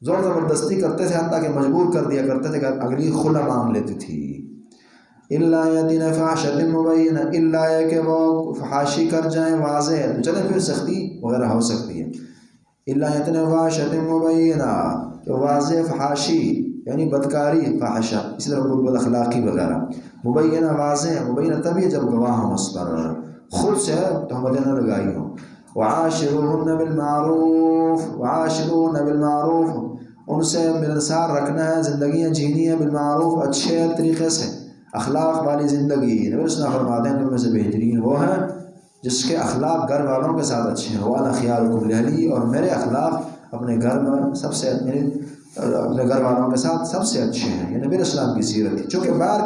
Speaker 2: زور زبردستی کرتے تھے حتیٰ کہ مجبور کر دیا کرتے تھے کہ اگلی خلع مانگ لیتی تھی۔ الا یاتین فاحشۃ مبینہ، الا یہ کہ وہ فحاشی کر جائیں واضح، تو چلیں پھر سختی وغیرہ ہو سکتی ہے۔ الا یاتین فاحشۃ مبینہ، تو واضح فحاشی یعنی بدکاری فاحشہ، اسی طرح بد اخلاقی وغیرہ، مبینہ واضح، مبینہ تبھی جب گواہ ہوں اس پر، خود سے تہمتیں نہ لگائی ہوں۔ وعاشروہن بالمعروف، وعاشروہن بالمعروف، ان سے ملنسار رکھنا ہے، زندگیاں جینی ہیں بالمعروف، اچھے طریقے سے، اخلاق والی زندگی۔ نبی صلی اللہ علیہ وسلم فرماتے ہیں تم میں سے بہترین وہ ہیں جس کے اخلاق گھر والوں کے ساتھ اچھے ہیں، وَأَنَا خِيَارُكُمْ لِأَهْلِي، اور میرے اخلاق اپنے گھر میں سب سے اپنے گھر والوں کے ساتھ سب سے اچھے ہیں۔ یہ نبی اسلام کی سیرت تھی، چونکہ باہر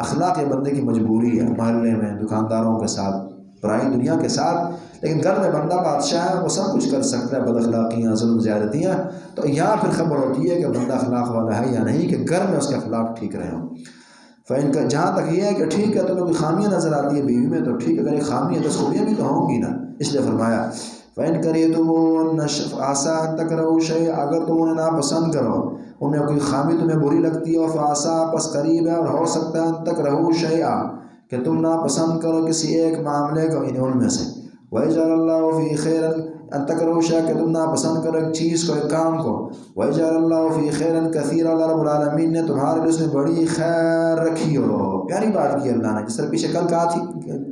Speaker 2: اخلاق یہ بندے کی مجبوری ہے، محلے میں دکانداروں کے ساتھ، پرائی دنیا کے ساتھ، لیکن گھر میں بندہ بادشاہ ہے، وہ سب کچھ کر سکتا ہے، بد اخلاقیاں، ظلم زیادتیاں، تو یہاں پھر خبر ہوتی ہے کہ بندہ اخلاق والا ہے یا نہیں، کہ گھر میں اس کے اخلاق ٹھیک رہے ہوں۔ فإن کا جہاں تک یہ ہے کہ ٹھیک ہے تمہیں کوئی خامیاں نظر آتی ہے بیوی میں تو ٹھیک ہے، اگر ایک خامی ہے تو خوبیاں بھی تو ہوں گی نا، اس لیے فرمایا فإن کریتموہن فعسیٰ ان تکرہوا شیئا، اگر تم انہیں ناپسند کرو، ان میں کوئی خامی تمہیں بری لگتی ہو، فعسیٰ پس قریب ہے اور ہو سکتا ہے ان تکرہوا شیئا کہ تم ناپسند کرو کسی ایک معاملے کو ان میں سے، وَيَجْعَلَ اللَّهُ فِي خَيْرًا، ان تکرہوا شیئا کہ تم ناپسند کرو ایک چیز کو، ایک کام کو، وَيَجْعَلَ اللَّهُ فِي خَيْرًا كَثِيرًا، اللہ رب العالمین نے تمہارے لیے اس میں بڑی خیر رکھی ہو۔ پیاری بات کی اللہ نے، جس طرح پیچھے کل کہا تھی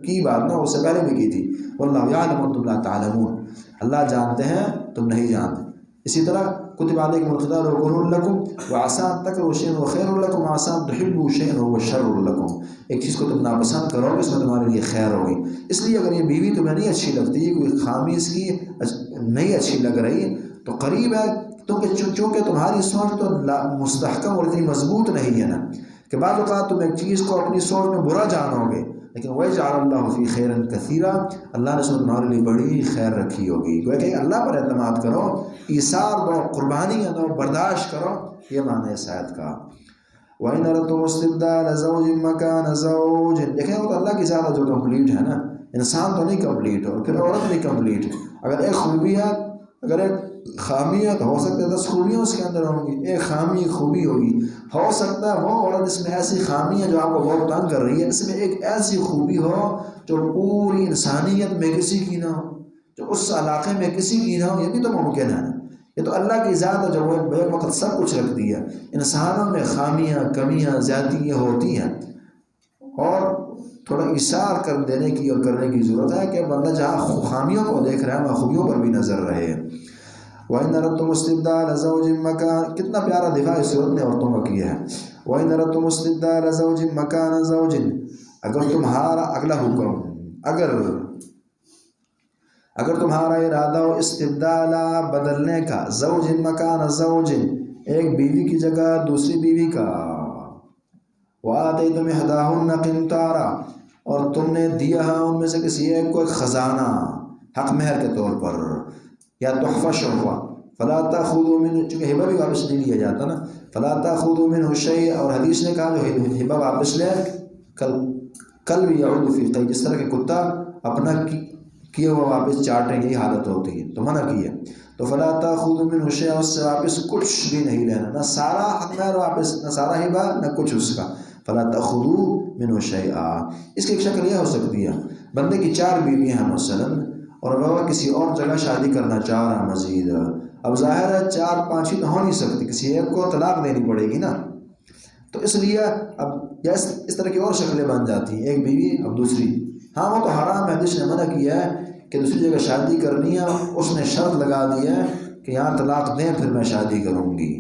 Speaker 2: کی بات نا، اس سے پہلے بھی کی تھی، وَاللَّهُ يَعْلَمُ وَأَنْتُمْ لَا تَعْلَمُونَ، اللہ جانتے ہیں تم نہیں جانتے۔ اسی طرح کتب علیکم القتال وهو كره لكم وعسى ان تكرهوا شيئا وهو خير لكم وعسى ان تحبوا شيئا وهو شر لكم، ایک چیز کو تم ناپسند کرو گے اس میں تمہارے لیے خیر ہوگی۔ اس لیے اگر یہ بیوی تمہیں نہیں اچھی لگتی، کوئی خامی اس کی نہیں اچھی لگ رہی، تو قریب ہے چونکہ تمہاری سوچ تو مستحکم اور اتنی مضبوط نہیں ہے نا، کہ بعض اوقات تم ایک چیز کو اپنی سوچ میں برا جانو گے، لیکن وَيَجْعَلَ اللَّهُ فِي خَيْرًا كَثِيرًا، اللہ نے اس میں تمہارے لیے بڑی خیر رکھی ہوگی۔ گویا کہ اللہ پر اعتماد کرو، ایثار دو، قربانیاں دو، برداشت کرو، یہ معنی ہے شاید کا۔ وَإِنْ أَرَدْتُمُ اسْتِبْدَالَ زَوْجٍ مَّكَانَ زَوْجٍ، دیکھیں وہ تو اللہ کی ذات جو کمپلیٹ ہے نا، انسان تو نہیں کمپلیٹ، اور پھر عورت نہیں کمپلیٹ۔ اگر ایک خوبی ہے، اگر ایک خامی ہے تو ہو سکتا ہے 10 خوبیاں اس کے اندر ہوں گی، ایک خامی ایک خوبی ہوگی، ہو سکتا ہے وہ عورت اس میں ایسی خامی ہے جو آپ کو بہت تنگ کر رہی ہے، اس میں ایک ایسی خوبی ہو جو پوری انسانیت میں کسی کی نہ ہو، جو اس علاقے میں کسی کی نہ ہو، یہ بھی تو ممکن ہے نا۔ یہ تو اللہ کی ذات ہے جو وہ بے وقت سب کچھ رکھتی ہے۔ انسانوں میں خامیاں، کمیاں، زیادتیاں ہوتی ہیں، اور تھوڑا اشار کر دینے کی اور کرنے کی ضرورت ہے کہ بندہ جہاں خامیوں کو دیکھ رہا ہے وہاں خوبیوں پر بھی نظر رہے۔ وَإِنْ أَرَدْتُمُ اسْتِبْدَالَ زَوْجٍ مَّكَانَ، کتنا پیارا دفاع اس صورت نے عورتوں کا کیا ہے۔ وَإِنْ أَرَدْتُمُ اسْتِبْدَالَ زَوْجٍ مَّكَانَ زَوْجٍ، اگر تمہارا اگلا حکم، اگر تمہارا ارادہ ہو استبدال بدلنے کا، زوج مکان زوج، ایک بیوی کی جگہ دوسری بیوی کا، وآتیتم احداہن قنطارا، اور تم نے دیا ہے ان میں سے کسی ایک کو ایک خزانہ حق مہر کے طور پر، یا تحفہ شعفہ، فلا تاخذوا منه، چونکہ ہبہ بھی واپس نہیں لیا جاتا نا، فلا تاخذوا منه شیئا، اور حدیث نے کہا جو ہبہ واپس لے کل بھی یعود فی قید، جس طرح کہ کتا اپنا کیا ہوا واپس چاٹیں، یہی حالت ہوتی ہے، تو منع کیا۔ تو فلا تاخذوا منه شیئا، اس سے واپس کچھ بھی نہیں لینا، نہ سارا حق مہر واپس، نہ سارا ہبہ، نہ کچھ اس کا، فلا تاخذوا منه شیئا۔ اس کی ایک شکل یہ ہو سکتی ہے، بندے کی 4 بیویاں ہیں مثلا، اور وہ کسی اور جگہ شادی کرنا چاہ رہا مزید، اب ظاہر ہے 4 5 ہی تو ہو نہیں سکتی، کسی ایک کو طلاق دینی پڑے گی نا، تو اس لیے اب اس طرح کی اور شکلیں بن جاتی ہیں، ایک بیوی اب دوسری، ہاں وہ تو حرام ہے، حدیث نے منع کیا ہے کہ دوسری جگہ شادی کرنی ہے، اس نے شرط لگا دی ہے کہ یہاں طلاق دیں پھر میں شادی کروں گی،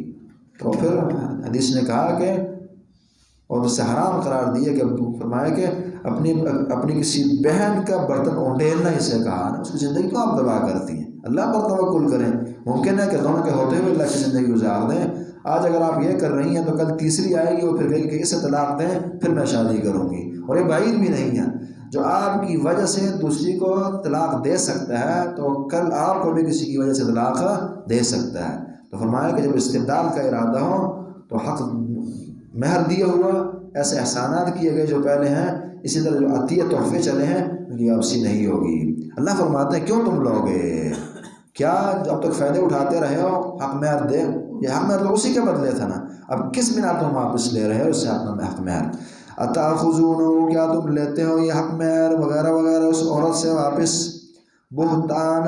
Speaker 2: تو پھر حدیث نے کہا کہ اور اسے حرام قرار دیا کہ فرمایا کہ اپنی کسی بہن کا برتن اونڈیلنا اسے کہا نا، اس کی زندگی تو آپ تباہ کرتی ہیں، اللہ پر توکل کریں، ممکن ہے کہ دونوں کے ہوتے ہوئے اللہ کی زندگی گزار دیں، آج اگر آپ یہ کر رہی ہیں تو کل تیسری آئے گی وہ پھر کہے کہ اسے طلاق دیں پھر میں شادی کروں گی، اور یہ بعید بھی نہیں ہے، جو آپ کی وجہ سے دوسری کو طلاق دے سکتا ہے تو کل آپ کو بھی کسی کی وجہ سے طلاق دے سکتا ہے۔ تو فرمایا کہ جب استبدال کا ارادہ ہو تو حق مہر دیا ہوا، ایسے احسانات کیے گئے جو پہلے ہیں، اسی طرح جو عطیہ تحفے چلے ہیں ان کی واپسی نہیں ہوگی۔ اللہ فرماتے ہیں کیوں تم لوگے، کیا جب تک فائدے اٹھاتے رہے ہو حق مہر دے، یہ حق مہر تو اسی کے بدلے تھا نا، اب کس بنا تم واپس لے رہے ہو اس سے اپنا حق مہر، اتاخذونہ، کیا تم لیتے ہو یہ حق مہر وغیرہ وغیرہ اس عورت سے واپس، بہتان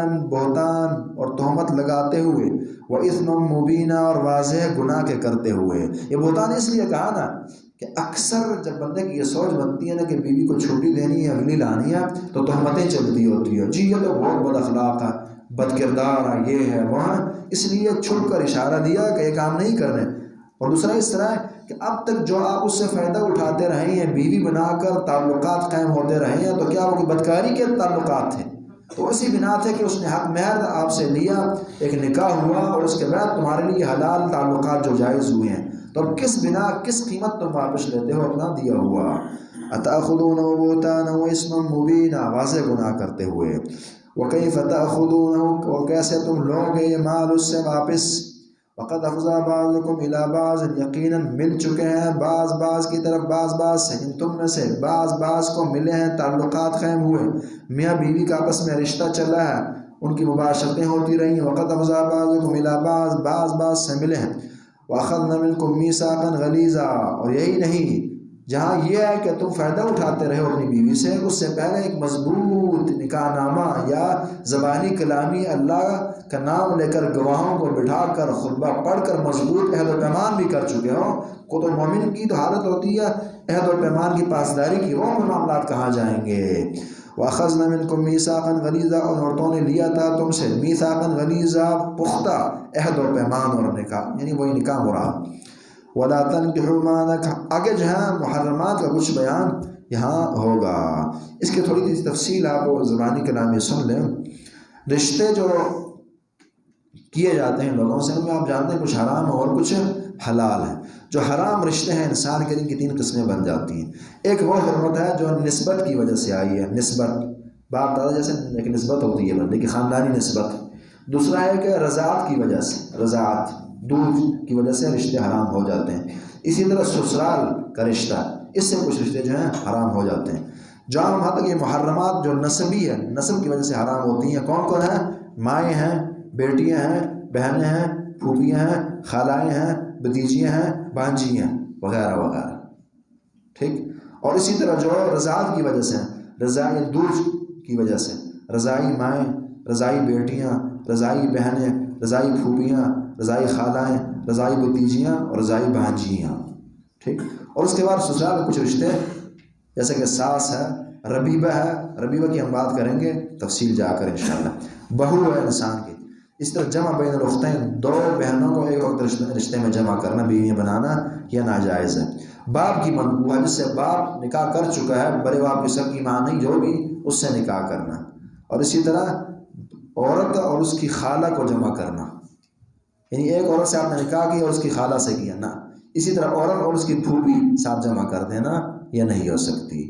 Speaker 2: اور تہمت لگاتے ہوئے، وَإِثْمًا مُبِينًا، اور واضح گناہ کے کرتے ہوئے۔ یہ بہتان اس لیے کہا نا کہ اکثر جب بندے کی یہ سوچ بنتی ہے نا کہ بیوی کو چھٹی دینی ہے، اگلی لانی ہے، تو تہمتیں چلتی ہوتی ہے، جی یہ تو بہت بد اخلاق ہے، بد کردار ہے، یہ ہے وہ ہے، اس لیے چھپ کر اشارہ دیا کہ یہ کام نہیں کرنے۔ اور دوسرا اس طرح ہے کہ اب تک جو آپ اس سے فائدہ اٹھاتے رہے ہیں، بیوی بنا کر تعلقات قائم ہوتے رہے ہیں، تو کیا وہ بدکاری کے تعلقات تھے؟ تو اسی بنا تھے کہ اس نے حق مہر آپ سے لیا، ایک نکاح ہوا، اور اس کے بعد تمہارے لیے حلال تعلقات جو جائز ہوئے ہیں، تو اب کس بنا کس قیمت تم واپس لیتے ہو اپنا دیا ہوا؟ اتاخذونہ بہتانا واسما مبینا، واضح گناہ کرتے ہوئے، وکیف تاخذونہ، اور کیسے تم لوگے یہ مال اس سے واپس، وقد افضى بعضكم الى بعض، یقیناً مل چکے ہیں بعض کی طرف بعض سے، ان تم میں سے بعض کو ملے ہیں، تعلقات قائم ہوئے، میاں بیوی کا آپس میں رشتہ چلا ہے، ان کی مباشرتیں ہوتی رہی ہیں، وقد افضى بعضكم الى بعض سے ملے ہیں، واخذنا منكم ميثاقا غليظا، اور یہی نہیں جہاں یہ ہے کہ تم فائدہ اٹھاتے رہے اپنی بیوی سے، اس سے پہلے ایک مضبوط نکاح نامہ یا زبانی کلامی اللہ کا نام لے کر گواہوں کو بٹھا کر خطبہ پڑھ کر مضبوط عہد و پیمان بھی کر چکے ہو۔ کو تو مومن کی تو حالت ہوتی ہے عہد و پیمان کی پاسداری کی، وہ معاملات کہاں جائیں گے؟ وَأَخَذْنَا مِنْكُمْ مِيثَاقًا غَلِيظًا، اور عورتوں نے لیا تھا تم سے میثاقاً غلیظا، پختہ عہد و پیمان اور نکاح، یعنی وہی نکاح مراد۔ وَلَا تَنْكِحُوا مَا نَكَحَ، آگے جہاں محرمات کا کچھ بیان یہاں ہوگا، اس کی تھوڑی سی تفصیل آپ زبانی کلامی سن لیں۔ رشتے جو کیے جاتے ہیں لوگوں سے، ان میں آپ جانتے ہیں کچھ حرام ہے اور کچھ حلال ہے۔ جو حرام رشتے ہیں انسان کے دن کی 3 قسمیں بن جاتی ہیں۔ ایک وہ حرمت ہے جو نسبت کی وجہ سے آئی ہے، نسبت باپ دادا جیسے ایک نسبت ہوتی ہے بندے کی، خاندانی نسبت۔ دوسرا ہے کہ رضاعت کی وجہ سے، رضاعت دودھ کی وجہ سے رشتے حرام ہو جاتے ہیں۔ اسی طرح سسرال کا رشتہ، اس سے کچھ رشتے جو ہیں حرام ہو جاتے ہیں۔ جہاں وہاں تک یہ محرمات جو نسبی ہے، نسب کی وجہ سے حرام ہوتی ہیں، کون کون ہیں؟ مائیں ہیں، بیٹیاں ہیں، بہنیں ہیں، پھوپھیاں ہیں، خالائیں ہیں، بھتیجیاں ہیں، بھانجی ہیں، وغیرہ وغیرہ، ٹھیک۔ اور اسی طرح جو رضاعت کی وجہ سے، رضاعی دودھ کی وجہ سے، رضاعی مائیں، رضاعی بیٹیاں، رضاعی بہنیں، رضاعی پھوپھیاں، رضاعی خالائیں، رضاعی بھتیجیاں اور رضاعی بھانجیاں، ٹھیک۔ اور اس کے بعد سسرال میں کچھ رشتے جیسے کہ ساس ہے، ربیبہ ہے، ربیبہ کی ہم بات کریں گے تفصیل جا کر انشاءاللہ، بہو ہے انسان کی۔ اس طرح جمع بین الاختین، 2 بہنوں کو ایک وقت رشتے میں جمع کرنا، بیویاں بنانا، یہ ناجائز ہے۔ باپ کی منقوہ ہے، جس سے باپ نکاح کر چکا ہے، بڑے باپ کی سب کی ماں نہیں، جو بھی اس سے نکاح کرنا۔ اور اسی طرح عورت اور اس کی خالہ کو جمع کرنا، یعنی ایک عورت سے آپ نے نکاح کیا اور اس کی خالہ سے کیا نا، اسی طرح عورت اور اس کی پھوپھی ساتھ جمع کر دینا، یہ نہیں ہو سکتی۔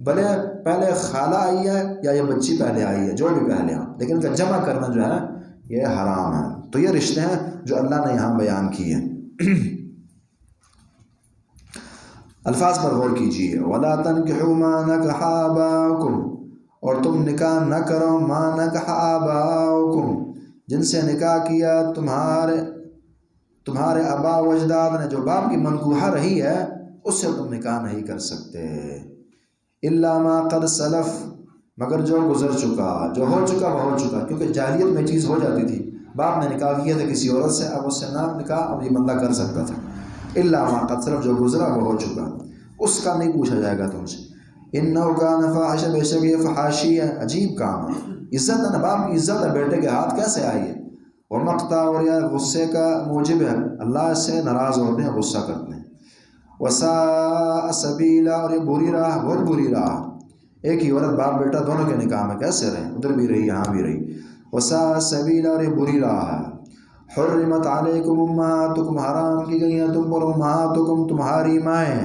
Speaker 2: بھلے پہلے خالہ آئی ہے یا یہ بچی پہلے آئی ہے، جو بھی پہلے ہو، لیکن ان کا جمع کرنا جو ہے یہ حرام ہے۔ تو یہ رشتے ہیں جو اللہ نے یہاں بیان کیے۔ الفاظ پر غور کیجیے۔ وَلَا تَنْكِحُوا مَا نَكَحَ آبَاؤُكُمْ، اور تم نکاح نہ کرو مَا نَكَحَ آبَاؤُكُمْ، جن سے نکاح کیا تمہارے آباء و اجداد نے، جو باپ کی منکوحہ رہی ہے اس سے تم نکاح نہیں کر سکتے۔ إِلَّا مَا قَدْ سَلَفَ، مگر جو گزر چکا، جو ہو چکا وہ ہو چکا، کیونکہ جاہلیت میں چیز ہو جاتی تھی، باپ نے نکاح کیا تھا کسی عورت سے، اب اس سے نہ نکاح اب یہ بندہ کر سکتا تھا۔ إِلَّا مَا قَدْ سَلَفَ، جو گزرا وہ ہو چکا، اس کا نہیں پوچھا جائے گا تم سے۔ إِنَّهُ كَانَ فَاحِشًا، بے شک یہ فحاشی ہے، عجیب کام ہے۔ عزت ہے، باپ کی عزت ہے، بیٹے کے ہاتھ کیسے آئی ہے؟ وَمَقْتَ، اور یہ غصے کا موجب ہے، اللہ اس سے ناراض ہوتے ہیں، غصہ کرتے ہیں۔ وَسَاءَ سَبِيلًا، اور یہ بری راہ، بہت بری راہ، ایک ہی عورت باپ بیٹا دونوں کے نکاح میں کیسے رہے، ادھر بھی رہی یہاں بھی رہی۔ وَسَاءَ سَبِيلًا، اور یہ بری راہ ہے۔ حُرِّمَتْ عَلَيْكُمْ أُمَّهَاتُكُمْ، حرام کی گئی ہیں تم پر أُمَّهَاتُكُمْ، تمہاری مائیں،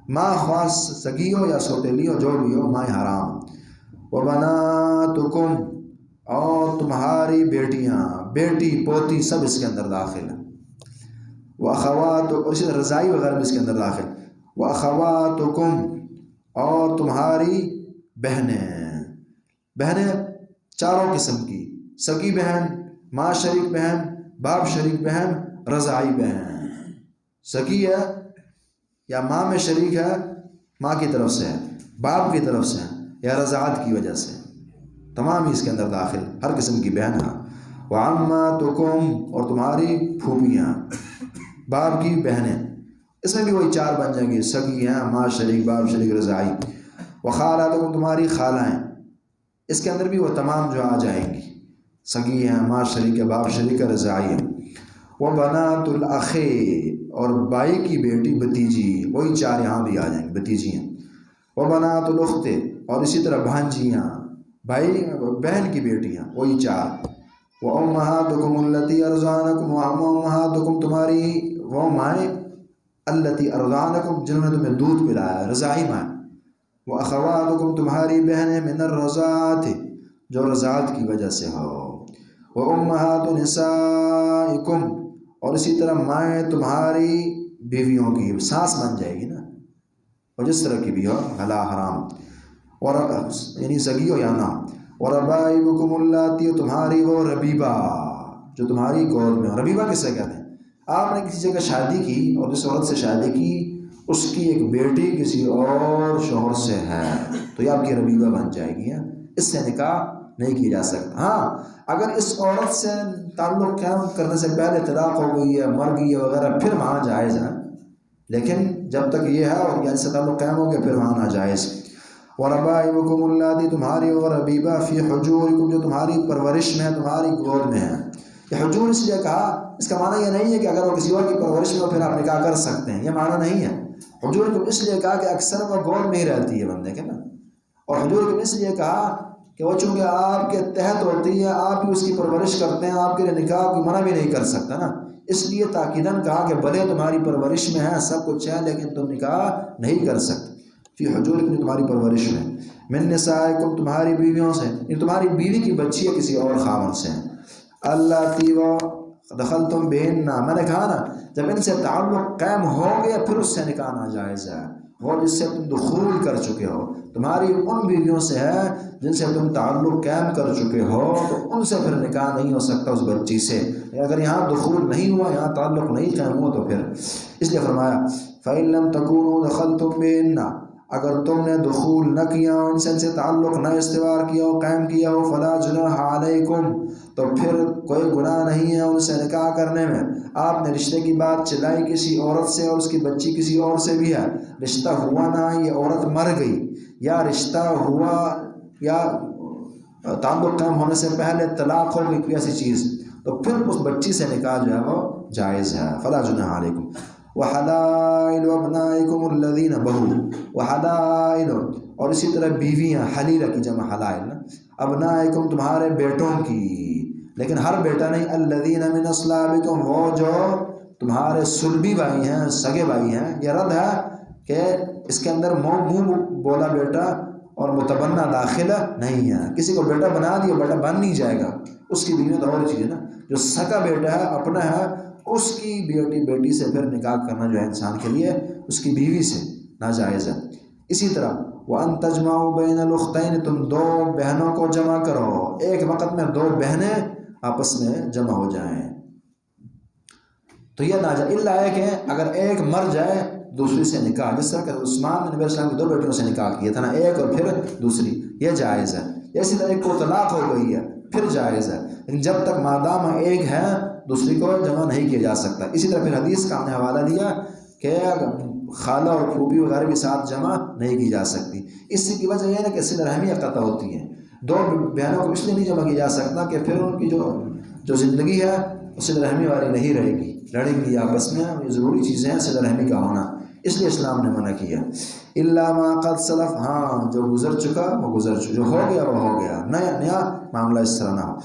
Speaker 2: ماں خواص سگی ہو یا سوتیلی ہو، جو بھی ہو، مائیں حرام۔ وَبَنَاتُكُمْ، اور تمہاری بیٹیاں، بیٹی پوتی سب اس کے اندر داخل ہیں۔ وَأَخَوَاتُكُمْ، اور اسی طرح رضائی وغیرہ بھی اس کے اندر داخل۔ وَأَخَوَاتُكُمْ، اور تمہاری بہنیں، بہنیں 4 قسم کی، سگی بہن، ماں شریک بہن، باپ شریک بہن، رضائی بہن۔ سگی ہے یا ماں میں شریک ہے، ماں کی طرف سے ہے، باپ کی طرف سے ہے، یا رضاعت کی وجہ سے، تمام ہی اس کے اندر داخل، ہر قسم کی بہن ہے۔ وَعَمَّاتُكُمْ، اور تمہاری پھوپھیاں، باپ کی بہنیں، اس میں بھی وہی 4 بن جائیں گی، سگی ہیں، ماں شریک، باپ شریک، رضائی۔ وَخَالَاتُكُمْ، تمہاری خالائیں، اس کے اندر بھی وہ تمام جو آ جائیں گی، سگی ہیں، ماں شریک ہے، باپ شریک ہے، رضائی ہے۔ وَبَنَاتُ الْأَخِ، اور بھائی کی بیٹی بھتیجی، وہی 4 یہاں بھی آ جائیں گی، بھتیجیاں۔ وَبَنَاتُ الْأُخْتِ، اور اسی طرح بھانجیاں، بھائی بہن کی بیٹیاں، وہی 4۔ وَأُمَّهَاتُكُمُ اللَّتِي أَرْضَعْنَكُمْ، وَأُمَّهَاتُكُمْ، تمہاری وہ مائیں، الَّتِي أَرْضَعْنَكُمْ، جنہوں نے تمہیں دودھ پلایا، رضاعی مائیں۔ وَأَخَوَاتُكُمْ، تمہاری بہنیں، مِنَ الرَّضَاعَةِ، جو رضاعت کی وجہ سے ہو۔ وَأُمَّهَاتُ نِسَائِكُمْ، اور اسی طرح مائیں تمہاری بیویوں کی، سانس بن جائے گی نا، اور جس طرح کی بھی ہو، حلال حرام، اور یعنی سگی ہو یا نہ۔ وَرَبَائِبُكُمُ اللَّاتِي، تمہاری وہ ربیبہ جو تمہاری گود میں ہو۔ ربیبہ کس سے کہتے ہیں؟ آپ نے کسی جگہ شادی کی اور جس عورت سے شادی کی اس کی ایک بیٹی کسی اور شوہر سے ہے تو یہ آپ کی ربیبہ بن جائے گی، اس سے نکاح نہیں کیا جا سکتا۔ ہاں اگر اس عورت سے تعلق قائم کرنے سے پہلے طلاق ہو گئی ہے، مر گئی ہے وغیرہ، پھر وہاں جائز ہے، لیکن جب تک یہ ہے اور اس سے تعلق قائم ہو گیا پھر وہاں ناجائز۔ وَرَبَائِبُكُمُ اللَّاتِي تمہاری اور ربیبہ فی حجورکم جو تمہاری پرورش میں ہے، تمہاری گود میں ہے۔ یہ حجور اس لیے کہا، اس کا معنی یہ نہیں ہے کہ اگر وہ کسی اور کی پرورش میں ہو پھر آپ نکاح کر سکتے ہیں، یہ معنی نہیں ہے۔ حجورکم اس لیے کہا کہ اکثر وہ گود میں ہی رہتی ہے بندے کے نا، اور حجورکم اس لیے کہا کہ وہ چونکہ آپ کے تحت ہوتی ہے، آپ ہی اس کی پرورش کرتے ہیں، آپ کے لیے نکاح کی منع بھی نہیں کر سکتا نا، اس لیے تاکیداً کہا کہ بھلے تمہاری پرورش میں ہے، سب کچھ ہے، لیکن تم نکاح نہیں کر سکتے۔ فی حجورکم تمہاری پرورش میں، من نسائکم تمہاری بیویوں سے، یہ تمہاری بیوی کی بچی ہے کسی اور خاوند سے، اللاتی و دخلتم بہن، میں نے کہا نا جب ان سے تعلق قائم ہو گیا پھر اس سے نکاح ناجائز ہے، اور جس سے تم دخول کر چکے ہو، تمہاری ان بیویوں سے ہے جن سے تم تعلق قائم کر چکے ہو، تو ان سے پھر نکاح نہیں ہو سکتا اس بچی سے، اگر یہاں دخول نہیں ہوا، یہاں تعلق نہیں قائم ہوا تو پھر اس لیے فرمایا فَإِن لَمْ تَكُونُوا دَخَلْتُمْ بِهِنَّ، اگر تم نے دخول نہ کیا، ان سے تعلق نہ استوار کیا ہو، قائم کیا ہو، فَلَا جُنَاحَ عَلَيْكُمْ تو پھر کوئی گناہ نہیں ہے ان سے نکاح کرنے میں۔ آپ نے رشتے کی بات چلائی کسی عورت سے اور اس کی بچی کسی اور سے بھی ہے، رشتہ ہوا نہ، یہ عورت مر گئی، یا رشتہ ہوا یا تعلق قائم ہونے سے پہلے طلاق ہو گئی کوئی ایسی چیز، تو پھر اس بچی سے نکاح جو ہے وہ جائز ہے۔ فَلَا جُنَاحَ عَلَيْكُمْ وَحَلَائِلُ أَبْنَائِكُمُ الَّذِينَ بَهُ وَحَلَائِلُ، اور اسی طرح بیویاں، حلیلہ کی جمع حلائل، ابنائکم تمہارے بیٹوں کی، لیکن ہر بیٹا نہیں، الذین من اصلابکم وہ جو تمہارے صلبی بھائی ہیں، سگے بھائی ہیں۔ یہ رد ہے کہ اس کے اندر منہ بولا بیٹا اور متبنہ داخلہ نہیں ہے، کسی کو بیٹا بنا دیا بیٹا بن نہیں جائے گا، اس کی بیوی تو اور چیز ہے نا، جو سگا بیٹا ہے اپنا ہے اس کی بیٹی سے پھر نکاح کرنا جو ہے انسان کے لیے اس کی بیوی سے ناجائز ہے۔ اسی طرح وَأَن تَجْمَعُوا بَيْنَ الْأُخْتَيْنِ تم دو بہنوں کو جمع کرو، ایک وقت میں دو بہنیں آپس میں جمع ہو جائیں تو یہ ناجائز، الا ہے کہ اگر ایک مر جائے دوسری سے نکاح، جس طرح کہ عثمان نے نبی السلام کی دو بیٹوں سے نکاح کیا تھا نا، ایک اور پھر دوسری، یہ جائز ہے۔ اسی طرح ایک کو طلاق ہو گئی ہے پھر جائز ہے، لیکن جب تک مادام ایک ہے دوسری کو جمع نہیں کیا جا سکتا۔ اسی طرح پھر حدیث کا ہم نے حوالہ دیا کہ خالہ اور پھوپھی وغیرہ بھی ساتھ جمع نہیں کی جا سکتی، اس کی وجہ یہ ہے کہ صلہ رحمی قطع ہوتی ہے، دو بہنوں کو اس لیے نہیں جمع کیا جا سکتا کہ پھر ان کی جو زندگی ہے صلہ رحمی والی نہیں رہے گی، لڑیں گی آپس میں، یہ ضروری چیزیں ہیں صلہ رحمی کا ہونا، اس لیے اسلام نے منع کیا۔ الا ما قد سلف، ہاں جو گزر چکا وہ گزر چکا، جو ہو گیا وہ ہو گیا، نیا معاملہ اس طرح نہ ہو،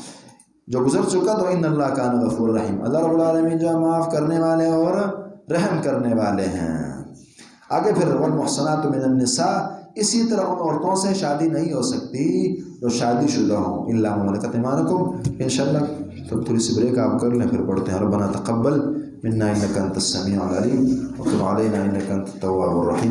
Speaker 2: جو گزر چکا تو ان اللہ کان غفور رحیم، اللہ رب العالمین جو معاف کرنے والے اور رحم کرنے والے ہیں۔ آگے پھر والمحصنات من النساء، اسی طرح ان عورتوں سے شادی نہیں ہو سکتی جو شادی شدہ ہوں، الا ما ملکت ایمانکم۔ انشاءاللہ تو تھوڑی سی بریک آپ کر لیں پھر پڑھتے ہیں۔ ربنا تقبل منا انک انت السمیع العلیم وتب علینا انک انت التواب الرحیم۔